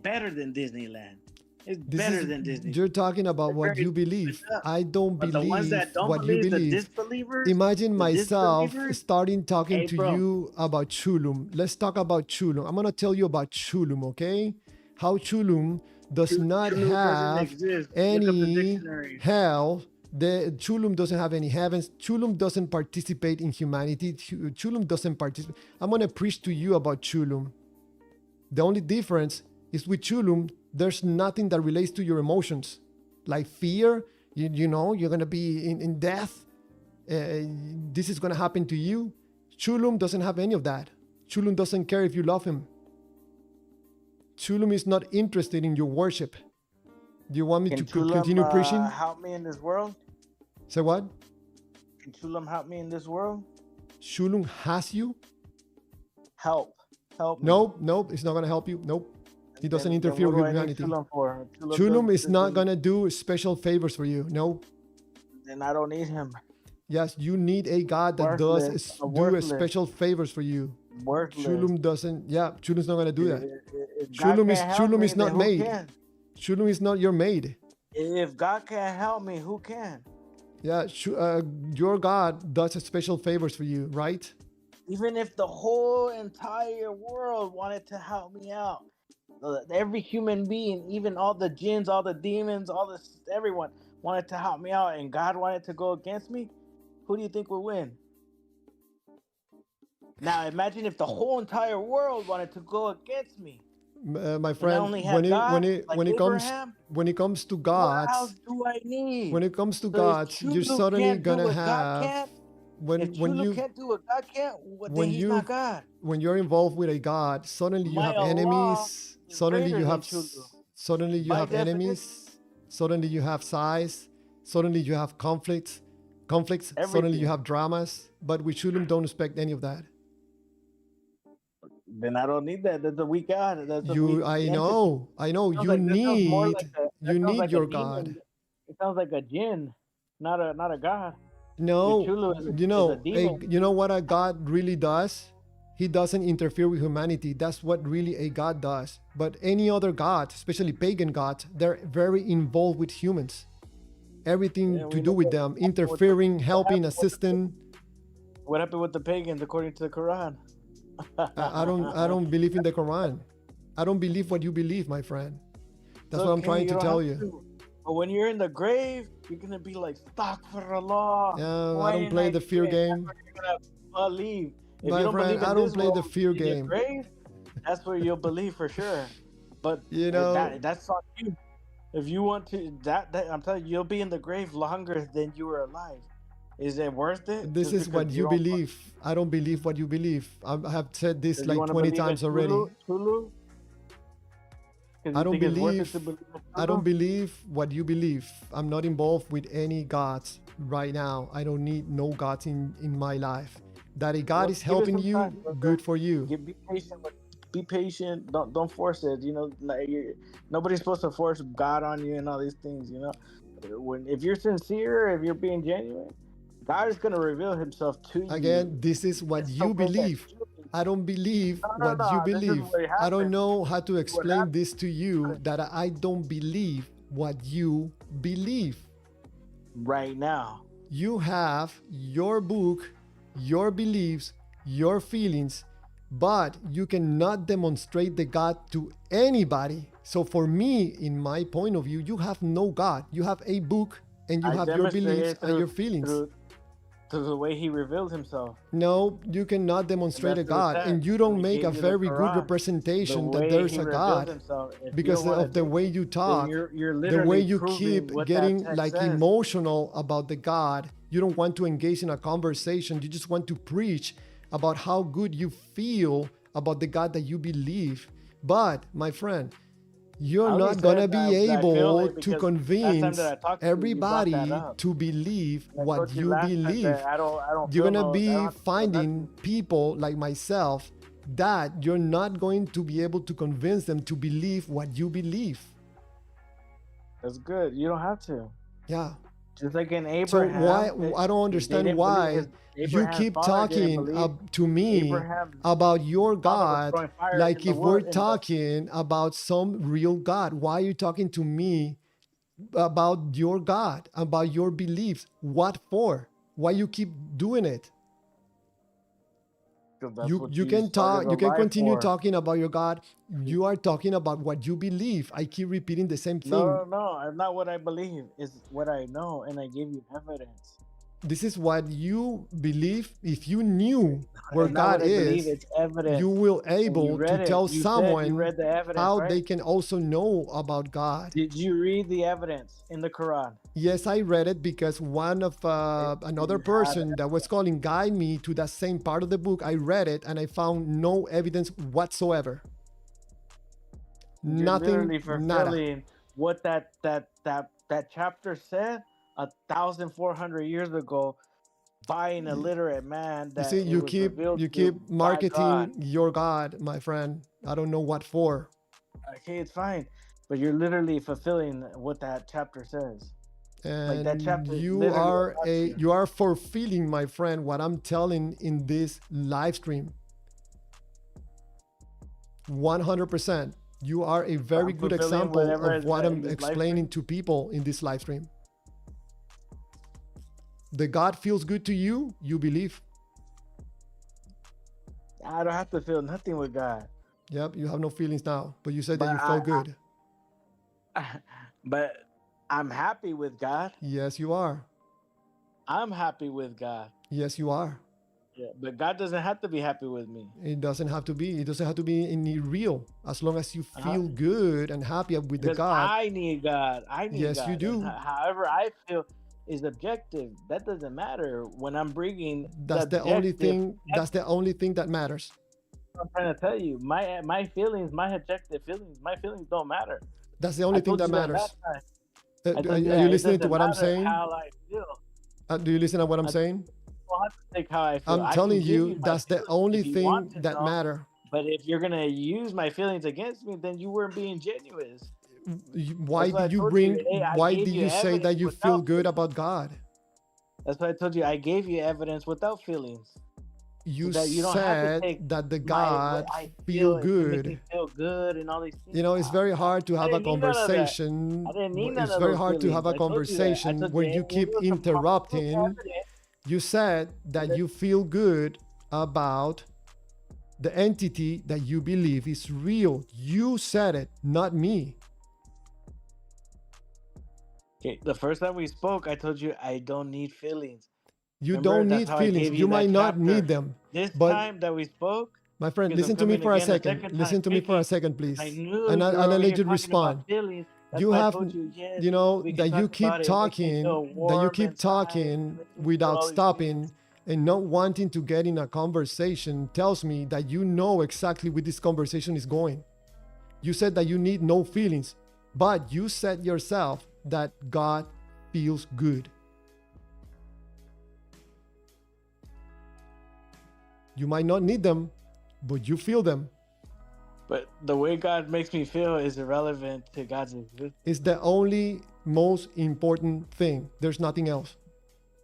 better than Disneyland. It's This better is than Disney. you're talking about They're what very you switched believe. up. I don't But the ones that believe don't what you believe, believe. Imagine the myself disbelievers, starting talking hey to bro, you about Chulum. Let's talk about Chulum. I'm gonna tell you about Chulum, okay? How Chulum does not Chulu doesn't have exist. Look up the any dictionary. hell. The Chulum doesn't have any heavens. Chulum doesn't participate in humanity. Chulum doesn't participate. I'm gonna preach to you about Chulum. The only difference is with Chulum, there's nothing that relates to your emotions. Like fear, you know, you're going to be in death. This is going to happen to you. Chulum doesn't have any of that. Chulum doesn't care if you love him. Chulum is not interested in your worship. Do you want me to Can Chulam continue preaching? help me in this world? Say what? Can Chulam help me in this world? Chulum has you? Help. Help me. Nope, nope, it's not going to help you. Nope. He doesn't Then interfere what do with I need humanity. Chulam for? Chulam does Chulum is not then, going to do special favors for you. No. then I don't need him. Yes, you need a God that does Worthless. do Worthless. special favors for you. Worthless. Chulum doesn't. Yeah, Chulum's not gonna do that. If God can't help Chulum me, is then not who made. can? Chulum is not your maid. If God can't help me, who can? Yeah, your God does special favors for you, right? Even if the whole entire world wanted to help me out, every human being, even all the jinns, all the demons, everyone wanted to help me out, and God wanted to go against me, who do you think would win? Now imagine if the whole entire world wanted to go against me, My and I friend, only had God, like Abraham. when it comes to What God, else do I when need? it comes to So if God, you're Chulu suddenly can't do gonna what God have can't, if when Chulu you can't do what God can't, then when he's not you God. when you're involved with a God, suddenly you My have Allah enemies. is greater than Chulu. Suddenly you By have definition, enemies. Suddenly you have size. Suddenly you have conflicts. Suddenly you everything. have dramas. But with Shulam, don't expect any of that. Then I don't need that. That's a weak God. That's a weak entity. I know. Sounds like that sounds more like that You sounds need like a your demon. God. It sounds like a jinn, not a god. Your No, Chulu is a demon. you know what a God really does? He doesn't interfere with humanity. That's what really a God does. But any other God, especially pagan gods, they're very involved with humans. Everything to we do know with them, interfering, helping, happened with assisting. what happened with the pagans according to the Quran. I don't believe in the Quran. I don't believe what you believe, my friend. That's It's what I'm okay, trying to don't tell have you. to. But when you're in the grave, you're gonna be like, "Astaghfirullah." I Why don't didn't play I the do fear it? That's game. what you're gonna believe. If you My don't friend, believe I in don't this play the world, fear in your game. grave, that's where you'll believe for sure. But You know, that's on you. If you want to, that I'm telling you, you'll be in the grave longer than you were alive. Is it worth it? this Just is because what you you don't, believe. I don't believe what you believe. I have said this because you like want to 20 believe in times already. Tulu, because I you don't think it's worth it to believe believe in I don't Tulu. believe what you believe. I'm not involved with any gods right now. I don't need no gods in my life. That a God Well, is give it helping some you, time, brother. good for you. Be patient. Be patient. Don't force it. You know, like nobody's supposed to force God on you and all these things. You know, when if you're sincere, if you're being genuine, God is gonna reveal Himself to you Again, this is in what the you way that believe. you believe. I don't believe No, what you no. This is believe. what I don't happened. know how to This is what explain happened. this to you that I don't believe what you believe. Right now. You have your book, your beliefs, your feelings, but you cannot demonstrate the God to anybody. So, for me, in my point of view, you have no God. You have a book and you I have your beliefs demonstrated and your feelings. through the way He revealed Himself, No, you cannot and demonstrate that's a the God, and test. you And don't He make a gave you the very good Quran. The representation that way there's He a revealed God Himself. If you because don't want of the to way you then talk, you're the way literally you proving keep what that getting text like says. emotional about the God. You don't want to engage in a conversation. You just want to preach about how good you feel about the God that you believe. But, my friend, you're I only not gonna said be that I feel able it to because last time that convince I talked to you, you brought that everybody up, to believe and I what told you you last time that believe. I don't You're feel gonna no, I don't be have to feel finding nothing. people like myself that you're not going to be able to convince them to believe what you believe. That's good. You don't have to. Yeah. Just like in So why Abraham, I don't they understand didn't believe why his you Abraham's keep father didn't talking believe. to me Abraham's about your father was God throwing fire like in the if we're wood in the. talking about some real God. Why are you talking to me about your God, about your beliefs? What for? Why you keep doing it? Because that's what You you can started talk, a you can lie continue for. talking about your God. You are talking about what you believe. I keep repeating the same thing. No. It's not what I believe. It's what I know, and I gave you evidence. This is what you believe. If you knew where It's not God what I believe. is, It's you evidence. will And you able to read it. tell You said you someone read the evidence, how right? they can also know about God. Did you read the evidence in the Quran? Yes, I read it because one of Do another you have person that was calling guide me to that same part of the book. I read it and I found no evidence whatsoever. You're Nothing, literally nada. fulfilling what that chapter said 1,400 years ago by an illiterate man You that see, it was revealed you to keep by God. marketing your God, my friend. I don't know what for. Okay, it's fine, but you're literally fulfilling what that chapter says. Like that And chapter is literally about you. you are fulfilling, my friend, what I'm telling in this live stream. 100%. You are a very I'm good fulfilling example whatever of is what in I'm this live explaining stream. to people in this live stream. The God feels good to you, you believe. I don't have to feel nothing with God, Yep, you have no feelings now, but you said that but you felt good. but I'm happy with God. Yes, you are. I'm happy with God. Yes, you are. Yeah, but God doesn't have to be happy with me. It doesn't have to be. It doesn't have to be any real. As long as you Uh-huh. feel good and happy with the Because God. I need God. I need Yes, you God, and do. however I feel is objective. That doesn't matter when I'm bringing That's the only subjective. thing. That's the only thing that matters. I'm trying to tell you, my feelings, my objective feelings, my feelings don't matter. That's the I only thing told that you that matters. last time. Uh, I are told you you that it listening to doesn't what I'm matter saying? how I feel. Do you listen to what I'm I saying? don't have to think how I feel. I'm I can telling give you, you my that's the feelings only if you want thing to that know. matter. But if you're gonna use my feelings against me, then you weren't being genuine. Why That's why I did you told you, bring? hey, I Why gave did you you say evidence that you feel without good feelings. about God? That's why I told you I gave you evidence without feelings. you that you don't have to said take that the what God I feel feel. It makes me good. feel good and all these things. You know, it's very hard to I have a didn't need none of that. I conversation. didn't need none It's of very those hard to have feelings. a I told you that. I conversation told you, when you and it keep was some proof interrupting. evidence. You said that you feel good about the entity that you believe is real. You said it, not me. Okay, the first time we spoke, I told you I don't need feelings. You Remember, don't that's need how I feelings. gave You you that might not need chapter. them. This But time that we spoke, my friend, because I'm listen to me coming for a again the second. second time Listen to me for a speaking, second, I please. knew And you were I'll over let here you talking about respond. feelings. That's You why I have, told you, yes, you know, we can that you talk keep about it. It makes me feel talking, that you warm keep inside. It talking makes me feel without all these stopping things. and not wanting to get in a conversation tells me that you know exactly where this conversation is going. You said that you need no feelings, but you said yourself that God feels good. You might not need them, but you feel them. But the way God makes me feel is irrelevant to God's existence. It's the only most important thing. There's nothing else.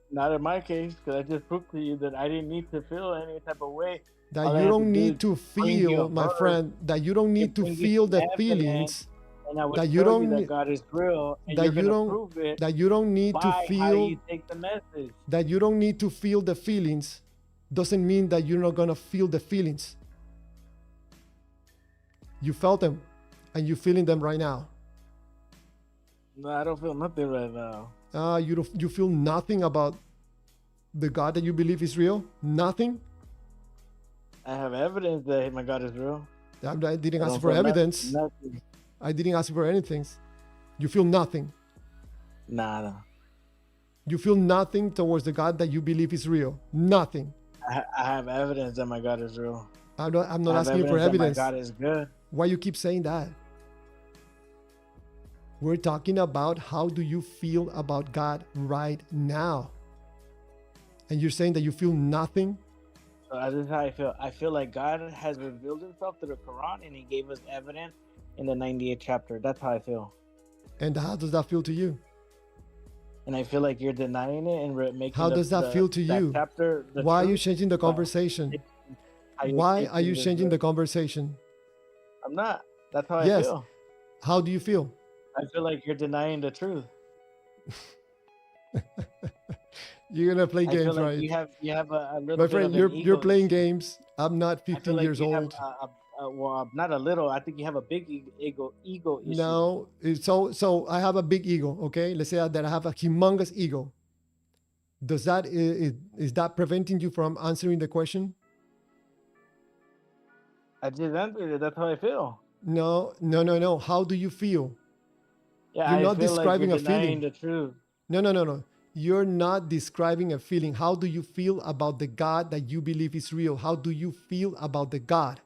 Not in my case, because I just proved to you that I didn't need to feel any type of way. That All I you had to don't do need is to bring you a feel, my verse friend, that you don't need and to bring you feel some the evidence, feelings, and I would that you show you that don't God is real, and that you're you gonna don't prove it that you don't need to by how feel you take the message. that you don't need to feel the feelings doesn't mean that you're not going to feel the feelings. You felt them and you're feeling them right now. No, I don't feel nothing right now. You feel nothing about the God that you believe is real? Nothing? I have evidence that my God is real. I didn't I ask don't you for feel evidence. nothing. I didn't ask you for anything. You feel nothing. Nada. You feel nothing towards the God that you believe is real. Nothing. I have evidence that my God is real. I'm not I have asking you for evidence that my evidence. God is good. Why you keep saying that? We're talking about how do you feel about God right now. And you're saying that you feel nothing? So this is how I feel. I feel like God has revealed himself through the Quran, and he gave us evidence in the 98th chapter. That's how I feel. And how does that feel to you? And I feel like you're denying it and making How does that feel to you? Chapter, Why are you truth. changing the conversation? Why are you changing the conversation? I'm not. That's how I Yes. feel. How do you feel? I feel like you're denying the truth. You're gonna play I feel games, like right? you have a little My bit friend, of an you're ego playing issue. games. I'm not I feel 15 like years you have old. well, not a little. I think you have a big ego issue. No, so I have a big ego. Okay, let's say that I have a humongous ego. Does that is that preventing you from answering the question? I just answered it. That's how I feel. No. How do you feel? Yeah, You're I not feel like describing you're a denying feeling. the truth. No. You're not describing a feeling. How do you feel about the God that you believe is real? How do you feel about the God?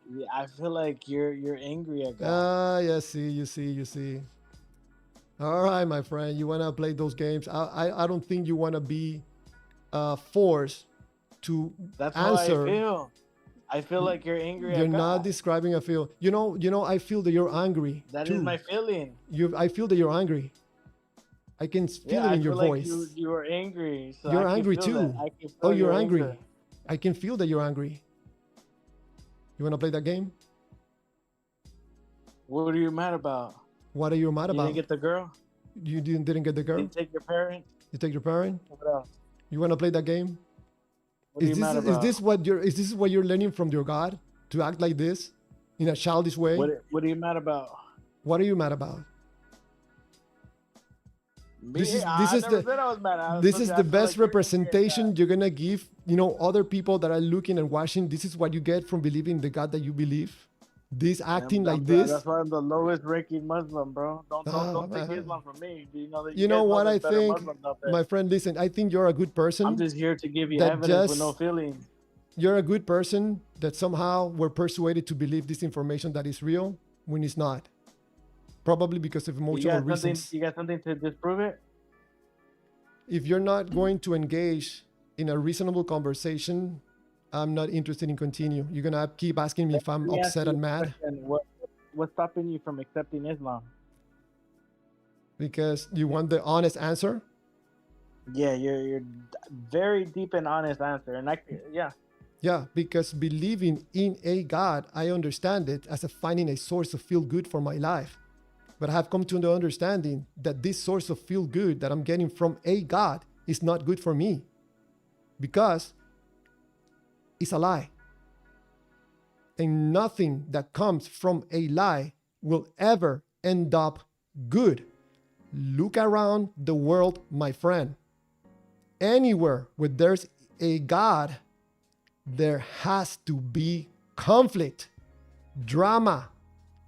Yeah, I feel like you're angry at God. Yeah, you see. All right, my friend, you wanna play those games? I don't think you wanna be forced to That's how answer. I feel. I feel like you're angry You're at God. not describing a feel. You know. I feel that you're angry. That too. is my feeling. I feel that you're angry. I can feel it in your voice. Like you are angry. So You're I can angry feel too. that. I can feel Oh, you're your angry. anger. I can feel that you're angry. You wanna play that game? What are you mad about? What are you mad You about? didn't get the girl? You didn't get the You girl? didn't take your parents? You take your parent? What else? You wanna play that game? What are you mad about? Is this what you're learning from your God? To act like this? In a childish way? What are you mad about? What are you mad about? Me? This is I never said I was mad. This is I the feel best like you're angry at representation God. you're gonna give, other people that are looking and watching. This is what you get from believing the God that you believe. This acting like this. That's why I'm the lowest ranking Muslim, bro. Don't take man. Islam from me. Do you know that You guys know what I there's better think, Muslims out there? my friend? Listen, I think you're a good person. I'm just here to give you that evidence with just- no feelings. You're a good person that somehow were persuaded to believe this information that is real when it's not. Probably because of emotional reasons. You got something to disprove it? If you're not going to engage in a reasonable conversation, I'm not interested in continue. You're gonna keep asking me if I'm Let me ask upset you and a mad question. What's stopping you from accepting Islam? because you want the honest answer. Yeah, you're very deep and honest answer, and yeah. Yeah, because believing in a God, I understand it as a finding a source of feel good for my life. But I have come to the understanding that this source of feel good that I'm getting from a God is not good for me because it's a lie. And nothing that comes from a lie will ever end up good. Look around the world, my friend. Anywhere where there's a God, there has to be conflict, drama,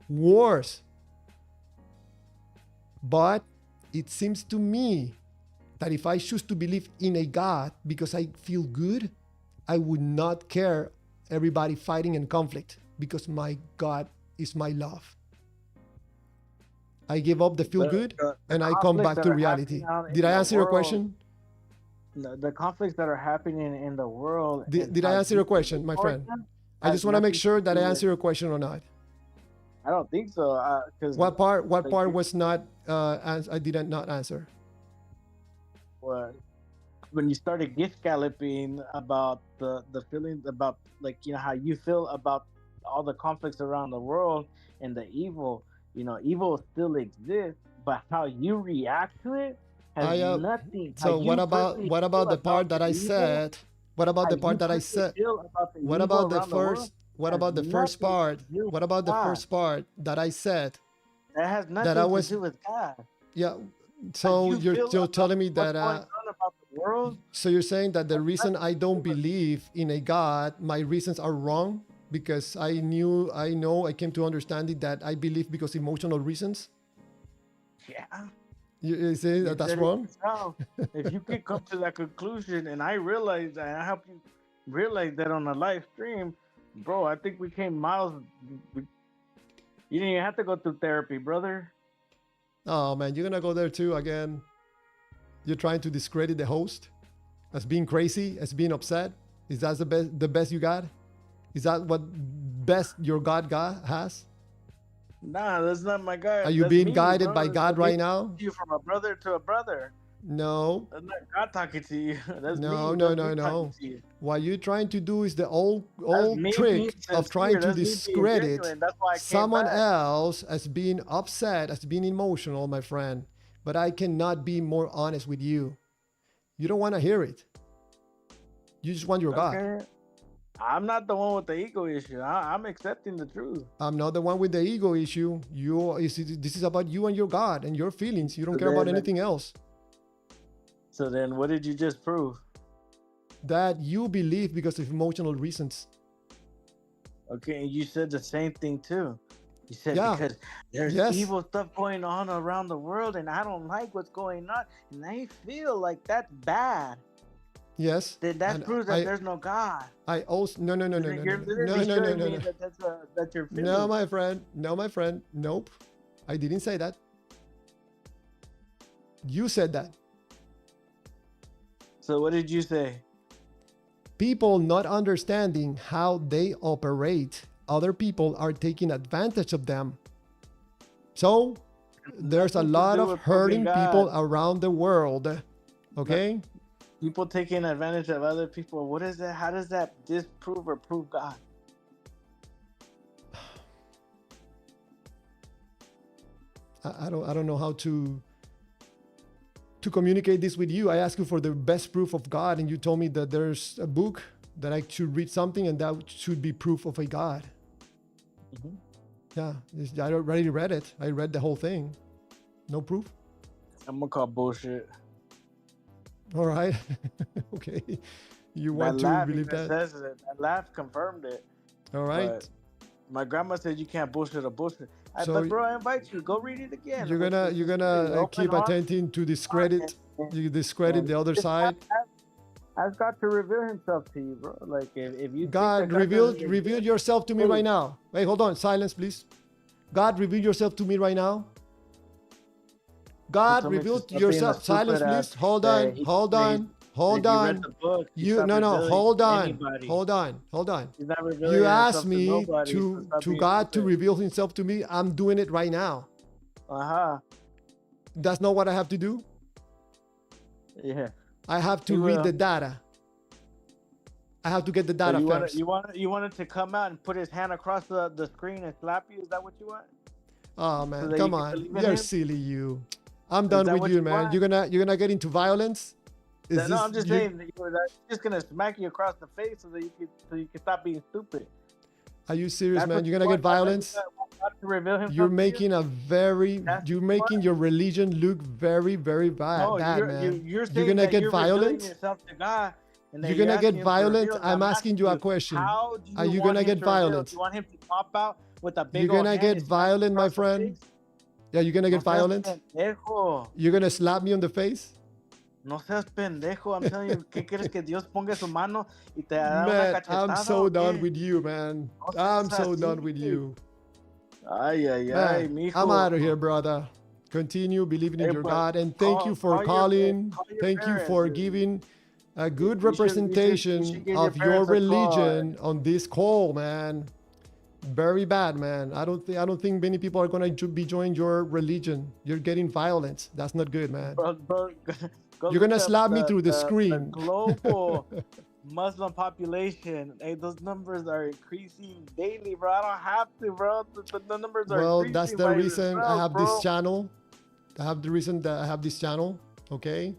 wars. But it seems to me that if I choose to believe in a God because I feel good, I would not care everybody fighting and conflict because my God is my love. I give up the feel But good the and I come conflicts back that to are reality. happening out Did in I the answer your world, question? the conflicts that are happening in the world, and Did I how answer your you question, my support friend? them I has just want to make nothing sure to that I do with. answer your question or not. I don't think so. Because What part like was not I didn't not answer? what when you started gift galloping about the feelings about, like, how you feel about all the conflicts around the world and the evil. Evil still exists, but how you react to it has I nothing. How so you personally what feel about the about part the that I evil, said? What about how the you part that I personally said? feel about the What evil about the around the world first what has about the first nothing part? to do What with about the God. first part that I said That has that I nothing to was do with God. yeah, How so you you're feel still about telling me what's that going on about the world so you're saying that the has reason I nothing to do don't with. believe in a God, my reasons are wrong because I know I came to understand it that I believe because emotional reasons. Yeah. You say You that that's said it wrong? yourself. If you could come to that conclusion, and I realize that, I help you realize that on a live stream, bro, I think we came miles. You didn't even have to go through therapy, brother. Oh man, you're gonna go there too again. You're trying to discredit the host as being crazy, as being upset. Is that the best you got? Is that what best your God has? Nah, that's not my guy. Are you That's being me, guided by bro. God That's me right talking now? to you from a brother to a brother. No, That's not God talking to you. That's no, me. no, That's me no, talking no. to you. What you're trying to do is the That's old me being trick of trying sincere. to That's me being discredit genuine. That's why I came someone back. else as being upset, as being emotional, my friend. But I cannot be more honest with you. You don't want to hear it. You just want your God. Okay. I'm not the one with the ego issue. I'm accepting the truth. I'm not the one with the ego issue. This is about you and your God and your feelings. You don't So care about then, anything else. so then, what did you just prove? That you believe because of emotional reasons. Okay, and you said the same thing too. You said Yeah. because there's Yes. evil stuff going on around the world, and I don't like what's going on, and I feel like that's bad. Yes. Then that And proves that there's no God. I also no no no And no then no you're no literally no no no showing no me no. that that's your No, feeling. my friend. No, my friend. Nope. I didn't say that. You said that. So what did you say? People not understanding how they operate, other people are taking advantage of them. So there's a Nothing to lot do of with proving hurting people God. around the world. Okay? People taking advantage of other people. What is that? How does that disprove or prove God? I don't know how to communicate this with you. I asked you for the best proof of God, and you told me that there's a book that I should read something, and that should be proof of a God. Mm-hmm. Yeah, I already read it. I read the whole thing. No proof. I'm gonna call bullshit. All right. Okay. You want That to laugh believe even that? says it. That laugh confirmed it. All right. But my grandma said you can't bullshit a bullshit. So But bro, I invite you. Go read it again. you're gonna Open keep heart. attempting to discredit you discredit And the other just side. ask God to reveal Himself to you, bro. Like if you God, think that reveal doesn't reveal exist, yourself to me hey. right now. Wait, hold on. Silence, please. God, reveal yourself to me right now. God, told me to reveal stop being a yourself. Silence, stupid ass please. Hold that on. Hold on. Hold if you read on. the book, you You stop no no. revealing Hold on. anybody. Hold on. Hold on. He's not revealing You asked himself to me nobody, so stop to being God to stupid. reveal Himself to me. I'm doing it right now. Uh-huh. That's not what I have to do. Yeah. I have to He read will. the data. I have to get the So data you first. you wanted to come out and put his hand across the screen and slap you? Is that what you want? Oh So man, that you come can on. believe in You're him? silly, you. I'm Is done that with what you, you man. want? You're gonna get into violence? Is No, this I'm just you, saying that he's just gonna smack you across the face so you can stop being stupid. are you serious, That's man? what You're you gonna want. get That's violence? what you want God to reveal himself You're to you? making a very That's you're what you making want? your religion look very, very No, bad, man. you're You're saying gonna that get you're revealing violent? yourself to God and You're that you're gonna get asking him to violent? reveal. And I'm I'm asking asking you a you, question. how do Are you you want gonna him get to reveal? Do violent? you want him to pop out with a You're big old gonna hand get and smack you violent, my across the friend? face? Yeah, you're gonna No get seas violent? pendejo. You're gonna slap me on the face? No seas pendejo. I'm telling you, ¿qué quieres que Dios ponga su mano y te da una Man, I'm cachetada so o done qué? with you, man. No I'm seas so done with así. you. Ay, ay, ay, Man, mijo. I'm out of here, brother. Continue believing in Hey, your but God, and thank you for call calling. call your Thank you parents. for giving a good You should representation give your of your parents a call. religion on this call, man. Very bad, man. I don't think many people are gonna be joining your religion. You're getting violent. That's not good, man. Bro, go You're look gonna up slap me through the the screen. global Muslim population. Hey, those numbers are increasing daily, bro. I don't have to, bro. The numbers are Well, increasing that's the by reason I themselves, have bro. this channel. I have the reason that I have this channel, okay?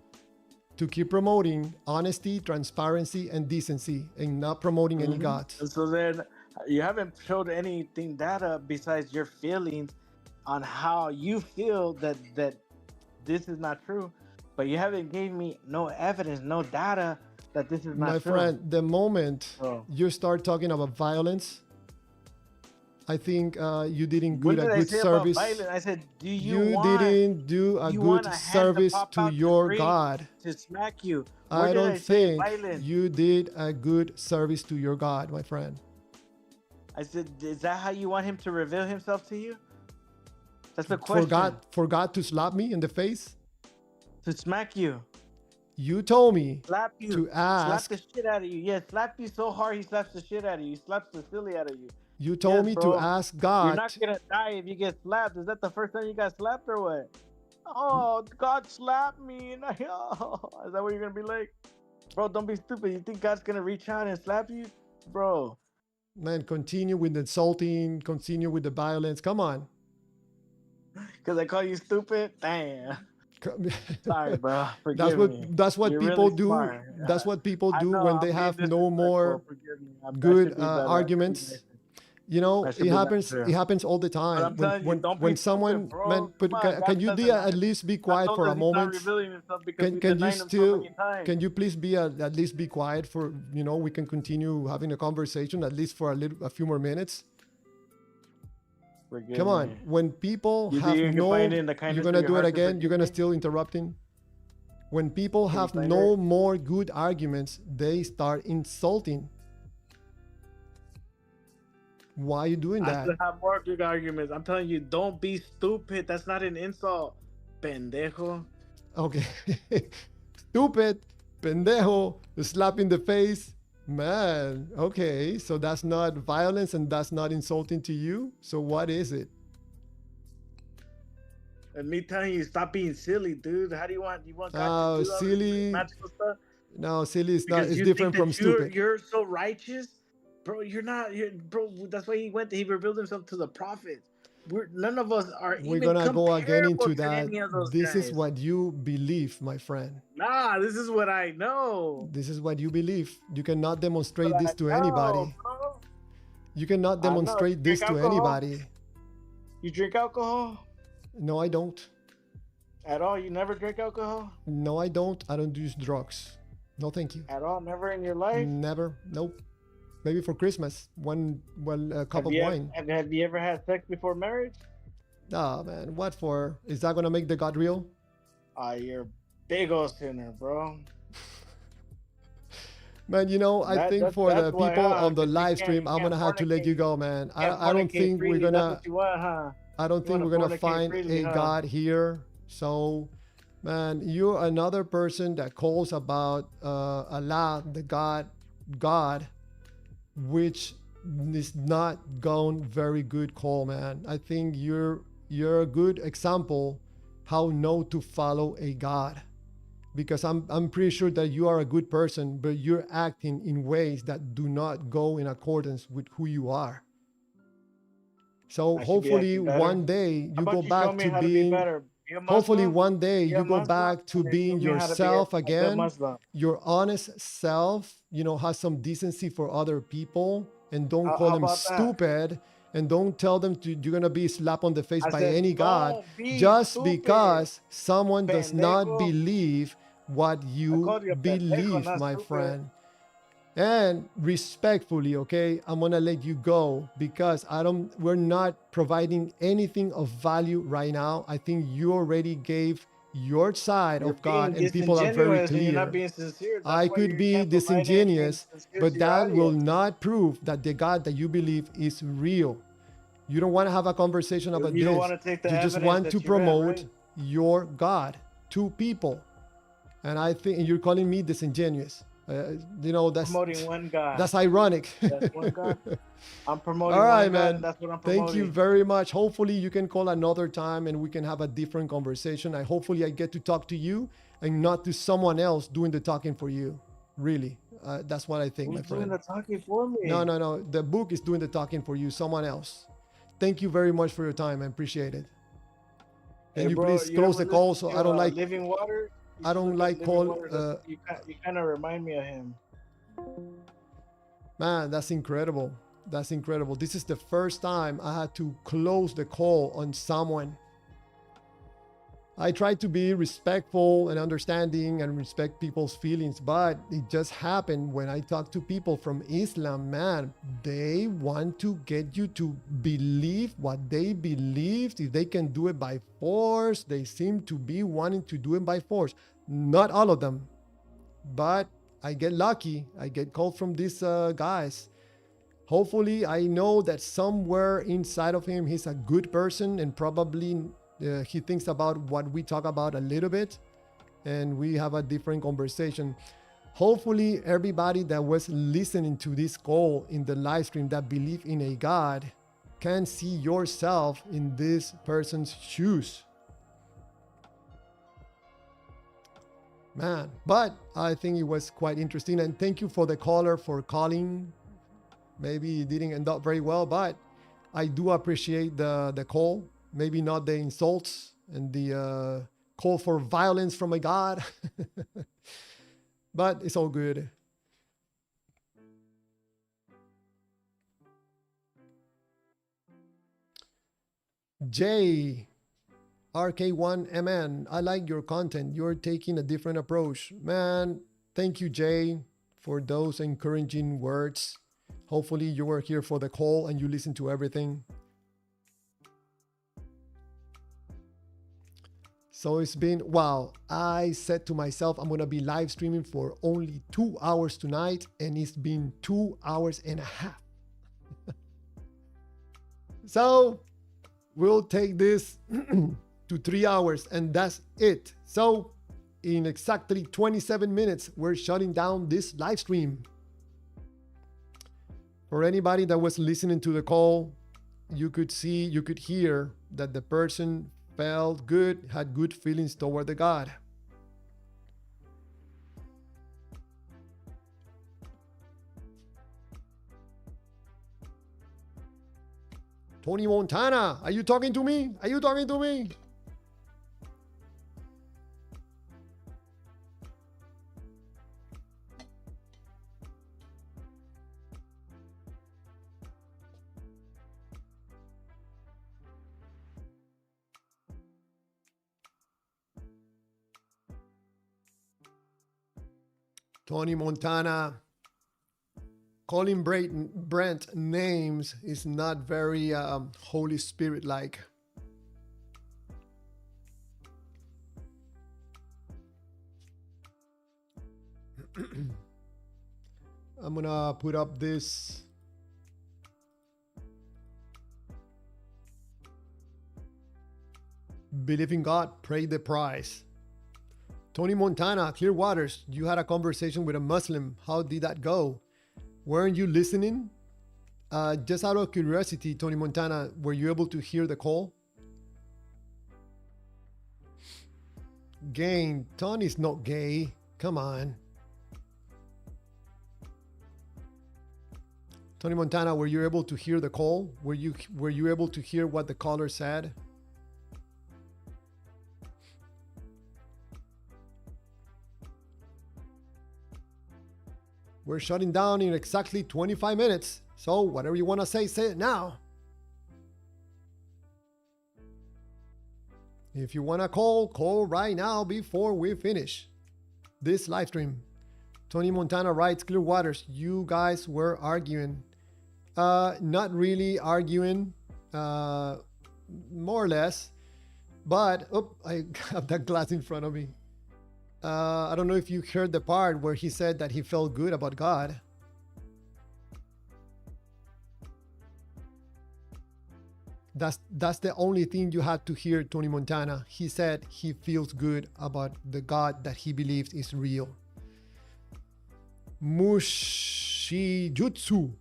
To keep promoting honesty, transparency, and decency, and not promoting any Mhm. gods. And so then you haven't showed anything data besides your feelings on how you feel that this is not true, but you haven't gave me no evidence, no data that this is not My true. friend, the moment Oh. you start talking about violence, I think you didn't What do a did I good say service. about violence? I said, do you, You want didn't do a you want good a hand to service pop to out the your screen God. to smack you? Where I did don't I say think violence? you did a good service to your God, my friend. I said, is that how you want him to reveal himself to you? That's the question. For God to slap me in the face? To smack you, You told me slap you, to ask. slap the shit out of you. Yeah, slap you so hard he slaps the shit out of you. He slaps the silly out of you. You told Yes, me bro. to ask You're God. not gonna die if you get slapped. Is that the first time you got slapped or what? Oh, God slapped me. And is that what you're gonna be like? Bro, don't be stupid. You think God's gonna reach out and slap you? Bro. Man, continue with the insulting, continue with the violence. Come on. Because I call you stupid? Damn. Sorry, bro. Forgive me. That's what You're people really do. smart. That's what people I do know, when they I'm being have no disrespectful. more Forgive me. I good should be better. I should be arguments. nicer. You know, I should it be happens. nicer. It happens all the But time. I'm telling you, don't When be someone, stupid, bro. man, but Come on, can God you doesn't at least be God quiet told for us a he's not moment? revealing himself because we Can you denied him so still? many times. Can you please be at least be quiet for we can continue having a conversation at least for a few more minutes. Forgive Come on, me. when people You have think you can no, find it in the you're kindness gonna of your do it heart to again. You're forgive gonna me? still interrupting. When people Can you have find no it? more good arguments, they start insulting. Why are you doing I that? still have more good arguments. I'm telling you, don't be stupid. That's not an insult. Pendejo. Okay. Stupid, pendejo, slap in the face. Man, okay. So that's not violence and that's not insulting to you. So what is it? And me telling you, stop being silly, dude. How do you want God to Oh, do all silly. this magical stuff? No, silly is not. Because It's you different think from that stupid. you're so righteous, bro. You're not. Bro. That's why he revealed himself to the prophets. None of us are We're even gonna go again comparable into to that. any of those This guys. is what you believe, my friend. Nah, this is what I know. This is what you believe. You cannot demonstrate But this I to know, anybody. bro. You cannot I know. demonstrate You this drink to alcohol? anybody. You drink alcohol No, I don't. at all? You never drink alcohol No, I don't. I don't use drugs. No, thank you. at all? Never in your life? Never. Nope. Maybe for Christmas, a cup of wine. Have you ever had sex before marriage? Nah, man. What for? Is that gonna make the God real? You're a big old sinner, bro. Man, I think for the that's why, people on the 'cause you live can't- stream, you I'm can't gonna have to let you fornicate. go, man. Can't I don't fornicate think we're freely. That's gonna. what you want, huh? I don't You think wanna we're gonna fornicate find freely, a huh? God here. So, man, you're another person that calls about Allah, the God, which is not gone very good call, man. I think you're a good example how not to follow a God, because I'm pretty sure that you are a good person, but you're acting in ways that do not go in accordance with who you are. So I should be hopefully acting better. one day How you go about you show back me to how to be being, better? You a hopefully Muslim? one day You a you go Muslim? back to And then show being me how to be yourself a good again, Muslim. your honest self, you know, has some decency for other people, and don't call How them about that? stupid, and don't tell them to, you're gonna be slapped on the face I by said, any god don't be just stupid, because someone does not pendejo. believe what I you called you a pendejo, believe, not my stupid. friend. And respectfully, okay, I'm gonna let you go because we're not providing anything of value right now. I think you already gave your side You're of God, being and people are very disingenuous and you're not clear. being sincere. That's I why could you be can't provide anything disingenuous, sincere but to your that will audience. not prove that the God that you believe is real. You don't want to have a conversation about You don't this. want to take the You just evidence want that to you read, promote right? your God to people. And I think you're calling me disingenuous. You know, Promoting one God. that's ironic. That's one God. I'm promoting All right, one God, man. and that's what I'm Thank you promoting. very much. Hopefully you can call another time and we can have a different conversation. Hopefully I get to talk to you and not to someone else doing the talking for you. Really. That's what I think, my Who's doing friend. the talking for me? No. The book is doing the talking for you, someone else. Thank you very much for your time. I appreciate it. Can Hey, you bro, please you close ever the call? listen So to I don't like Living Water? You I should don't look at like Living call Water. You kind of remind me of him. man, that's incredible. That's incredible. This is the first time I had to close the call on someone. I try to be respectful and understanding and respect people's feelings, but it just happened when I talk to people from Islam, man. They want to get you to believe what they believed. If they can do it by force, they seem to be wanting to do it by force. Not all of them, but I get lucky. I get called from these guys. Hopefully, I know that somewhere inside of him, he's a good person, and probably he thinks about what we talk about a little bit, and we have a different conversation. Hopefully, everybody that was listening to this call in the live stream that believe in a God can see yourself in this person's shoes. Man, but I think it was quite interesting, and thank you for the caller for calling. Maybe it didn't end up very well, but I do appreciate the call. Maybe not the insults and the call for violence from a god, but it's all good. Jay, RK1MN, I like your content. You're taking a different approach. Man, thank you, Jay, for those encouraging words. Hopefully you were here for the call and you listened to everything. So it's been, wow, I said to myself, I'm going to be live streaming for only 2 hours tonight, and it's been 2 hours and a half. So we'll take this to 3 hours, and that's it. So in exactly 27 minutes, we're shutting down this live stream. For anybody that was listening to the call, you could hear that the person felt good, had good feelings toward the God. Tony Montana, are you talking to me? Are you talking to me? Tony Montana. Calling Brent names is not very Holy Spirit like. I'm gonna put up this. Believe in God, pay the price. Tony Montana, Clear Waters, you had a conversation with a Muslim. How did that go? Weren't you listening? Just out of curiosity, Tony Montana, were you able to hear the call? Gain. Tony's not gay. Come on. Tony Montana, were you able to hear the call? Were you able to hear what the caller said? We're shutting down in exactly 25 minutes. So whatever you want to say it now. If you want to call right now before we finish this live stream. Tony Montana writes, Clear Waters, you guys were arguing. Not really arguing, more or less. But, I have that glass in front of me. I don't know if you heard the part where he said that he felt good about God. That's the only thing you had to hear, Tony Montana. He said he feels good about the God that he believes is real. Mushijutsu.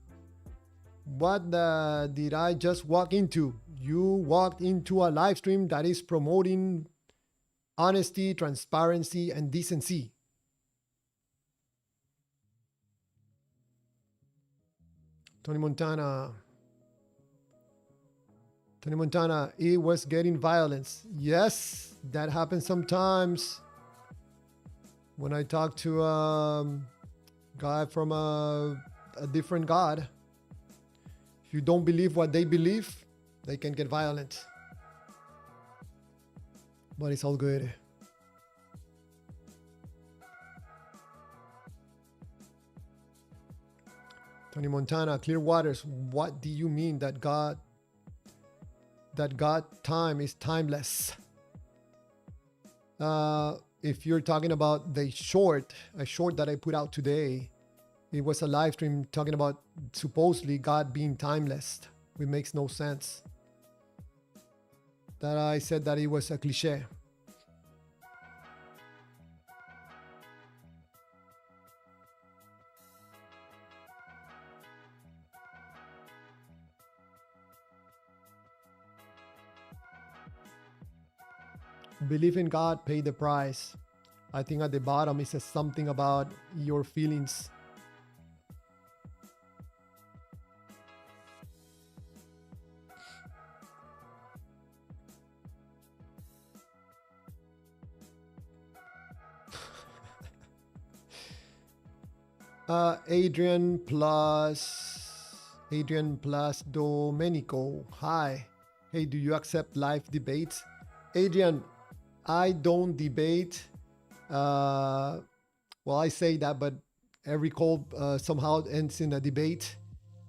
What did I just walk into? You walked into a live stream that is promoting honesty, transparency, and decency. Tony Montana, it was getting violence. Yes, that happens sometimes. When I talk to a guy from a different God, if you don't believe what they believe, they can get violent. But it's all good. Tony Montana, Clear Waters, what do you mean that God time is timeless? If you're talking about a short that I put out today, it was a live stream talking about supposedly God being timeless. It makes no sense. That I said that it was a cliche. Believe in God, pay the price. I think at the bottom it says something about your feelings. Adrian plus Domenico. Hi. Hey, do you accept live debates? Adrian, I don't debate. Well, I say that, but every call somehow ends in a debate.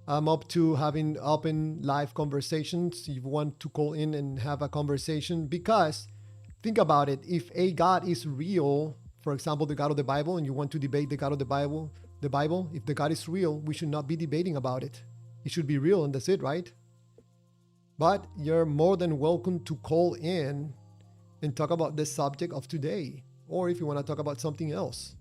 I'm up to having open live conversations. If you want to call in and have a conversation, because think about it. If a God is real, for example, the God of the Bible, and you want to debate the God of the Bible, if the God is real, we should not be debating about it. It should be real, and that's it, right? But you're more than welcome to call in and talk about the subject of today, or if you want to talk about something else.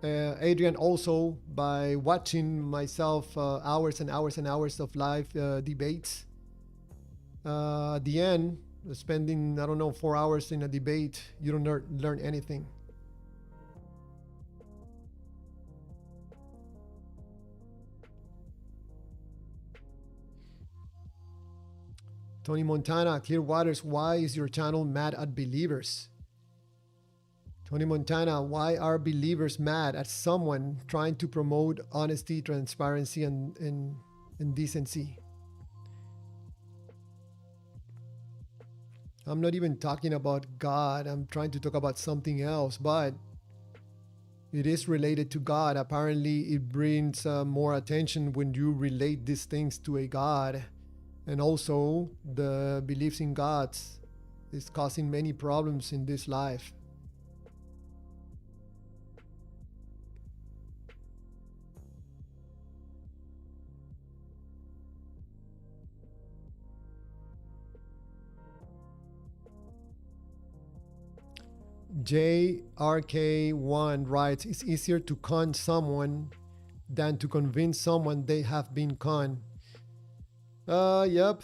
Adrian, also by watching myself hours and hours and hours of live debates, at the end, spending, 4 hours in a debate, you don't learn anything. Tony Montana, Clear Waters, why is your channel mad at believers? Tony Montana, why are believers mad at someone trying to promote honesty, transparency, and decency? I'm not even talking about God. I'm trying to talk about something else, but it is related to God. Apparently, it brings more attention when you relate these things to a God. And also, the beliefs in God is causing many problems in this life. JRK1 writes, it's easier to con someone than to convince someone they have been conned. Yep.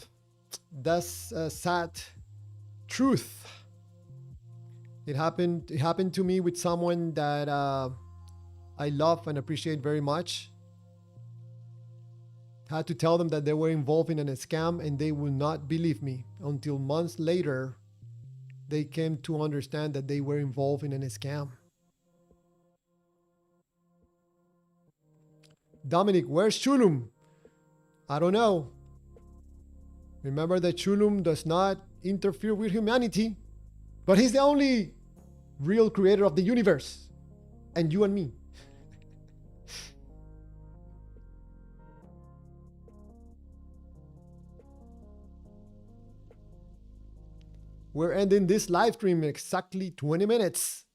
That's a sad truth. It happened. It happened to me with someone that I love and appreciate very much. Had to tell them that they were involved in a scam, and they would not believe me until months later. They came to understand that they were involved in a scam. Dominic, where's Chulum? I don't know. Remember that Chulum does not interfere with humanity, but he's the only real creator of the universe, and you and me. We're ending this live stream in exactly 20 minutes.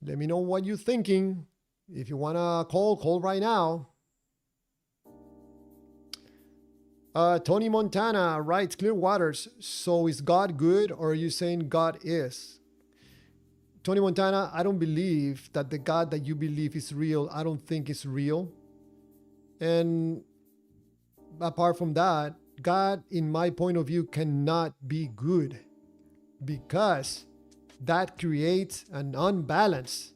Let me know what you're thinking. If you want to call right now. Tony Montana writes, Clear Waters, so is God good, or are you saying God is? Tony Montana, I don't believe that the God that you believe is real. I don't think it's real. And apart from that, God, in my point of view, cannot be good because that creates an unbalance.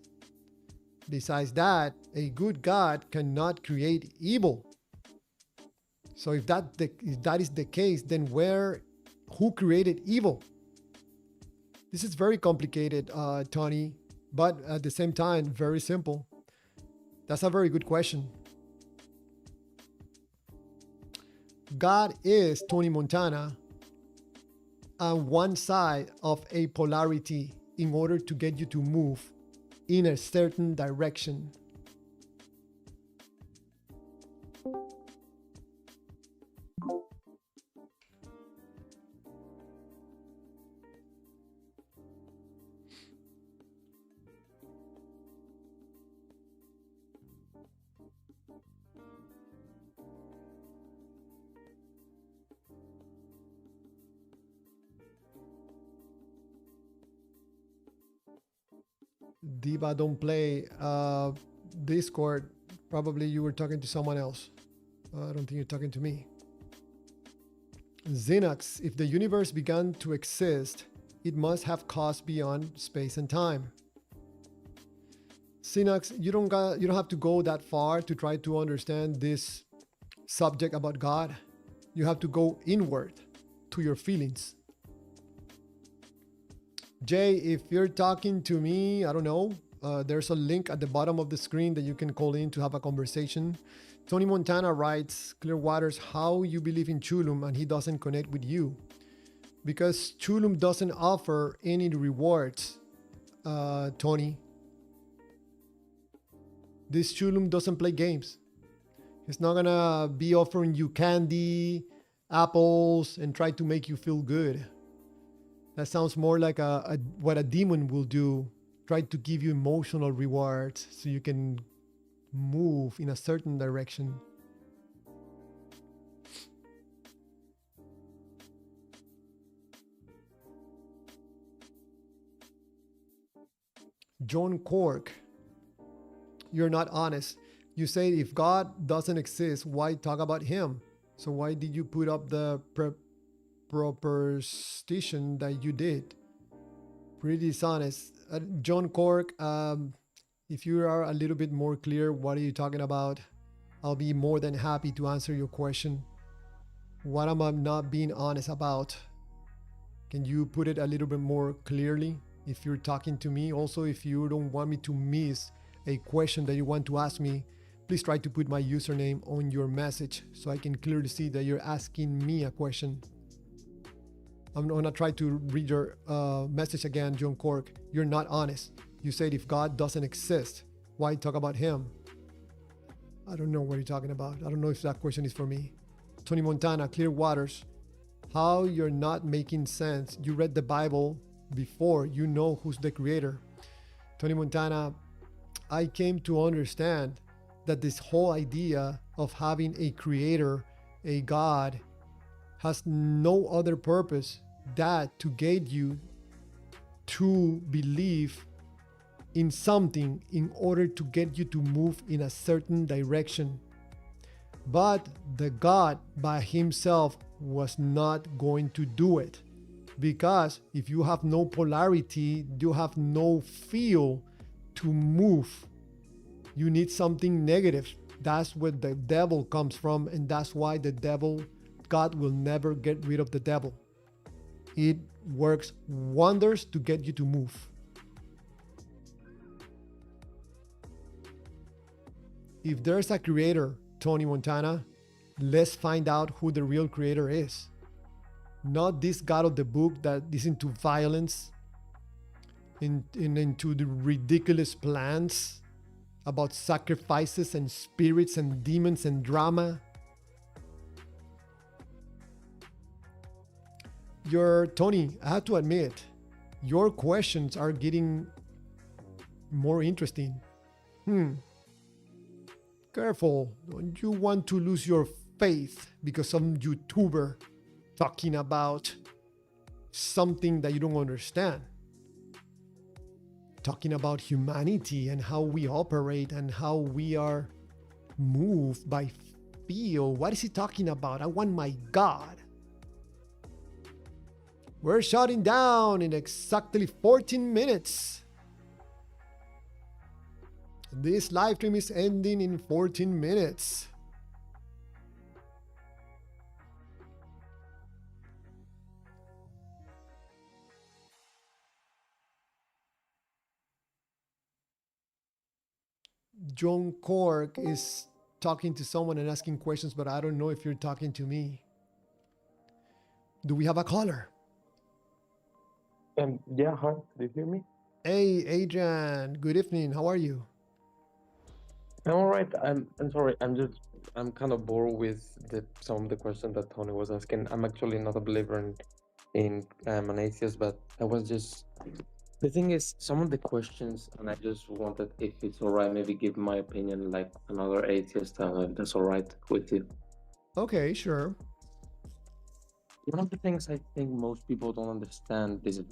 Besides that, a good God cannot create evil. So if that is the case, then who created evil? This is very complicated, Tony, but at the same time, very simple. That's a very good question. God is Tony Montana on one side of a polarity in order to get you to move in a certain direction. Diva, don't play. Discord, probably you were talking to someone else. I don't think you're talking to me. Xenox, if the universe began to exist, it must have caused beyond space and time. Xenox, you don't have to go that far to try to understand this subject about God. You have to go inward to your feelings. Jay, if you're talking to me, I don't know, there's a link at the bottom of the screen that you can call in to have a conversation. Tony Montana writes, Clear Waters, how you believe in Chulum and he doesn't connect with you? Because Chulum doesn't offer any rewards, Tony. This Chulum doesn't play games. It's not gonna be offering you candy, apples, and try to make you feel good. That sounds more like what a demon will do. Try to give you emotional rewards so you can move in a certain direction. John Cork, you're not honest. You say if God doesn't exist, why talk about him? So why did you put up the proposition that you did? Pretty dishonest. John Cork, if you are a little bit more clear, what are you talking about? I'll be more than happy to answer your question. What am I not being honest about? Can you put it a little bit more clearly if you're talking to me? Also, if you don't want me to miss a question that you want to ask me, please try to put my username on your message so I can clearly see that you're asking me a question. I'm gonna try to read your message again, John Cork. You're not honest. You said if God doesn't exist, why talk about him? I don't know what you're talking about. I don't know if that question is for me. Tony Montana, Clear Waters. How you're not making sense. You read the Bible before. You know who's the creator. Tony Montana, I came to understand that this whole idea of having a creator, a God, has no other purpose than to get you to believe in something in order to get you to move in a certain direction. But the God by himself was not going to do it. Because if you have no polarity, you have no feel to move. You need something negative. That's where the devil comes from, and that's why the devil, God will never get rid of the devil. It works wonders to get you to move. If there's a creator, Tony Montana, let's find out who the real creator is. Not this God of the book that is into violence, into the ridiculous plans about sacrifices and spirits and demons and drama. Tony, I have to admit, your questions are getting more interesting. Careful, don't you want to lose your faith because some YouTuber talking about something that you don't understand? Talking about humanity and how we operate and how we are moved by feel. What is he talking about? I want my God. We're shutting down in exactly 14 minutes. This live stream is ending in 14 minutes. John Cork is talking to someone and asking questions, but I don't know if you're talking to me. Do we have a caller? Yeah, hi. Do you hear me? Hey, Adrian. Good evening. How are you? I'm all right. I'm sorry. I'm kind of bored with some of the questions that Tony was asking. I'm actually not a believer in I'm an atheist, but I was just the thing is some of the questions, and I just wanted, if it's all right, maybe give my opinion like another atheist, if that's all right with you. Okay, sure. One of the things I think most people don't understand is,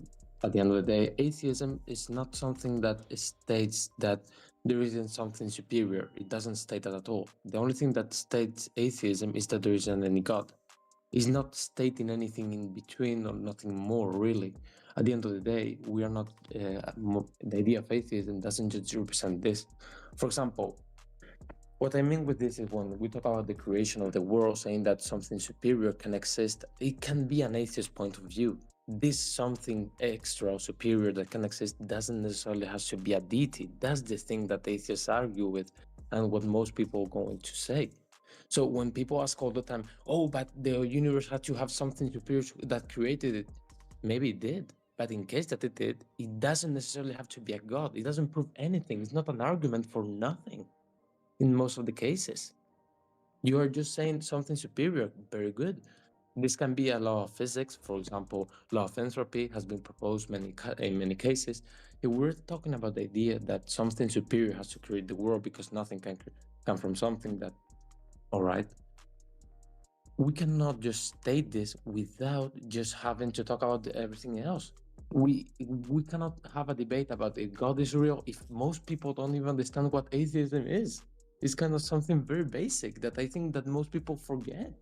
at the end of the day, atheism is not something that states that there isn't something superior. It doesn't state that at all. The only thing that states atheism is that there isn't any God. It's not stating anything in between or nothing more, really. At the end of the day, we are not, the idea of atheism doesn't just represent this. For example, what I mean with this is when we talk about the creation of the world, saying that something superior can exist, it can be an atheist point of view. This something extra or superior that can exist doesn't necessarily have to be a deity. That's the thing that atheists argue with, and what most people are going to say. So when people ask all the time, oh, but the universe had to have something superior that created it, maybe it did. But in case that it did, it doesn't necessarily have to be a god. It doesn't prove anything. It's not an argument for nothing in most of the cases. You are just saying something superior, very good. This can be a law of physics, for example, law of entropy has been proposed in many cases. If we're talking about the idea that something superior has to create the world because nothing can come from something that, all right, we cannot just state this without just having to talk about everything else. We cannot have a debate about if God is real if most people don't even understand what atheism is. It's kind of something very basic that I think that most people forget.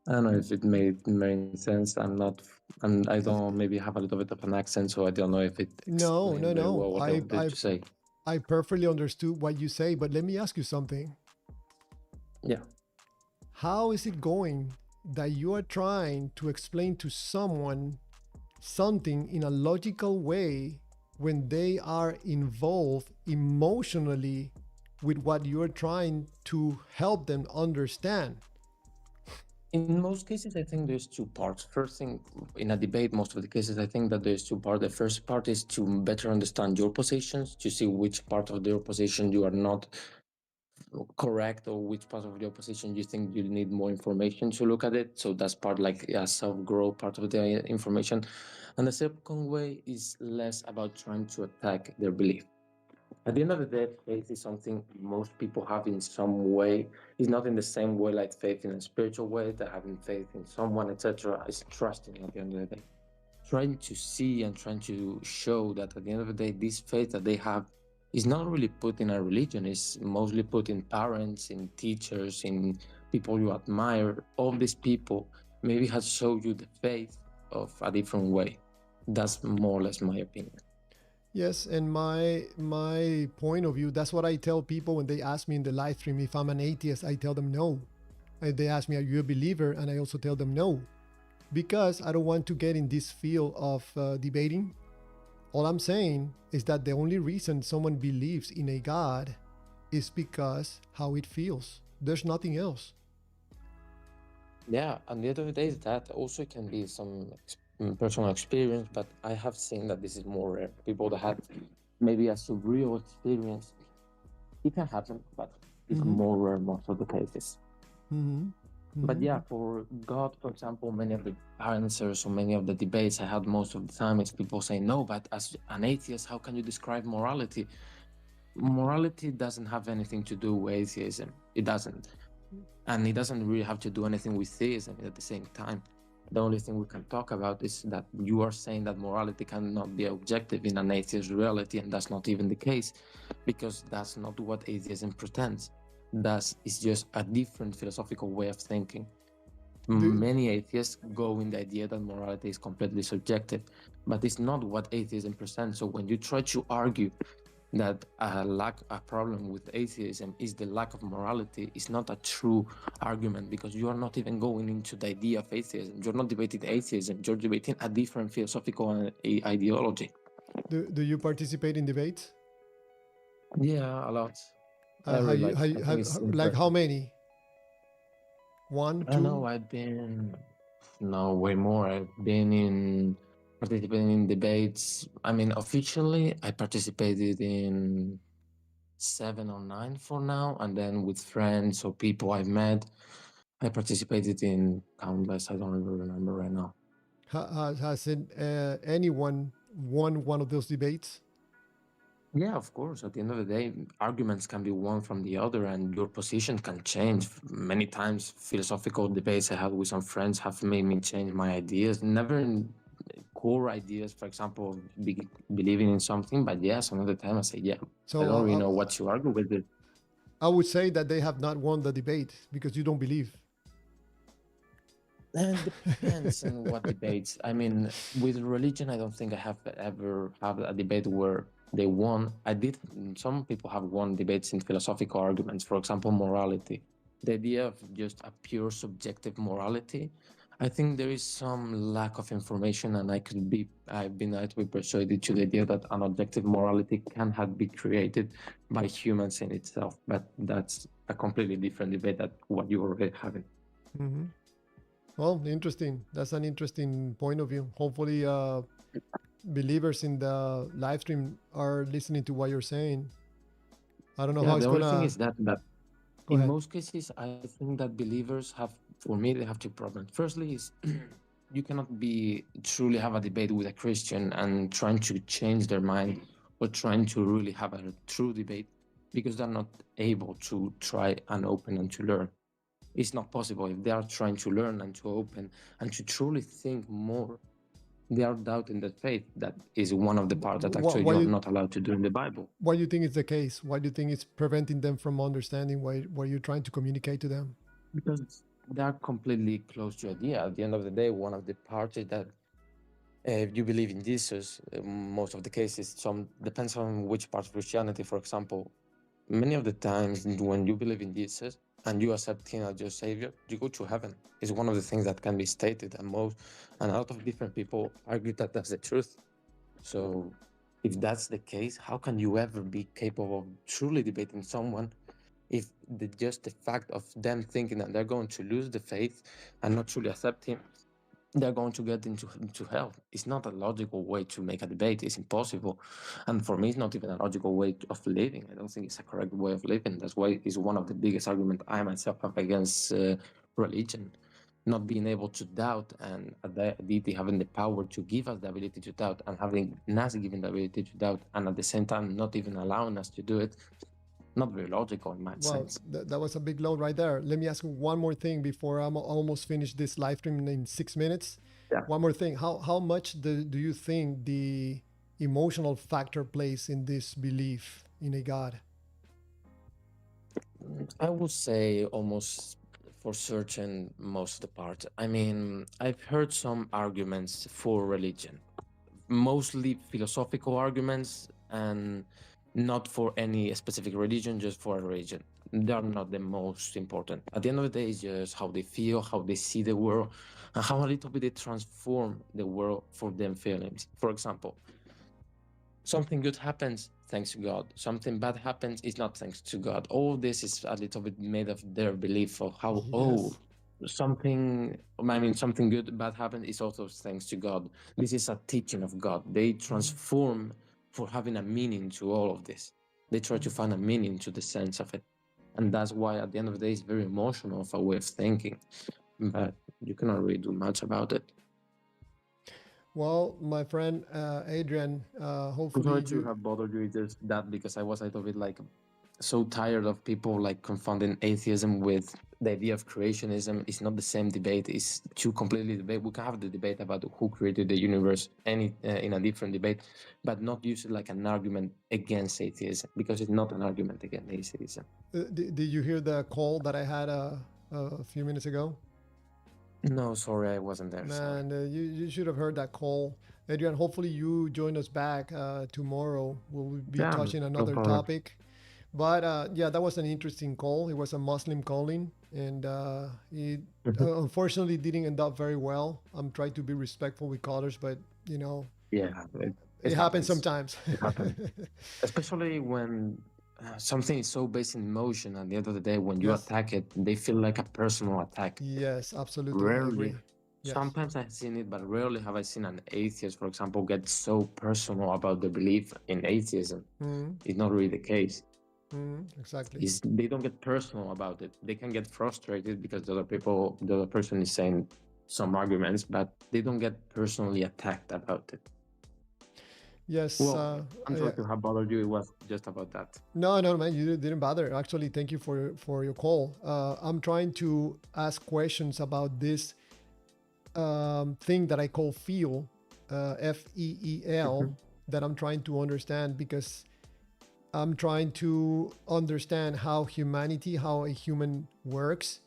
I don't know if it made sense. I don't maybe have a little bit of an accent, so I don't know if it No, explained very well what I wanted to say. I perfectly understood what you say, but let me ask you something. Yeah. How is it going that you are trying to explain to someone something in a logical way when they are involved emotionally with what you're trying to help them understand? In most cases, I think there's two parts. First thing, in a debate, most of the cases, I think that there's two parts. The first part is to better understand your positions, to see which part of your position you are not correct or which part of your position you think you need more information to look at it. So that's part like a self-growth part of the information. And the second way is less about trying to attack their belief. At the end of the day, faith is something most people have in some way. It's not in the same way like faith in a spiritual way, that having faith in someone, etc. It's trusting at the end of the day. Trying to see and trying to show that at the end of the day, this faith that they have is not really put in a religion. It's mostly put in parents, in teachers, in people you admire. All these people maybe has showed you the faith of a different way. That's more or less my opinion. Yes, and my point of view, that's what I tell people when they ask me in the live stream if I'm an atheist. I tell them no. They ask me, "Are you a believer?" And I also tell them no, because I don't want to get in this field of debating. All I'm saying is that the only reason someone believes in a God is because how it feels. There's nothing else. Yeah, and the other day that also can be some personal experience, but I have seen that this is more rare. People that have maybe a surreal experience, it can happen, but it's Mhm. more rare most of the cases. Mm-hmm. But yeah, for God, for example, many of the answers or many of the debates I had most of the time is people saying, no, but as an atheist, how can you describe morality? Morality doesn't have anything to do with atheism. It doesn't. And it doesn't really have to do anything with theism at the same time. The only thing we can talk about is that you are saying that morality cannot be objective in an atheist reality, and that's not even the case, because that's not what atheism pretends. That is just a different philosophical way of thinking. Do, Many atheists go in the idea that morality is completely subjective, but it's not what atheism presents. So when you try to argue that a problem with atheism is the lack of morality, is not a true argument, because you are not even going into the idea of atheism. You're not debating atheism. You're debating a different philosophical ideology. do you participate in debates? Yeah, a lot. I really like it. I think it's Like how interesting. many? One, I know two? I've been no way more. I've been in participating in debates. I mean, officially, I participated in 7 or 9 for now, and then with friends or people I've met, I participated in countless. I don't even remember right now. Has anyone won one of those debates? Yeah, of course. At the end of the day, arguments can be one from the other, and your position can change. Many times, philosophical debates I had with some friends have made me change my ideas. Never in core ideas, for example, of believing in something, but yeah, some of the time I say, yeah, I So don't really know what to argue with it. I would say that they have not won the debate because you don't believe. And depends on what debates. I mean, with religion, I don't think I have ever had a debate where they won. I did. Some people have won debates in philosophical arguments. For example, morality. The idea of just a pure subjective morality. I think there is some lack of information, and I've been able to be persuaded to the idea that an objective morality can have been created by humans in itself. But that's a completely different debate than what you already having. Mm-hmm. Well, interesting. That's an interesting point of view. Hopefully, believers in the live stream are listening to what you're saying. I don't know Yeah, how the it's only thing gonna. is that Go in ahead. most cases, I think that believers have, for me, they have two problems. Firstly, is you cannot be truly have a debate with a Christian and trying to change their mind or trying to really have a true debate, because they're not able to try and open and to learn. It's not possible. If they are trying to learn and to open and to truly think more, they are doubting the faith. That is one of the parts that Why, actually why you're you not allowed to do in the Bible. why do you think it's the case? Why do you think it's preventing them from understanding what you're trying to communicate to them? Because they are completely close to idea. At the end of the day, one of the parts is that if you believe in Jesus, most of the cases, some depends on which part of Christianity. For example, many of the times when you believe in Jesus and you accept Him as your Savior, you go to heaven. It's one of the things that can be stated, and a lot of different people argue that that's the truth. So, if that's the case, how can you ever be capable of truly debating someone if just the fact of them thinking that they're going to lose the faith and not truly accept Him, they're going to get into hell? It's not a logical way to make a debate. It's impossible. And for me, it's not even a logical way of living. I don't think it's a correct way of living. That's why it's one of the biggest arguments I myself have against religion. Not being able to doubt, and a deity having the power to give us the ability to doubt, and having us given the ability to doubt, and at the same time not even allowing us to do it, not very logical in my Well, sense. that was a big load right there. Let me ask you one more thing before I'm almost finished this live stream in 6 minutes. Yeah. One more thing. How much do you think the emotional factor plays in this belief? in a God? I would say almost for certain most of the part. I mean, I've heard some arguments for religion, mostly philosophical arguments, and not for any specific religion, just for a religion. They're not the most important. At the end of the day, it's just how they feel, how they see the world, and how a little bit they transform the world for them feelings. For example, something good happens thanks to God, something bad happens is not thanks to God. All this is a little bit made of their belief of how, oh, Yes. something, I mean, something good bad happens is also thanks to God. This is a teaching of God. They transform for having a meaning to all of this. They try to find a meaning to the sense of it, and that's why at the end of the day it's very emotional of a way of thinking, but you cannot really do much about it. Well, my friend Adrian, I'm hopefully sorry to you. have bothered you with that, because I was a little bit like so tired of people like confounding atheism with the idea of creationism. It's not the same debate. It's two completely debate. We can have the debate about who created the universe in a different debate, but not use it like an argument against atheism, because it's not an argument against atheism. Did you hear the call that I had a few minutes ago? No, sorry, I wasn't there. Sorry. Man, you should have heard that call. Adrian, hopefully you join us back tomorrow. We'll be Yeah, touching no another problem. topic. But yeah, that was an interesting call. It was a Muslim calling, and it unfortunately didn't end up very well. I'm trying to be respectful with callers, but you know, Yeah, it it happens happens. sometimes. It happens. Especially when something is so based in emotion. At the end of the day, when you Yes. attack it, they feel like a personal attack. Yes, absolutely. I Rarely, agree. Yes. sometimes I've seen it, but rarely have I seen an atheist, for example, get so personal about the belief in atheism. Mm, It's not really the case. exactly. They don't get personal about it. They can get frustrated because the other person is saying some arguments, but they don't get personally attacked about it. Yes. Well, I'm Yeah. sorry to have bothered you. It was just about that. No, no, man, you didn't bother. Actually, thank you for your call. I'm trying to ask questions about this thing that I call feel, FEEL, Mhm. that I'm trying to understand because I'm trying to understand how humanity, how a human works,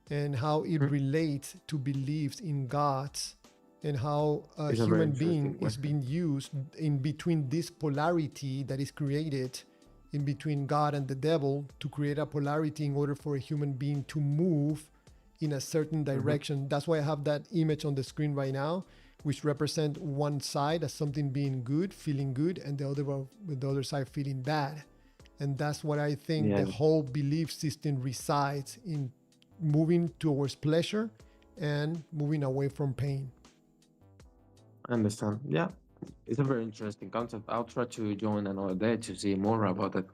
and how it Mhm. relates to beliefs in gods, and how a It's a very human being interesting is question. being used in between this polarity that is created in between God and the devil to create a polarity in order for a human being to move in a certain Mhm. direction. That's why I have that image on the screen right now, which represent one side as something being good, feeling good, and the other side feeling bad. And that's what I think the Yeah, whole belief system resides in, moving towards pleasure and moving away from pain. I understand. Yeah, it's a very interesting concept. I'll try to join another day to see more about it.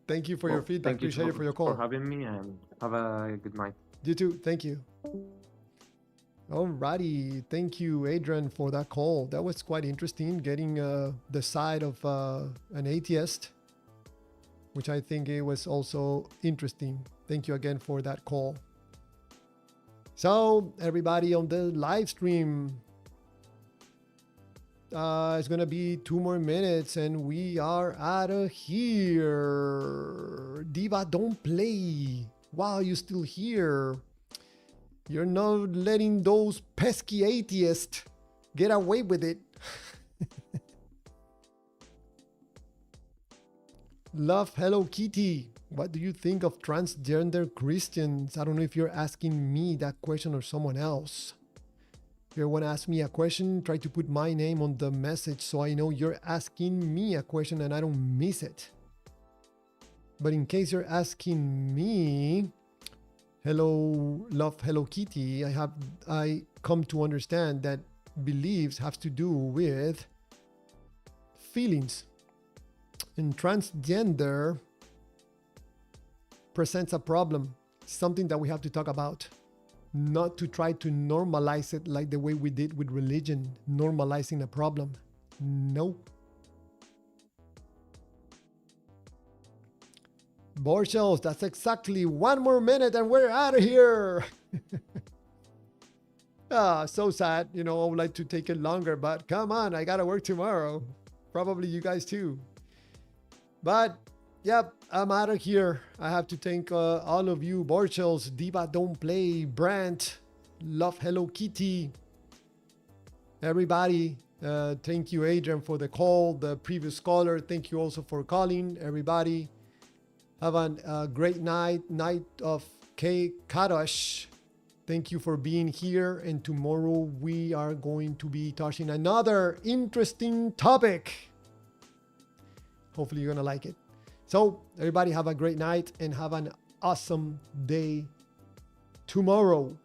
Thank you for your Well, feedback. thank you Appreciate it for your for call. having me, and have a good night. You too. Thank you. Alrighty. Thank you, Adrian, for that call. That was quite interesting, getting the side of an atheist, which I think it was also interesting. Thank you again for that call. So, everybody on the live stream, it's gonna be 2 more minutes and we are out of here. Diva, don't play. Wow, you still here. You're not letting those pesky atheists get away with it. Love Hello Kitty. What do you think of transgender Christians? I don't know if you're asking me that question or someone else. If you want to ask me a question, try to put my name on the message so I know you're asking me a question and I don't miss it. But in case you're asking me, hello, love Hello Kitty, I come to understand that beliefs have to do with feelings. And transgender presents a problem, something that we have to talk about. Not to try to normalize it like the way we did with religion, normalizing a problem. No. Borchels, that's exactly 1 more minute and we're out of here. So sad. I would like to take it longer, but come on, I gotta work tomorrow. Probably you guys too. But yep, I'm out of here. I have to thank all of you, Borchels, Diva Don't Play, Brant, Love Hello Kitty, everybody. Thank you, Adrian, for the call. The previous caller, thank you also for calling. Everybody, have a great night of Kadosh. Thank you for being here. And tomorrow we are going to be touching another interesting topic. Hopefully you're going to like it. So everybody have a great night and have an awesome day tomorrow.